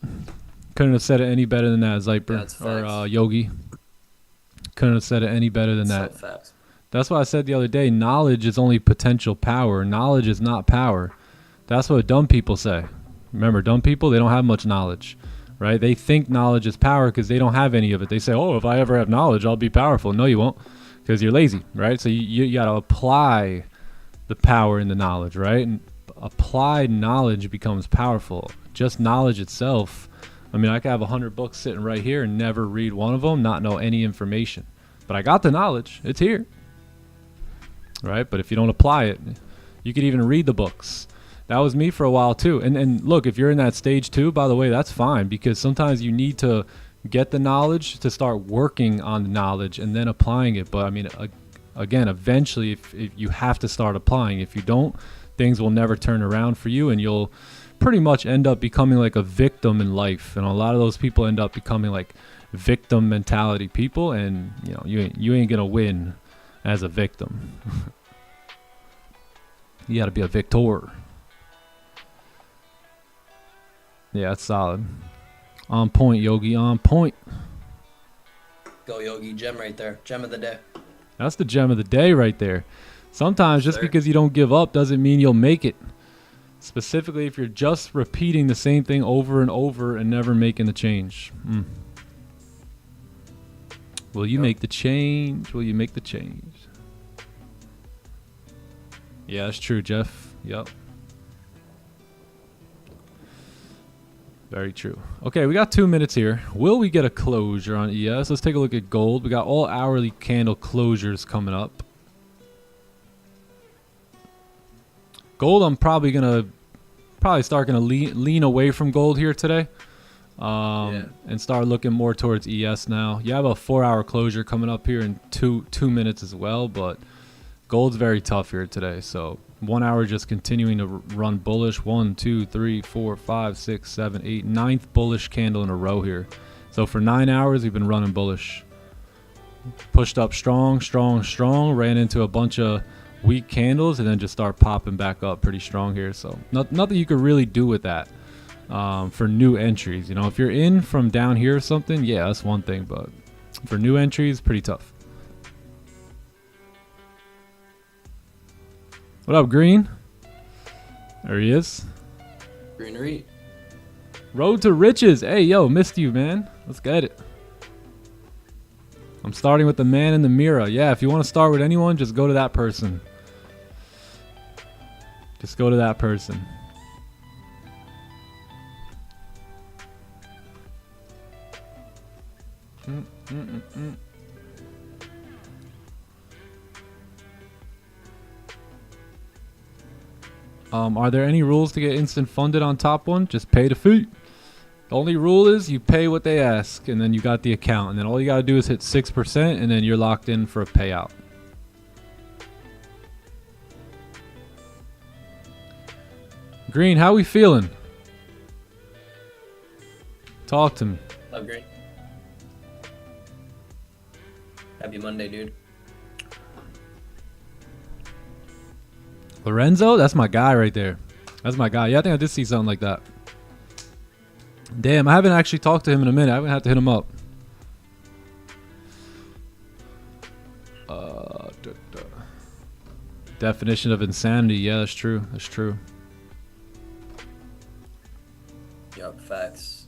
Couldn't have said it any better than that, Zyper or Yogi. Couldn't have said it any better than that. So fast. That's why I said the other day, knowledge is only potential power. Knowledge is not power. That's what dumb people say. Remember, dumb people, they don't have much knowledge, right? They think knowledge is power because they don't have any of it. They say, oh, if I ever have knowledge, I'll be powerful. No, you won't, because you're lazy, right? So you got to apply the power in the knowledge, right? And applied knowledge becomes powerful. Just knowledge itself. I mean, I could have 100 books sitting right here and never read one of them, not know any information. But I got the knowledge. It's here, right? But if you don't apply it, you could even read the books. That was me for a while too. And look, if you're in that stage too, by the way, that's fine, because sometimes you need to get the knowledge to start working on the knowledge and then applying it. But I mean, again, eventually if you have to start applying. If you don't, things will never turn around for you, and you'll pretty much end up becoming like a victim in life. And a lot of those people end up becoming like victim mentality people, and you ain't gonna win as a victim. You gotta be a victor. Yeah, that's solid. On point, Yogi. On point. Go, Yogi. Gem right there. Gem of the day. That's the gem of the day right there. Sometimes just because you don't give up doesn't mean you'll make it. Specifically, if you're just repeating the same thing over and over and never making the change. Will you make the change? Will you make the change? Yeah, that's true, Jeff. Yep. Very true. Okay, we got 2 minutes here. Will we get a closure on ES? Let's take a look at gold. We got all hourly candle closures coming up. Gold, I'm probably start gonna lean away from gold here today, and start looking more towards ES now. You have a 4-hour closure coming up here in two minutes as well, but gold's very tough here today. So 1 hour just continuing to run bullish. 1, 2, 3, 4, 5, 6, 7, 8, 9th bullish candle in a row here. So for 9 hours we've been running bullish. Pushed up strong, ran into a bunch of weak candles, and then just start popping back up pretty strong here. So nothing you could really do with that for new entries. If you're in from down here or something, yeah, that's one thing, but for new entries, pretty tough. What up, Green? There he is. Greenery. Road to riches. Hey, yo, missed you, man. Let's get it. I'm starting with the man in the mirror. Yeah, if you want to start with anyone, just go to that person. Just go to that person. Are there any rules to get instant funded on top one? Just pay the fee. The only rule is you pay what they ask, and then you got the account, and then all you gotta do is hit 6%, and then you're locked in for a payout. Green, how we feeling? Talk to me. Love Green. Happy Monday, dude. Lorenzo, that's my guy right there. That's my guy. Yeah, I think I did see something like that. Damn, I haven't actually talked to him in a minute. I haven't had to hit him up. Definition of insanity. Yeah, that's true. That's true. Yup, facts.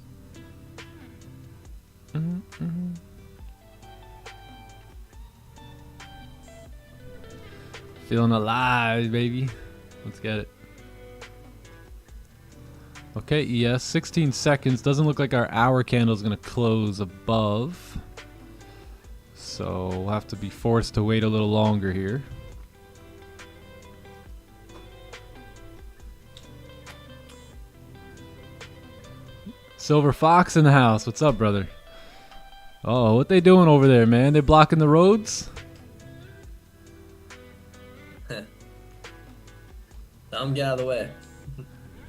Feeling alive, baby. Let's get it. Okay, ES, 16 seconds. Doesn't look like our hour candle is going to close above. So we'll have to be forced to wait a little longer here. Silver Fox in the house. What's up, brother? Oh, what they doing over there, man? They blocking the roads? Get out of the way.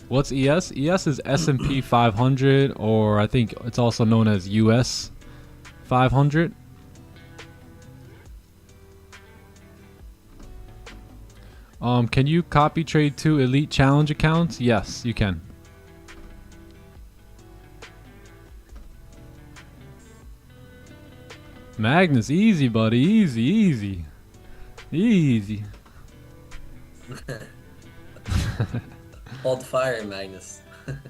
What's ES? ES is S&P 500, or I think it's also known as US 500. Can you copy trade to elite challenge accounts? Yes, you can. Magnus, easy, buddy. Easy, easy. Easy. Hold fire, Magnus.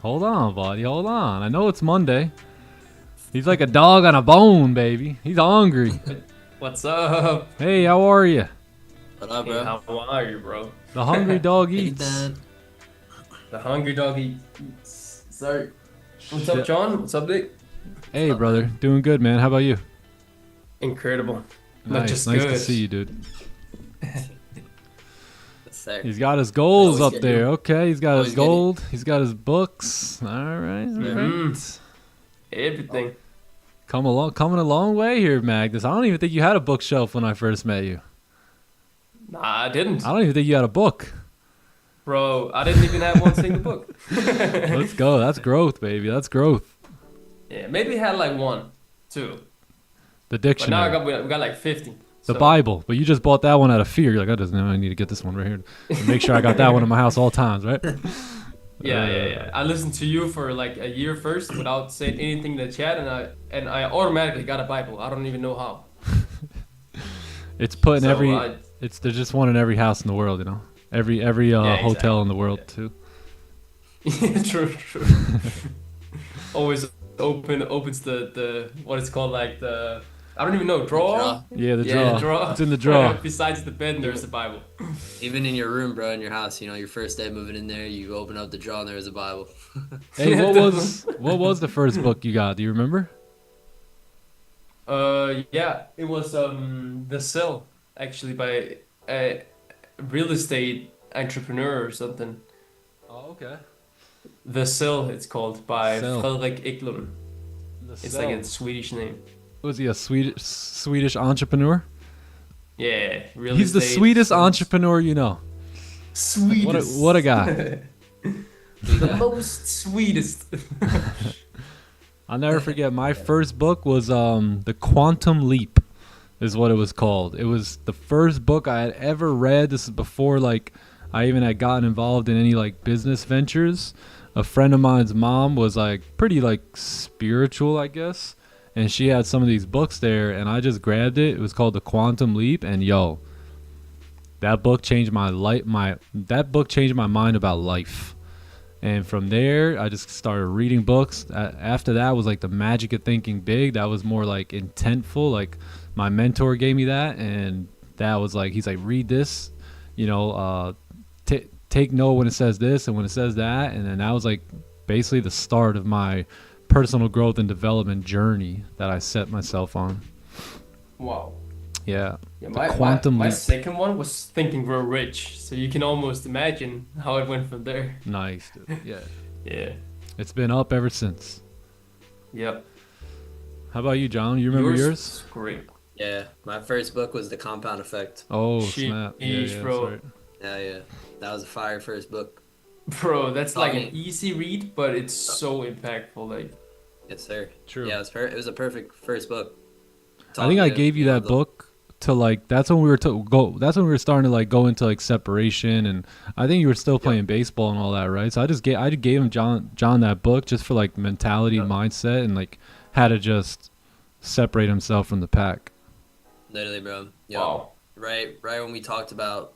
Hold on, buddy. Hold on. I know it's Monday. He's like a dog on a bone, baby. He's hungry. What's up? Hey, how are you? What up, Hey, bro? how are you, bro? The hungry dog Hey, eats. Dan. The hungry dog eats. Sorry. What's up, John? What's up, Dick? Hey, brother. Doing good, man. How about you? Incredible. Not Nice. just Nice good. to see you, dude. Sir. He's got his goals Always up get there. you. Okay, he's got Always his get it. gold. He's got his books. All right. All right. Mhm. Everything. Coming a long way here, Magnus. I don't even think you had a bookshelf when I first met you. Nah, I didn't. I don't even think you had a book. Bro, I didn't even have one single book. Let's go. That's growth, baby. That's growth. Yeah, maybe had like one, two. The But now dictionary. we got like 50. The So, Bible. But you just bought that one out of fear. You're like, I need to get this one right here. And make sure I got that one in my house all times, right? Yeah. I listened to you for like a year first without saying anything in the chat, and I automatically got a Bible. I don't even know how. It's put in So, every. I- There's just one in every house in the world, you know. Every Yeah, hotel exactly. in the world Yeah. too. Yeah, true. Always opens the what it's called, like the, I don't even know, drawer. Draw. Yeah, the Yeah, draw. the drawer. It's in the drawer. Besides the bed, there's a Bible. Even in your room, bro, in your house, you know, your first day moving in there, you open up the drawer and there's a Bible. Hey, what was the first book you got? Do you remember? Yeah, it was The Cell, actually, by a real estate entrepreneur or something. Oh, okay. The Cell, it's called, by Cell. Fredrik Eklund. It's like a Swedish name. Was he a Swedish entrepreneur? Yeah, real He's the estate, sweetest so- entrepreneur you know. Sweetest. What a guy. The most sweetest. I'll never forget. My first book was The Quantum Leap, is what it was called. It was the first book I had ever read. This is before like I even had gotten involved in any like business ventures. A friend of mine's mom was like pretty like spiritual, I guess, and she had some of these books there, and I just grabbed it. It was called The Quantum Leap, and yo, that book changed my life. That book changed my mind about life. And from there, I just started reading books. After that was like The Magic of Thinking Big. That was more like intentful. Like my mentor gave me that, and that was like, he's like, read this, you know, take note when it says this and when it says that. And then that was like basically the start of my personal growth and development journey that I set myself on. Wow. Yeah. Yeah, The quantum my leap. second one was Think and Grow Rich, so you can almost imagine how it went from there. Nice, dude. Yeah. Yeah. It's been up ever since. Yep. How about you, John? You remember yours? was great. Yeah, my first book was The Compound Effect. Oh, Sheesh, snap. Yeah, bro. that's right. Yeah, that was a fire first book. Bro, that's like an Funny. easy read, but it's so impactful. Like, Yes, sir. True. Yeah, it was a perfect first book. I think I gave you that book to like that's when we were that's when we were starting to like go into like separation, and I think you were still playing baseball and all that, right? So I gave him John that book just for like mentality, mindset, and like how to just separate himself from the pack. Literally, bro. Yo, wow. Right when we talked about,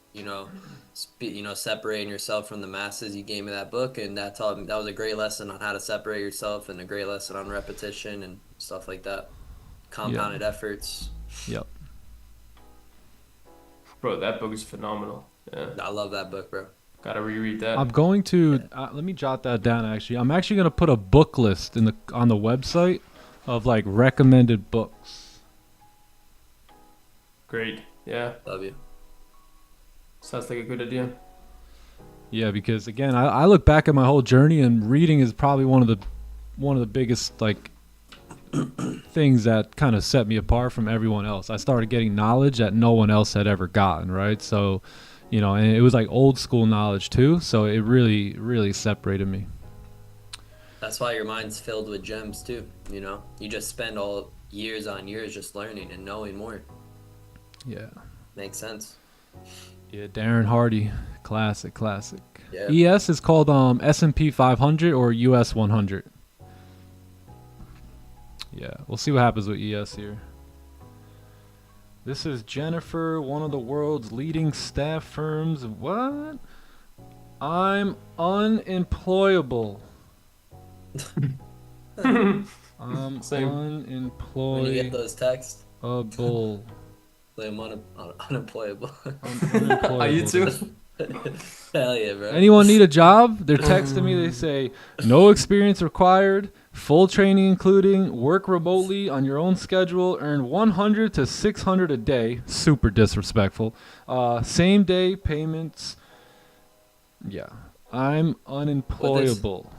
separating yourself from the masses, you gave me that book, and that was a great lesson on how to separate yourself, and a great lesson on repetition and stuff like that. Compounded efforts. Yep. Bro, that book is phenomenal. Yeah. I love that book, bro. Gotta reread that. I'm going to let me jot that down. Actually, I'm actually gonna put a book list on the website of like recommended books. Great. Yeah. Love you. Sounds like a good idea. Yeah, because again, I look back at my whole journey, and reading is probably one of the biggest like things that kind of set me apart from everyone else. I started getting knowledge that no one else had ever gotten, right? So, and it was like old school knowledge too. So it really, really separated me. That's why your mind's filled with gems too. You just spend all years on years just learning and knowing more. Yeah. Makes sense. Yeah, Darren Hardy, classic. Yeah. ES is called S&P 500 or US 100. Yeah, we'll see what happens with ES here. This is Jennifer, one of the world's leading staff firms. What? I'm unemployable. I'm Same. unemployable. When you get those texts, I'm unemployable. unemployable. Are you too? Hell yeah, bro. Anyone need a job? They're texting me. They say, no experience required, full training including, work remotely on your own schedule, earn 100 to 600 a day. Super disrespectful. Same day payments. Yeah. I'm unemployable.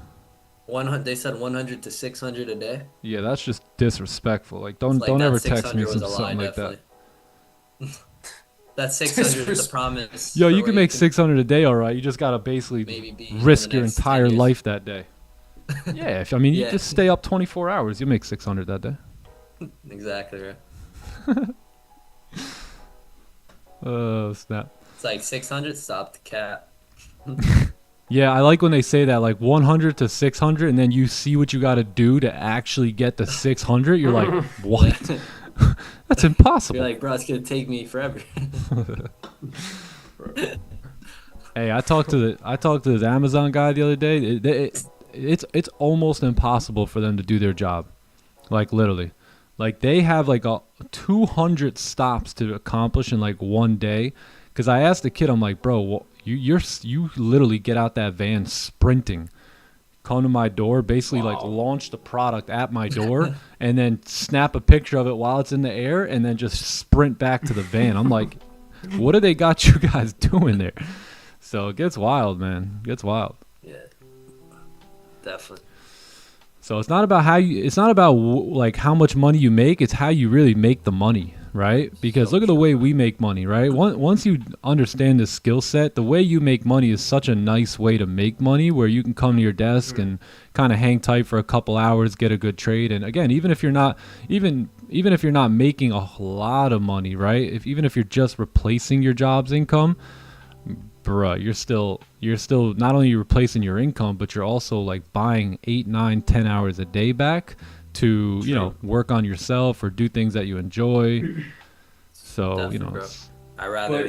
They said 100 to 600 a day. Yeah, that's just disrespectful. Like, don't That ever text 600 me was a lie, something like that. definitely. That 600 is a promise. Yo, for you what can make 600 a day, all right. You just gotta basically maybe be risk in the your next 10 entire years. life that day. Yeah, you Yeah. just stay up 24 hours, you make 600 that day. Exactly, bro. Oh, snap. It's like 600. Stop the cap. Yeah, I like when they say that, like 100 to 600, and then you see what you gotta do to actually get to 600. You're like, what? That's impossible. You're like, bro, it's gonna take me forever. Hey, I talked to this Amazon guy the other day. It's almost impossible for them to do their job, like literally. Like they have like 200 stops to accomplish in like one day. Because I asked the kid, I'm like, bro, you literally get out that van sprinting, come to my door, basically like launch the product at my door, and then snap a picture of it while it's in the air, and then just sprint back to the van. I'm like, what do they got you guys doing there? So it gets wild, man. It gets wild. Yeah, definitely. So it's not about like how much money you make. It's how you really make the money, right? Because look at the way we make money, right? Once you understand this skill set, the way you make money is such a nice way to make money, where you can come to your desk and kind of hang tight for a couple hours, get a good trade. And again, even if you're not making a lot of money, right? Even if you're just replacing your job's income, bruh, you're still not only replacing your income, but you're also like buying 8, 9, 10 hours a day back to work on yourself or do things that you enjoy. So Definitely, bro. I'd rather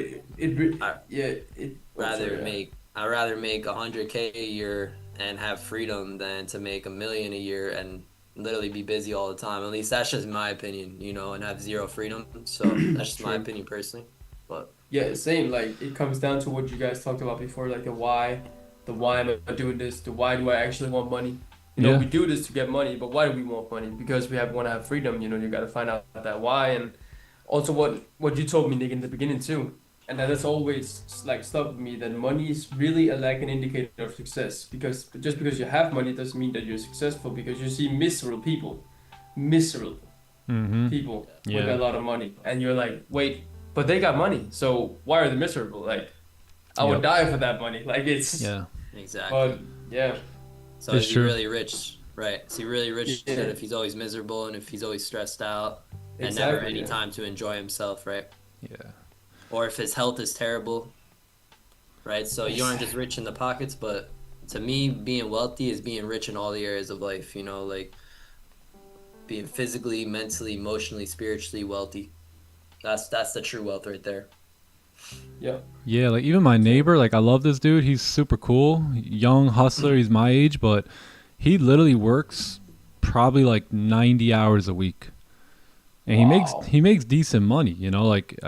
make 100K a year and have freedom than to make $1 million a year and literally be busy all the time. At least that's just my opinion, and have zero freedom. So that's just my opinion personally. But yeah, same. Like it comes down to what you guys talked about before, like the why am I doing this? The why do I actually want money? We do this to get money, but why do we want money? Because want to have freedom. You got to find out that why, and also what you told me, Nick, in the beginning too, and that has always like stuck with me, that money is really like an indicator of success, because just because you have money doesn't mean that you're successful, because you see miserable people with a lot of money, and you're like, wait, but they got money, so why are they miserable? Like, I would die for that money. Like, it's exactly. but yeah. So It's is he true. really rich? Right. Is he really rich Yeah. that if he's always miserable and if he's always stressed out and Exactly, never any yeah. time to enjoy himself, right? Yeah. Or if his health is terrible, right? So you aren't just rich in the pockets, but to me, being wealthy is being rich in all the areas of life, you know, like being physically, mentally, emotionally, spiritually wealthy. That's the true wealth right there. Yeah. Yeah, like even my neighbor, like I love this dude. He's super cool, young hustler. He's my age, but he literally works probably like 90 hours a week, and Wow. he makes decent money. You know, like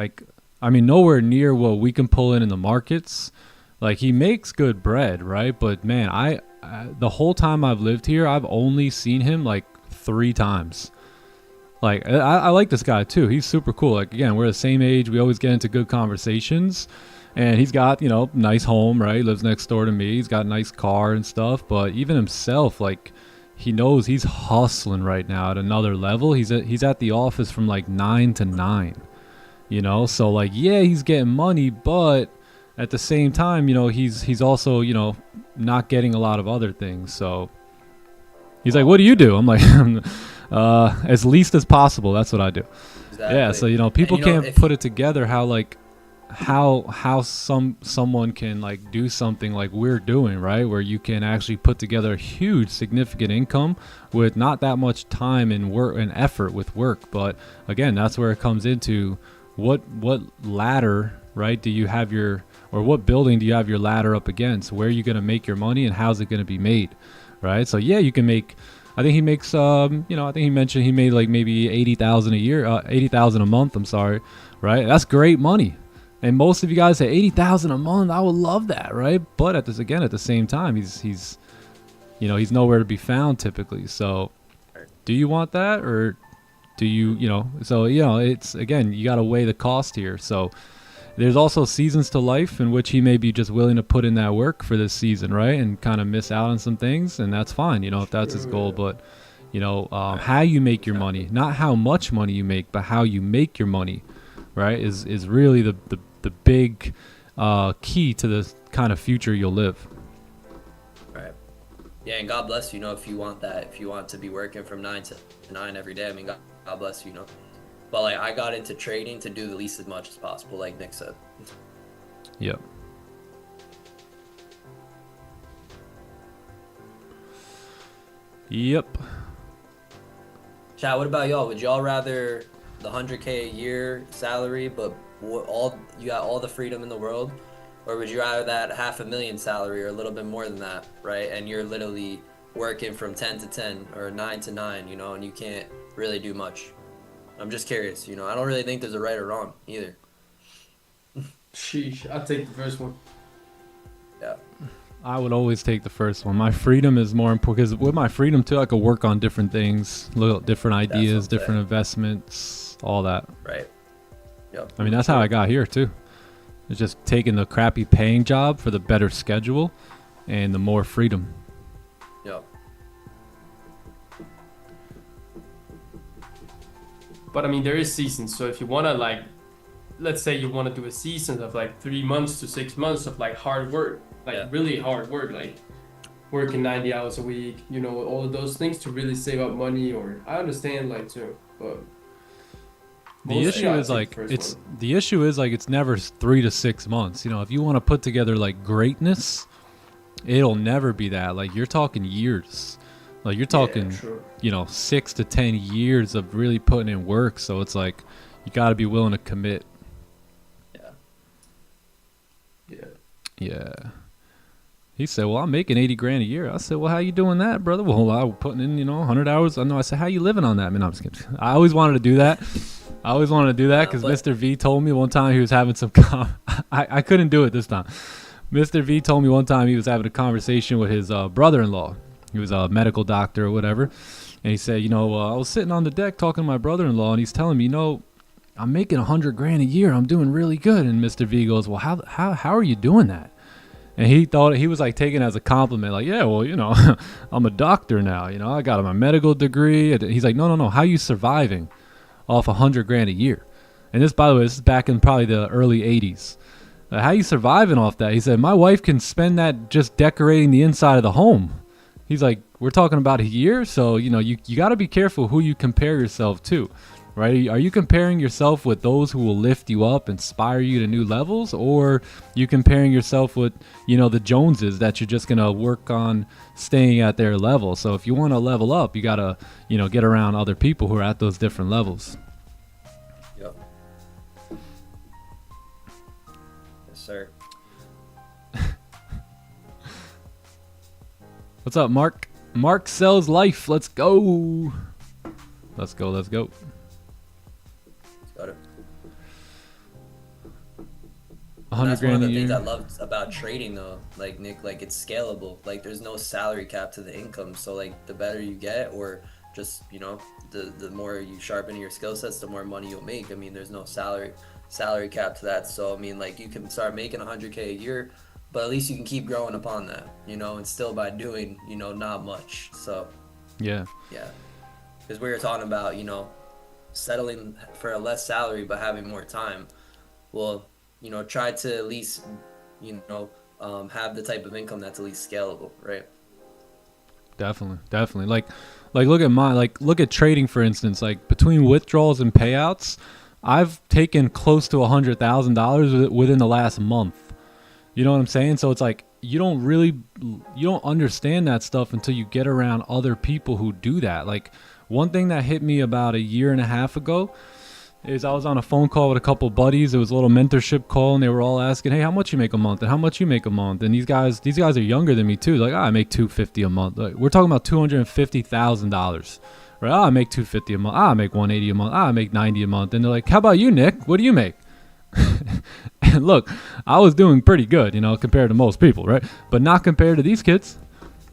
I mean, nowhere near what we can pull in the markets. Like he makes good bread, right? But man, I the whole time I've lived here, I've only seen him like 3 times. Like I like this guy too. He's super cool. Like again, we're the same age. We always get into good conversations, and he's got, you know, nice home, right? He lives next door to me. He's got a nice car and stuff. But even himself, like he knows he's hustling right now at another level. He's at the office from like 9 to 9. You know, so like yeah, he's getting money, but at the same time, you know, he's also, you know, not getting a lot of other things. So he's like, "What do you do?" I'm like, as least as possible. That's what I do. Exactly. Yeah, so you know, people And, you know, can't if- put it together how like how someone can like do something like we're doing, right? Where you can actually put together a huge significant income with not that much time and work and effort with work. But again, that's where it comes into what ladder, right, do you have your, or what building do you have your ladder up against? Where are you going to make your money and how's it going to be made, right? So yeah, you can make, I think he makes, you know, I think he mentioned he made like maybe 80,000 a year, 80,000 a month. I'm sorry, right? That's great money. And most of you guys say 80,000 a month. I would love that, right? But at the same time, he's, you know, he's nowhere to be found typically. So, do you want that, or do you, you know? So you know, it's again, you got to weigh the cost here. So, there's also seasons to life in which he may be just willing to put in that work for this season, right? And kind of miss out on some things, and that's fine, you know, if that's his goal. But, you know, how you make your money, not how much money you make, but how you make your money, right, is really the big key to the kind of future you'll live. Right. Yeah, and God bless you, you know, if you want that, if you want to be working from 9 to 9 every day, I mean, God bless you, you know. But like, I got into trading to do the least as much as possible, like Nick said. Yep. Yep. Chat, what about y'all? Would y'all rather the 100K a year salary, but you got all the freedom in the world, or would you rather that $500,000 salary or a little bit more than that, right? And you're literally working from 10 to 10 or 9 to 9, you know, and you can't really do much. I'm just curious, you know. I don't really think there's a right or wrong either. Sheesh, I'll take the first one. Yeah. I would always take the first one. My freedom is more important, because with my freedom too, I could work on different things, look at different ideas, different investments, all that. Right. Yep. I mean, that's how I got here too. It's just taking the crappy paying job for the better schedule and the more freedom. Yep. But I mean, there is seasons. So if you want to, like, let's say you want to do a season of like 3 months to 6 months of like hard work, like really hard work, like working 90 hours a week, you know, all of those things to really save up money. Or I understand, like, too, but The mostly issue I'd is take like the first it's one. the issue is like it's never 3 to 6 months. You know, if you want to put together like greatness, it'll never be that. Like you're talking years. Like you're talking, true. you know, 6 to 10 years of really putting in work. So it's like you got to be willing to commit. Yeah. Yeah. He said, "Well, I'm making 80 grand a year." I said, "Well, how you doing that, brother?" "Well, I'm putting in, you know, 100 hours." I know. I said, "How you living on that?" I mean, I'm just kidding. I always wanted to do that. Because Mr. V told me one time he was having some I couldn't do it this time. Mr. V told me one time he was having a conversation with his brother-in-law. He was a medical doctor or whatever. And he said, you know, I was sitting on the deck talking to my brother-in-law, and he's telling me, you know, I'm making 100 grand a year. I'm doing really good. And Mr. V goes, well, how are you doing that? And he thought, he was like taking it as a compliment, like, yeah, well, you know, I'm a doctor now, you know, I got my medical degree. He's like, no, how are you surviving off 100 grand a year? And this, by the way, this is back in probably the early 80s. How are you surviving off that? He said, my wife can spend that just decorating the inside of the home. He's like, we're talking about a year. So, you know, you got to be careful who you compare yourself to. Right? Are you comparing yourself with those who will lift you up, inspire you to new levels, or you comparing yourself with, you know, the Joneses that you're just going to work on staying at their level? So if you want to level up, you got to, you know, get around other people who are at those different levels. Yep. Yes, sir. What's up, Mark? Mark sells life. Let's go. Let's go. Got it. 100 That's one grand of a the things year. I love about trading, though. Like Nick, like it's scalable. Like there's no salary cap to the income. So like the better you get, or just, you know, the more you sharpen your skill sets, the more money you'll make. I mean, there's no salary cap to that. So I mean, like you can start making 100K a year, but at least you can keep growing upon that, you know, and still by doing, you know, not much. So Yeah. because we were talking about, you know, settling for a less salary but having more time. Well, you know, try to at least, you know, have the type of income that's at least scalable, right? Definitely. Like look at trading, for instance. Like between withdrawals and payouts, I've taken close to $100,000 within the last month. You know what I'm saying? So it's like you don't understand that stuff until you get around other people who do that. Like one thing that hit me about a year and a half ago is I was on a phone call with a couple buddies. It was a little mentorship call, and they were all asking, "Hey, how much you make a month? And how much you make a month?" And these guys are younger than me too. Like, I make $250 a month. Like, we're talking about $250,000, right? I make $250 a month. I make $180 a month. I make $90 a month. And they're like, "How about you, Nick? What do you make?" And look, I was doing pretty good, you know, compared to most people, right? But not compared to these kids,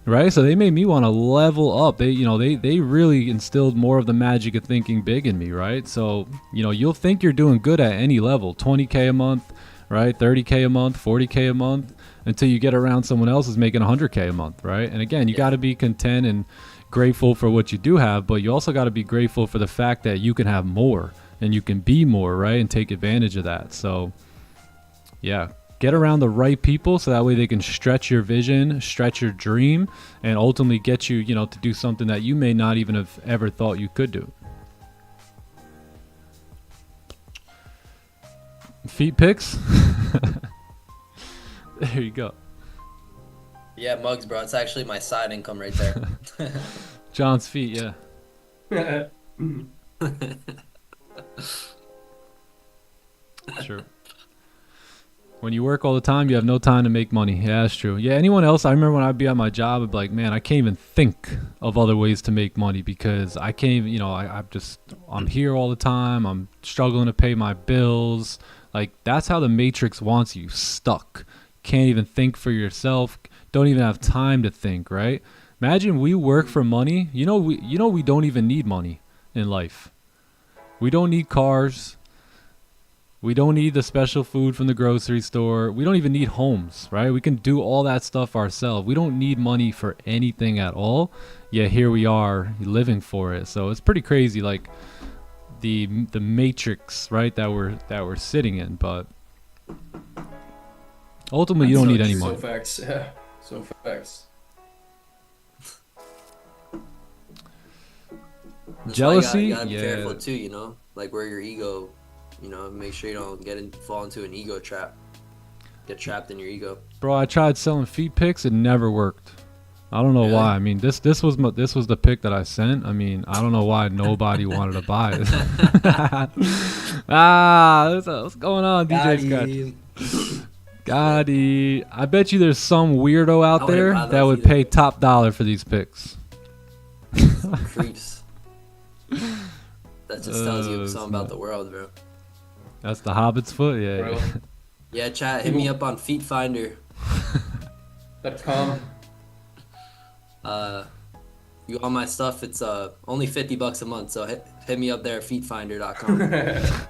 right? So they made me want to level up. They really instilled more of the magic of thinking big in me, right? So, you know, you'll think you're doing good at any level, 20K a month, right? 30K a month, 40K a month, until you get around someone else who's making 100K a month, right? And again, you got to be content and grateful for what you do have, but you also got to be grateful for the fact that you can have more and you can be more, right? And take advantage of that. So, yeah. Get around the right people so that way they can stretch your vision, stretch your dream, and ultimately get you, you know, to do something that you may not even have ever thought you could do. Feet pics? There you go. Yeah, mugs, bro. It's actually my side income right there. John's feet, yeah. Sure. When you work all the time, you have no time to make money. Yeah, that's true. Yeah, anyone else? I remember when I'd be at my job, I'd be like, man, I can't even think of other ways to make money because I can't even, you know, I'm here all the time. I'm struggling to pay my bills. Like, that's how the Matrix wants you, stuck. Can't even think for yourself. Don't even have time to think, right? Imagine we work for money. We don't even need money in life. We don't need cars. We don't need the special food from the grocery store. We don't even need homes, right? We can do all that stuff ourselves. We don't need money for anything at all. Yet here we are living for it. So it's pretty crazy, like the matrix, right, that we're sitting in. But ultimately, you don't need any money. So facts, yeah. So facts. That's Jealousy, you gotta be yeah. careful too, you know, like where your ego, you know, make sure you don't fall into an ego trap. Get trapped in your ego. Bro, I tried selling feet pics. It never worked. I don't know Really? why. I mean, this was the pic that I sent. I mean, I don't know why nobody wanted to buy it. What's going on, DJ Scratch? Gotti. I bet you there's some weirdo out I wouldn't there buy that those would either. pay top dollar for these pics. Creeps. That just tells you something about the world, bro. That's the Hobbit's foot, yeah. Bro. Yeah, chat, hit me up on FeetFinder. .com. You want my stuff? It's only $50 a month, so hit me up there at feetfinder.com.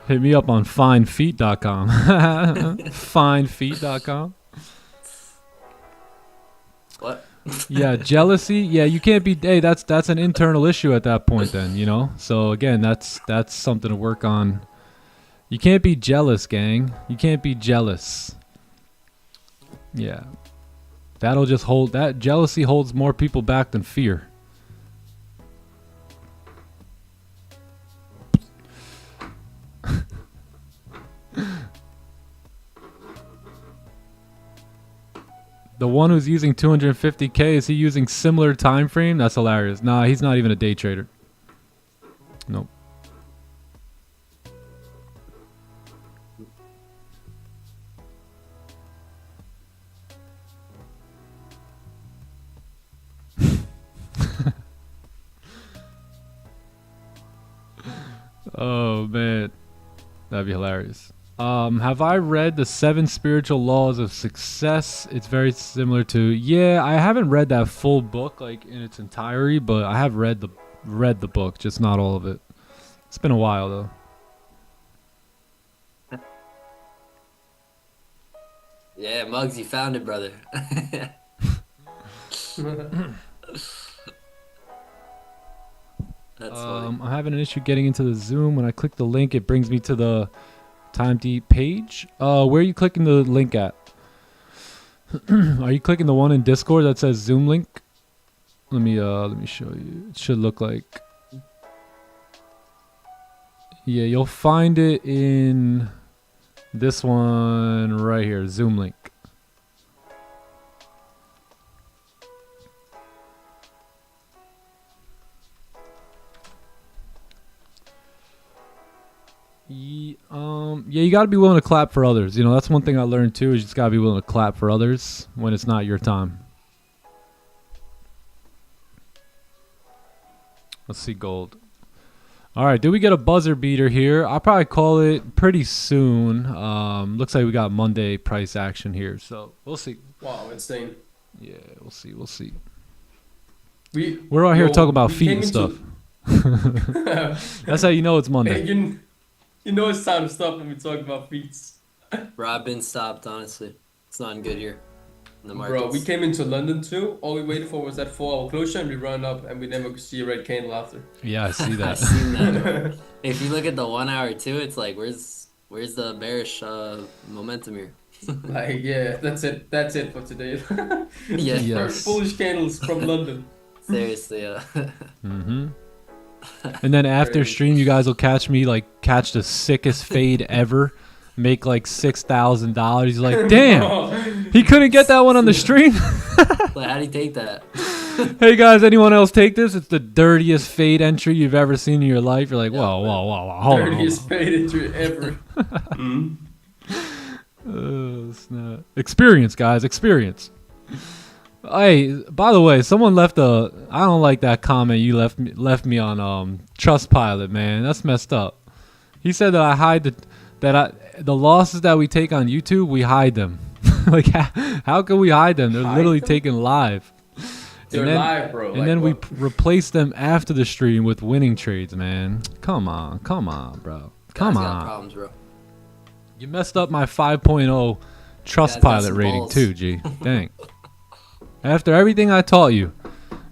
Hit me up on findfeet.com. Findfeet.com. What? Yeah, jealousy. Yeah, you can't be. Hey, that's an internal issue at that point. Then So again, that's something to work on. You can't be jealous, gang. You can't be jealous. Yeah, that'll just hold. That jealousy holds more people back than fear. The one who's using 250K, is he using similar time frame? That's hilarious. Nah, he's not even a day trader. Nope. Oh man, that'd be hilarious. Have I read the 7 Spiritual Laws of Success? It's very similar to. Yeah, I haven't read that full book like in its entirety, but I have read the book, just not all of it. It's been a while though. Yeah, Muggs, you found it, brother. That's funny. I'm having an issue getting into the Zoom. When I click the link, it brings me to the Time to Eat page. Where are you clicking the link at? Are you clicking the one in Discord that says Zoom link? Let me show you. It should look like. Yeah, you'll find it in this one right here, Zoom link. Yeah, you got to be willing to clap for others. That's one thing I learned too, is you just got to be willing to clap for others when it's not your time. Let's see gold. All right, did we get a buzzer beater here? I'll probably call it pretty soon. Looks like we got Monday price action here, so we'll see. Wow, insane. Yeah, we'll see. We're out here talking about feet and stuff. That's how you know it's Monday. Hey, you know it's time to stop when we talk about feats. Robin stopped, honestly. It's not good here in the market. Bro, we came into London too. All we waited for was that 4-hour closure, and we run up, and we never could see a red candle after. Yeah, I see that. I've seen that, bro. If you look at the 1 hour too, it's like, where's the bearish momentum here? Like, yeah, that's it for today. Yeah. Yes. Bullish candles from London. Seriously, Mm-hmm. And then after stream, you guys will catch the sickest fade ever, make like $6,000. He's like, damn, he couldn't get that one on the stream. Like, how do you take that? Hey guys, anyone else take this? It's the dirtiest fade entry you've ever seen in your life. You're like, whoa, hold on. Dirtiest fade entry ever. Oh, snap. Experience, guys, experience. Hey, by the way, someone left I don't like that comment you left me on Trustpilot, man. That's messed up. He said that I hide the losses that we take on YouTube, we hide them. Like, how can we hide them? They're literally taken live. They're live, bro. And then we replace them after the stream with winning trades, man. Come on, bro. Come Guys on. got problems, bro. You messed up my 5.0 Trustpilot rating balls. too, G. Dang. After everything I taught you.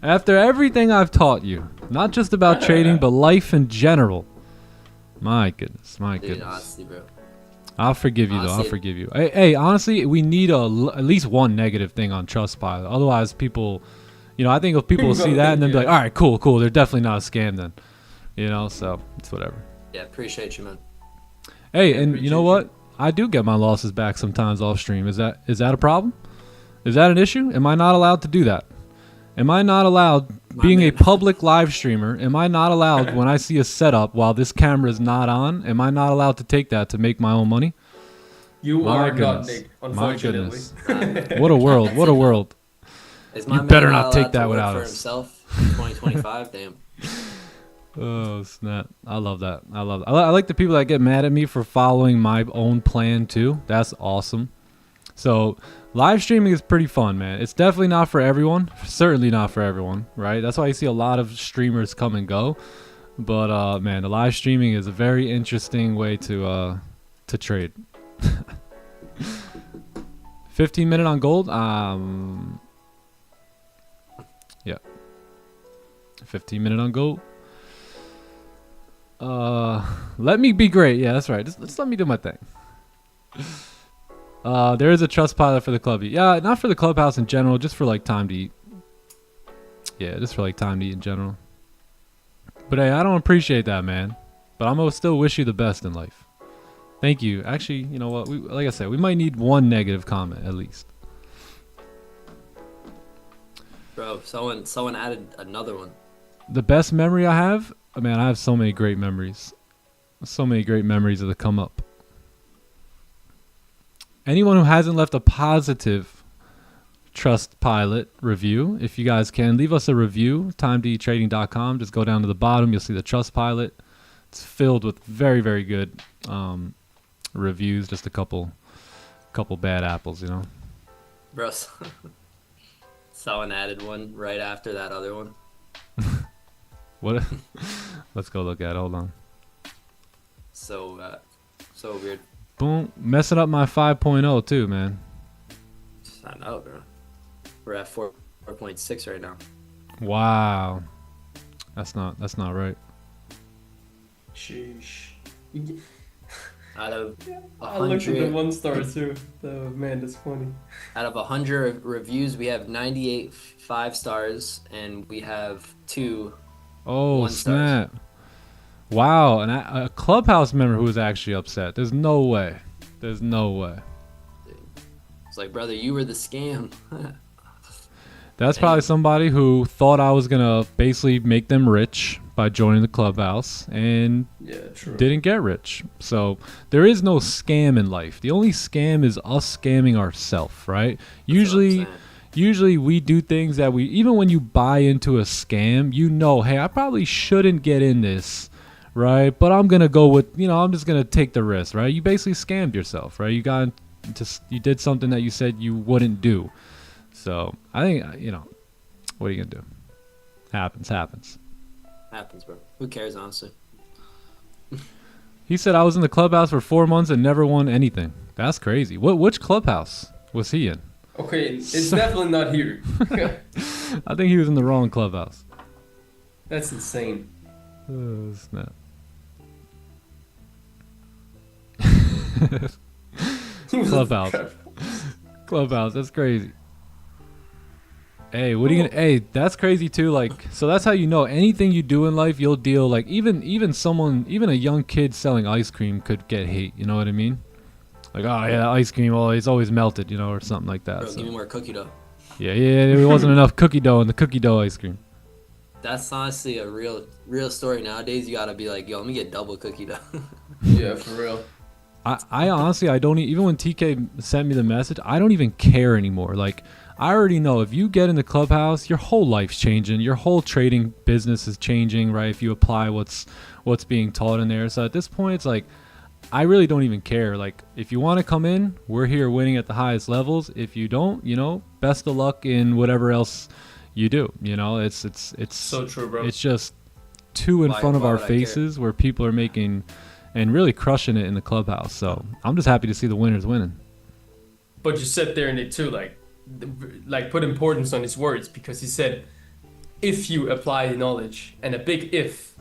After everything I've taught you. Not just about trading, but life in general. My goodness. Dude, honestly, bro. I'll forgive you, though. I'll forgive you. Hey, honestly, we need at least one negative thing on Trustpilot. Otherwise, people... I think if people will see that and then be like, all right, cool. They're definitely not a scam then. So it's whatever. Yeah, appreciate you, man. Hey, and you know what? I do get my losses back sometimes off stream. Is that a problem? Is that an issue? Am I not allowed to do that? Am I not allowed, being a public live streamer, am I not allowed when I see a setup while this camera is not on, am I not allowed to take that to make my own money? You are not, Nick, unfortunately. My goodness. What a world. What a world. You better not take that without us. Himself, 2025, damn. Oh, snap. I love that. I like the people that get mad at me for following my own plan, too. That's awesome. So, live streaming is pretty fun, man. It's definitely not for everyone. Certainly not for everyone, right? That's why you see a lot of streamers come and go. But man, the live streaming is a very interesting way to trade. 15-minute on gold. Yeah. 15-minute on gold. Let me be great. Yeah, that's right. Just let me do my thing. There is a trust pilot for the club. Yeah, not for the clubhouse in general, just for like time to eat. Yeah, just for like time to eat in general. But hey, I don't appreciate that, man. But I'm gonna still wish you the best in life. Thank you. Actually, you know what? Like I said, we might need one negative comment at least. Bro, someone added another one. The best memory I have? Man, I have so many great memories. So many great memories of the come up. Anyone who hasn't left a positive Trustpilot review, if you guys can, leave us a review. timetoeattrading.com. Just go down to the bottom. You'll see the Trustpilot. It's filled with very, very good reviews. Just a couple bad apples, you know. Bro, someone added one right after that other one. What? Let's go look at it. Hold on. So weird. Boom. Messing up my 5.0 too, man. I know, bro. We're at 4.6 right now. Wow. That's not right. Sheesh. Out of I looked at the 100, 1-star too. Oh man, that's funny. out of 100 reviews, we have 98 5-stars, and we have 2 Oh, 1 stars. snap. Wow. And a clubhouse member who was actually upset. There's no way. There's no way. It's like, brother, you were the scam. That's probably somebody who thought I was going to basically make them rich by joining the clubhouse and Yeah, true. didn't get rich. So there is no scam in life. The only scam is us scamming ourselves, right? Usually we do things that even when you buy into a scam, you know, hey, I probably shouldn't get in this, right? But I'm going to go with, I'm just going to take the risk, right? You basically scammed yourself, right? You did something that you said you wouldn't do. So I think, what are you going to do? Happens. Happens, bro. Who cares, honestly? He said I was in the clubhouse for 4 months and never won anything. That's crazy. Which clubhouse was he in? Okay, it's definitely not here. I think he was in the wrong clubhouse. That's insane. Oh, snap. Clubhouse. Clubhouse, that's crazy. Hey, what are you gonna? Hey, that's crazy too. Like, so that's how you know anything you do in life, you'll deal. Like, even a young kid selling ice cream could get hate. You know what I mean? Like, oh yeah, ice cream, well, it's always melted, or something like that. Bro, So. give me more cookie dough. Yeah, there wasn't enough cookie dough in the cookie dough ice cream. That's honestly a real story. Nowadays, you gotta be like, yo, let me get double cookie dough. Yeah, for real. I honestly, I don't even when TK sent me the message, I don't even care anymore. Like, I already know if you get in the clubhouse, your whole life's changing. Your whole trading business is changing, right? If you apply what's being taught in there. So at this point, it's like, I really don't even care. Like, if you want to come in, we're here winning at the highest levels. If you don't, best of luck in whatever else you do. It's So true, bro. It's just too in front of our faces where people are making and really crushing it in the clubhouse. So I'm just happy to see the winners winning. But you said there in it too, like put importance on his words, because he said, if you apply the knowledge, and a big if,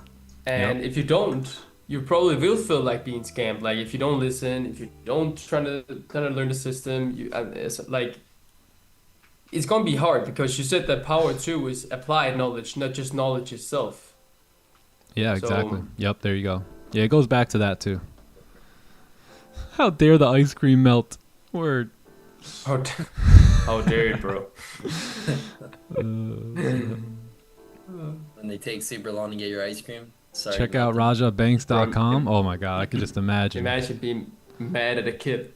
and if you don't, you probably will feel like being scammed. Like, if you don't listen, if you don't try to learn the system, it's gonna be hard, because you said that power too is applied knowledge, not just knowledge itself. Yeah, exactly. Yep, there you go. Yeah, it goes back to that too. How dare the ice cream melt? Word. How dare you, bro? When they take super long to get your ice cream. Sorry. Check out rajabanks.com. Oh my god, I could just imagine. Imagine being mad at a kid.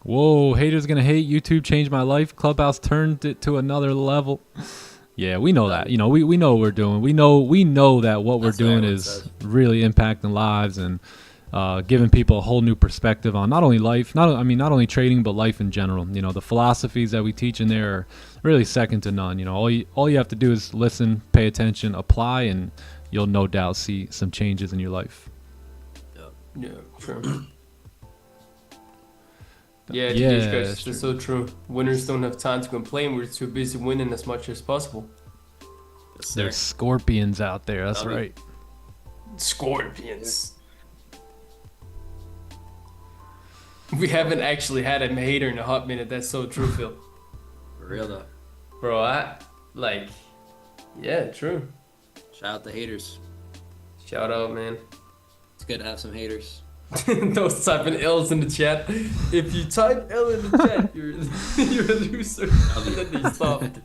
Whoa, haters gonna hate. YouTube changed my life. Clubhouse turned it to another level. Yeah, we know that. We know what we're doing. We know that what we're doing is really impacting lives, and giving people a whole new perspective on not only life, not only trading, but life in general. You know, the philosophies that we teach in there are really second to none. You know, all you have to do is listen, pay attention, apply, and you'll no doubt see some changes in your life. Yeah, true. Yeah, guys, that's so true. Winners don't have time to complain. We're too busy winning as much as possible. Yes, There's sir. scorpions out there. That's right. Scorpions. We haven't actually had a hater in a hot minute. That's so true, Phil. For real though. Bro, yeah, true. Shout out the haters. Shout out, man. It's good to have some haters. Those typing L's in the chat. If you type L in the chat, you're a loser. And then they stopped.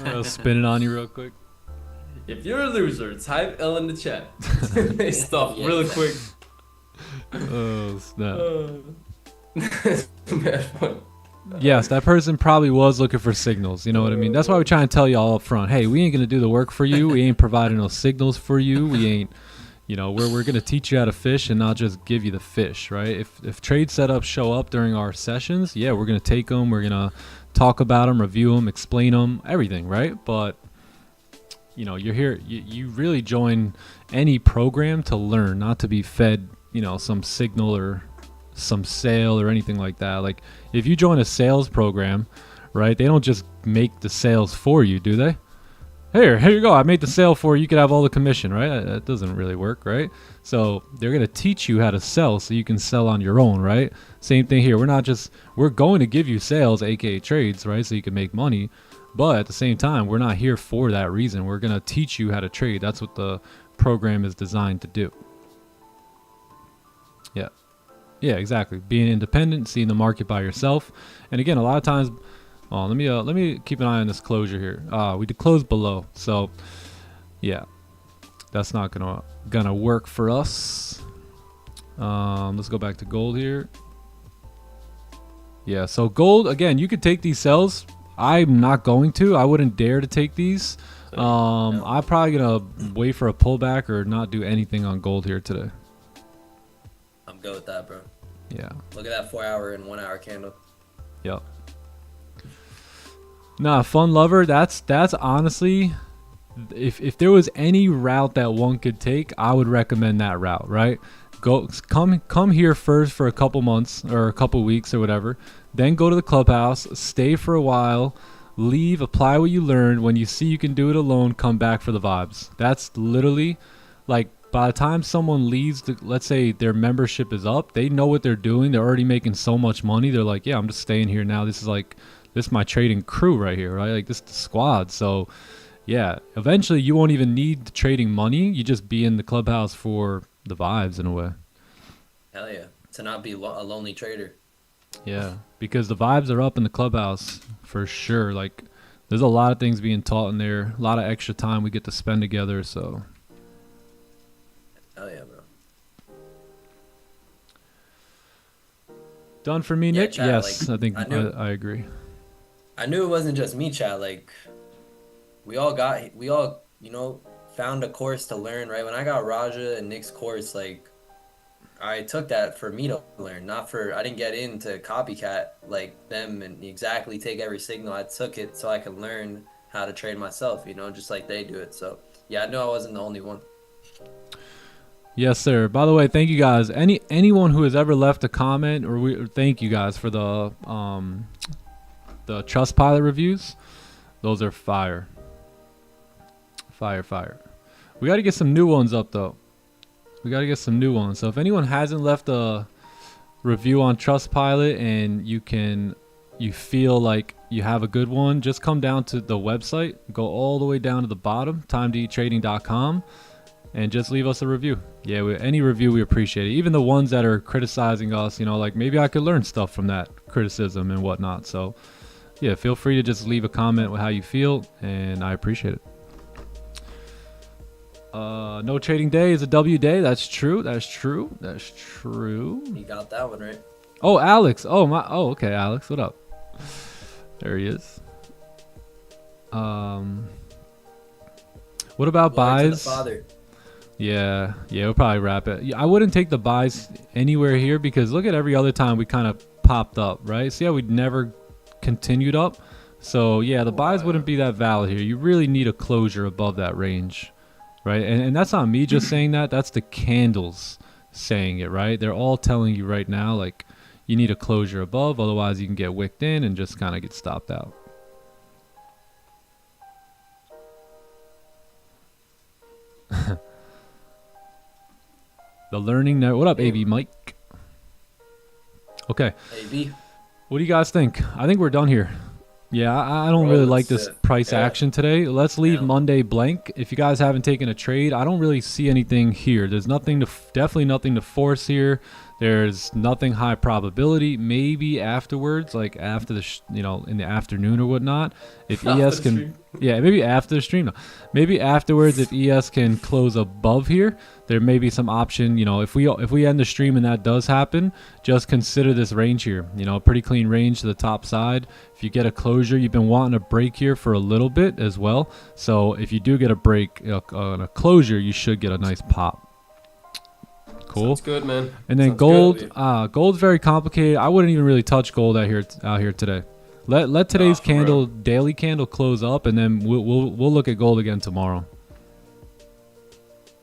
I'll spin it on you real quick. If you're a loser, type L in the chat. They stopped real quick. Oh, snap. Mad fun. Yes, that person probably was looking for signals. You know what I mean? That's why we try and tell you all up front. Hey, we ain't going to do the work for you. We ain't providing no signals for you. We ain't, you know, we're going to teach you how to fish and not just give you the fish, right? If trade setups show up during our sessions, yeah, we're going to take them. We're going to talk about them, review them, explain them, everything, right? But, you know, you're here. You really join any program to learn, not to be fed, you know, some signal or some sale or anything like that. Like if you join a sales program, right, they don't just make the sales for you, do they? Here you go, I made the sale for you, you could have all the commission, right? That doesn't really work, right? So they're going to teach you how to sell so you can sell on your own, right? Same thing here. We're going to give you sales, aka trades, right, so you can make money, but at the same time we're not here for that reason. We're going to teach you how to trade. That's what the program is designed to do. Yeah, exactly. Being independent, seeing the market by yourself. And again, a lot of times, let me keep an eye on this closure here. We did close below, so yeah, that's not gonna work for us. Let's go back to gold here. Yeah, so gold again. You could take these sells. I'm not going to. I wouldn't dare to take these. I'm probably gonna wait for a pullback or not do anything on gold here today. I'm good with that, bro. Yeah. Look at that 4 hour and 1 hour candle. Yep. Nah, fun lover. That's honestly, if there was any route that one could take, I would recommend that route. Right? Come here first for a couple months or a couple weeks or whatever. Then go to the clubhouse, stay for a while, leave, apply what you learned. When you see you can do it alone, come back for the vibes. That's literally like. By the time someone leaves, let's say their membership is up, they know what they're doing. They're already making so much money. They're like, yeah, I'm just staying here now. This is my trading crew right here, right? Like this is the squad. So yeah, eventually you won't even need the trading money. You just be in the clubhouse for the vibes in a way. Hell yeah. To not be a lonely trader. Yeah, because the vibes are up in the clubhouse for sure. Like there's a lot of things being taught in there. A lot of extra time we get to spend together. So. Hell yeah, bro. Done for me, Nick? Chat, yes, like, I think I agree. I knew it wasn't just me, chat. Like, we all, you know, found a course to learn, right? When I got Raja and Nick's course, like, I took that for me to learn, I didn't get into copycat like them and exactly take every signal. I took it so I could learn how to trade myself, you know, just like they do it. So, yeah, I knew I wasn't the only one. Yes, sir. By the way, thank you guys. Anyone who has ever left a comment, or thank you guys for the Trustpilot reviews. Those are fire. Fire. We got to get some new ones up though. So if anyone hasn't left a review on Trustpilot and you feel like you have a good one, just come down to the website, go all the way down to the bottom, timetoeattrading.com. And just leave us a review. Yeah, any review we appreciate it. Even the ones that are criticizing us, you know, like maybe I could learn stuff from that criticism and whatnot. So, yeah, feel free to just leave a comment with how you feel, and I appreciate it. No trading day is a W day. That's true. You got that one right. Oh, Alex. Oh, okay, Alex. What up? There he is. What about Glory to the buys? Father. Yeah, we'll probably wrap it. I wouldn't take the buys anywhere here because look at every other time we kind of popped up, right? See how we never continued up? So yeah, the buys wouldn't be that valid here. You really need a closure above that range, right? And that's not me just saying that. That's the candles saying it, right? They're all telling you right now, like, you need a closure above, otherwise you can get wicked in and just kind of get stopped out. The learning net. What up, AV Mike? Okay. AB. What do you guys think? I think we're done here. Yeah, I don't really like this price action today. Let's leave Monday blank. If you guys haven't taken a trade, I don't really see anything here. There's nothing to, definitely nothing to force here. There's nothing high probability. Maybe afterwards, like after the, in the afternoon or whatnot, if ES can, maybe after the stream. No. Maybe afterwards, if ES can close above here, there may be some option. If we end the stream and that does happen, just consider this range here. Pretty clean range to the top side. If you get a closure, you've been wanting a break here for a little bit as well. So if you do get a break on a closure, you should get a nice pop. Cool. Sounds good, man. And then Sounds gold. good. Gold's very complicated. I wouldn't even really touch gold out here today. Let today's candle, daily candle, close up, and then we'll look at gold again tomorrow.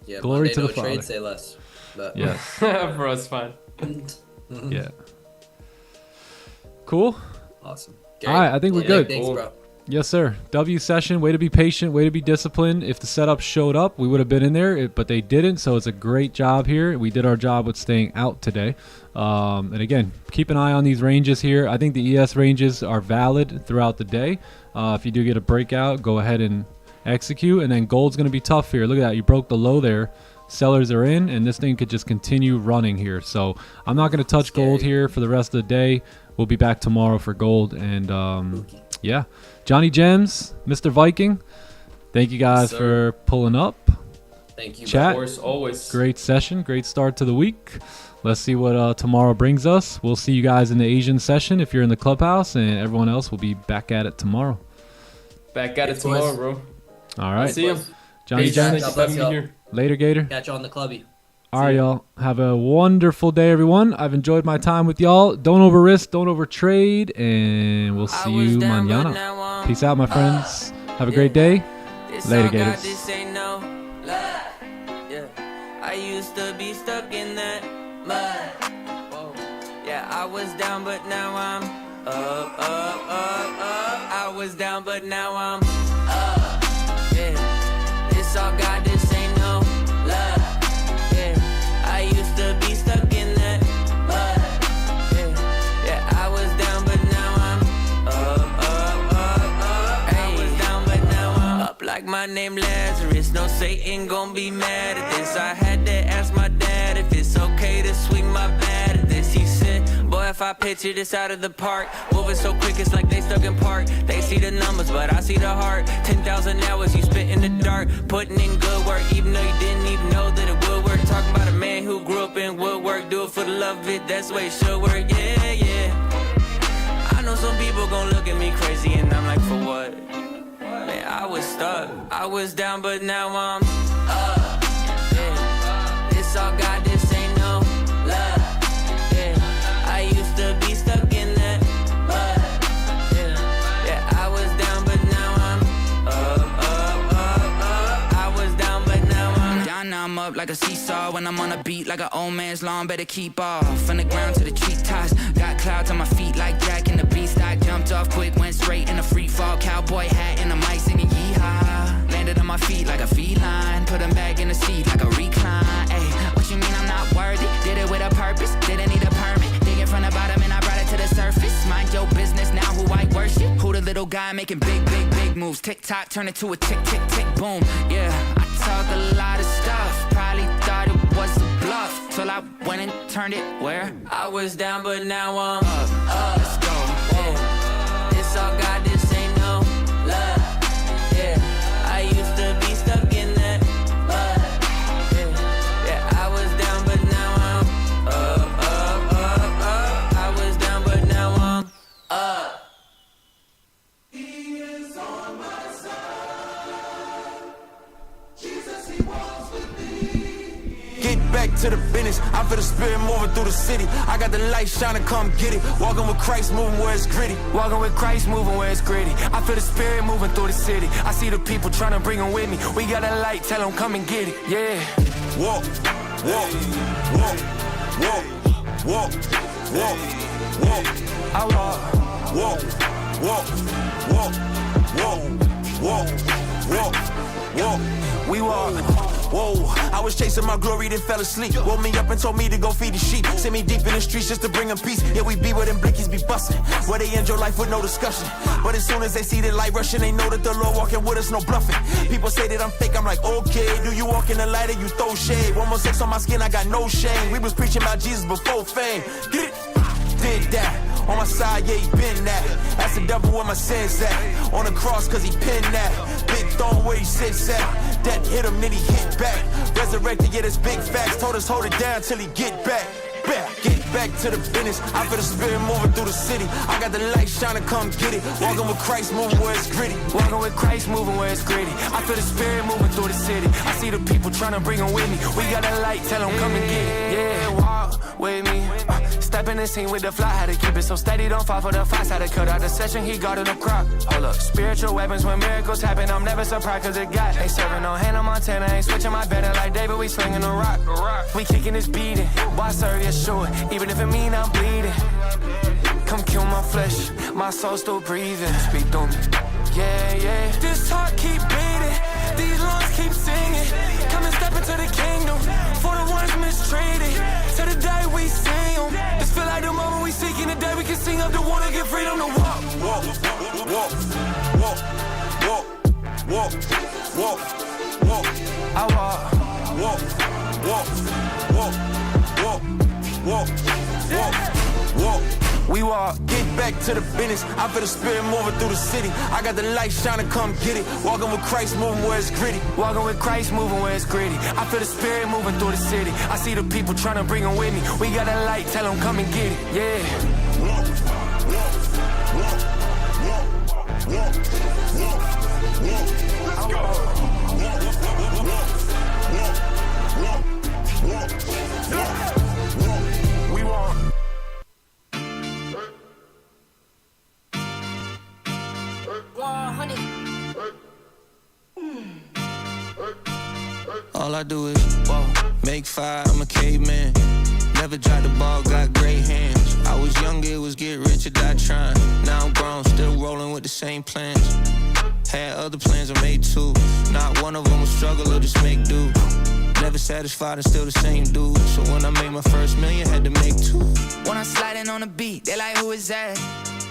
Yeah, Glory Monday, to the no Father. trade, say less. But Yes. For us, fine. Yeah. Cool. Awesome. All right, I think we're good. Thanks, bro. Yes, sir. W session. Way to be patient. Way to be disciplined. If the setup showed up, we would have been in there, but they didn't. So it's a great job here. We did our job with staying out today. And again, keep an eye on these ranges here. I think the ES ranges are valid throughout the day. If you do get a breakout, go ahead and execute. And then gold's going to be tough here. Look at that. You broke the low there. Sellers are in, and this thing could just continue running here. So I'm not going to touch gold here for the rest of the day. We'll be back tomorrow for gold. And yeah. Johnny Gems, Mr. Viking, thank you guys for pulling up. Thank you, Chat. Of course, always. Great session, great start to the week. Let's see what tomorrow brings us. We'll see you guys in the Asian session if you're in the clubhouse, and everyone else will be back at it tomorrow. Back at it tomorrow, bro. All right. See you. Johnny Peace. Gems, Thank you for having me here. later, Gator. Catch you on the clubby. All right, y'all. Have a wonderful day, everyone. I've enjoyed my time with y'all. Don't over risk, don't over trade, and we'll see you mañana. Peace out, my friends. Have a great day. Later, Gators. I used to be stuck in that mud. Yeah, I was down, but now I'm up. I was down, but now I'm up. Yeah, this all God, this ain't no love. Yeah, I used to be stuck in that mud. Yeah, I was down, but now I'm up. I was down, but now I'm up like my name Lazarus. No Satan gon' be mad at this. I had to ask my dad if it's okay to swing my bat at this. He said, boy, if I picture this out of the park, moving so quick it's like they stuck in park. They see the numbers, but I see the heart. 10,000 hours you spent in the dark, putting in good work, even though you didn't even know that it would work. Talking about a man who grew up in woodwork, do it for the love of it, that's the way it should work. Yeah. I know some people gon' look at me crazy, and I'm like, for what? Man, I was stuck, I was down, but now I'm up. Yeah. This all God, this ain't no love. Yeah, I used to be stuck in that mud. Yeah, I was down, but now I'm up. I was down, but now I'm down. Now I'm up like a seesaw. When I'm on a beat like an old man's lawn, better keep off. From the ground to the treetops, got clouds on my feet like Jack in the Beanstalk. Jumped off quick, went straight in a free fall. Cowboy hat and a mic singing yeehaw. Landed on my feet like a feline, put them back in the seat like a recline. Ay, what you mean I'm not worthy? Did it with a purpose, didn't need a permit. Digging from the bottom and I brought it to the surface. Mind your business now, who I worship. Who the little guy making big moves. Tick-tock, turn it to a tick, boom. Yeah, I talk a lot of stuff, probably thought it was a bluff, till I went and turned it where? I was down, but now I'm up. Let's go. Yeah. This all God, this ain't no love. Yeah, I used to be stuck in that mud. Yeah, I was down, but now I'm up. I was down, but now I'm up. He is on my side. Jesus, he walks with me. to the business. I feel the spirit moving through the city. I got the light shining, come get it. Walking with Christ, moving where it's gritty. Walking with Christ, moving where it's gritty. I feel the spirit moving through the city. I see the people trying to bring them with me. We got a light, tell them come and get it. Yeah. Walk, walk, walk, walk, walk, walk, walk. I walk, walk, walk, walk, walk, walk, walk, walk. We walk. Whoa, I was chasing my glory, then fell asleep. Woke me up and told me to go feed the sheep. Send me deep in the streets just to bring them peace. Yeah, we be where them blickies be bustin', where they enjoy life with no discussion. But as soon as they see the light rushing, they know that the Lord walking with us, no bluffing. People say that I'm fake, I'm like, okay. Do you walk in the light or you throw shade? 1 more sex on my skin, I got no shame. We was preaching about Jesus before fame. Get it? Did that. On my side, yeah, he been that. That's the devil where my sins at. On the cross, cause he pinned that. Big throne where he sits at. Death hit him, then he hit back. Resurrected, yeah, that's big facts. Told us hold it down till he get back. Get back to the business. I feel the spirit moving through the city. I got the light shining, come get it. Walking with Christ, moving where it's gritty. Walking with Christ, moving where it's gritty. I feel the spirit moving through the city. I see the people trying to bring them with me. We got a light, tell them come and get it. Yeah, walk with me. Step in the scene with the fly, had to keep it so steady, don't fall for the fox. Had to cut out the session, he got in the crop. Hold up, spiritual weapons when miracles happen. I'm never surprised cause it got. Ain't serving no Hannah Montana, ain't switching my banner like David, we slinging a rock. We kicking this beating, boy serve Yeshua, even if it mean I'm bleeding. Come kill my flesh, my soul still breathing. Speak through me, yeah, yeah. This heart keep beating, these lungs keep singing. Come and step into the kingdom, for the ones mistreated. To the day we see them, this feel like the moment we seeking. The day we can sing up the water, get freedom to walk. Walk, walk, walk, walk, walk, walk, walk. I walk, walk, walk, walk, walk, walk, walk, walk. We walk, get back to the business. I feel the spirit moving through the city. I got the light shining, come get it. Walking with Christ, moving where it's gritty. Walking with Christ, moving where it's gritty. I feel the spirit moving through the city. I see the people trying to bring them with me. We got a light, tell them come and get it. Yeah. Walk, walk, walk, walk, walk, walk, walk. Let's go. Walk, walk, walk, walk, walk, walk. We walk. All I do is walk, make fire, I'm a caveman. Never dropped the ball, got great hands. I was younger, it was get rich or die trying. Now I'm grown, still rolling with the same plans. Had other plans, I made two. Not one of them was struggle or just make do. Never satisfied and still the same dude. So when I made my first million, had to make two. When I'm sliding on the beat, they like, who is that?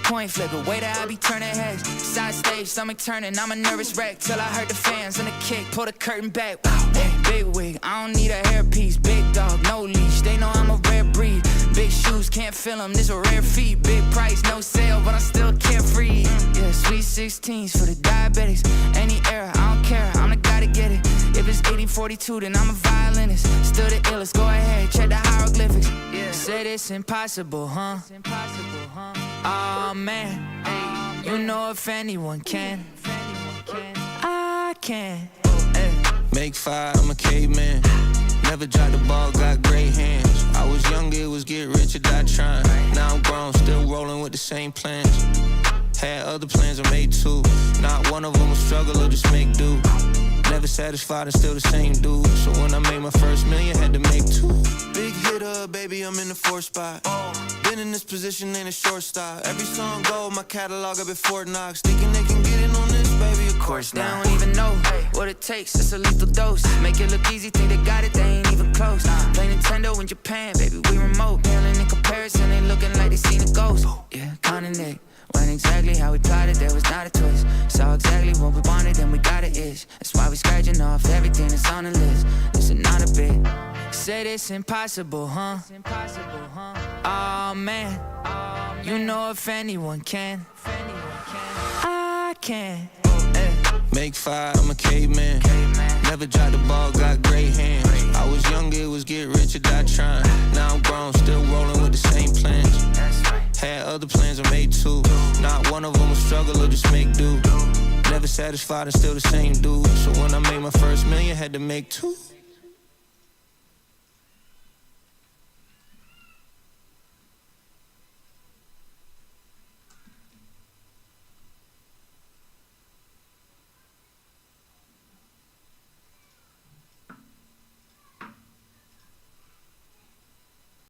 Coin flipper, way that I be turning heads. Side stage, stomach turning, I'm a nervous wreck. Till I heard the fans and the kick, pull the curtain back. Wow, hey, big wig, I don't need a hairpiece. Big dog, no leash, they know I'm a rare breed. Big shoes, can't fill them, this a rare feat. Big price, no sale, but I'm still carefree. Yeah, sweet 16s for the diabetics. Any era, I don't care, I'm the guy to get it. If it's 80-42, then I'm a violinist. Still the illest, go ahead, check the hieroglyphics. Yeah, said it's impossible, huh? It's impossible, huh? Oh man, hey, you know if anyone can, I can. Hey. Make fire, I'm a caveman. Never dropped the ball, got great hands. I was younger, it was get rich or die trying. Now I'm grown, still rolling with the same plans. Had other plans, I made two. Not one of them was struggle or just make do. Never satisfied and still the same dude. So when I made my first million, had to make two. Big hitter, baby, I'm in the 4th spot. Been in this position, ain't a shortstop. Every song gold, my catalog up at Fort Knox. Thinking they can get in on this, baby, of course They not. don't even know what it takes, it's a lethal dose. Make it look easy, think they got it, they ain't even close. Play Nintendo in Japan, baby, we remote. Paling in comparison, they looking like they seen a ghost. Yeah, kinda Nick. Went exactly how we plotted, there was not a twist. Saw exactly what we wanted and we got it ish. That's why we scratching off everything that's on the list. Listen, not a bit. Said it's impossible, huh? It's impossible, huh? Oh man, you know if anyone can, I can. Make fire, I'm a caveman. Never dropped the ball, got great hands. I was younger, it was get rich or die trying. Now I'm grown, still rolling with the same plans. Had other plans, I made two. Not one of them was struggle or just make do. Never satisfied and still the same dude. So when I made my first million, had to make two.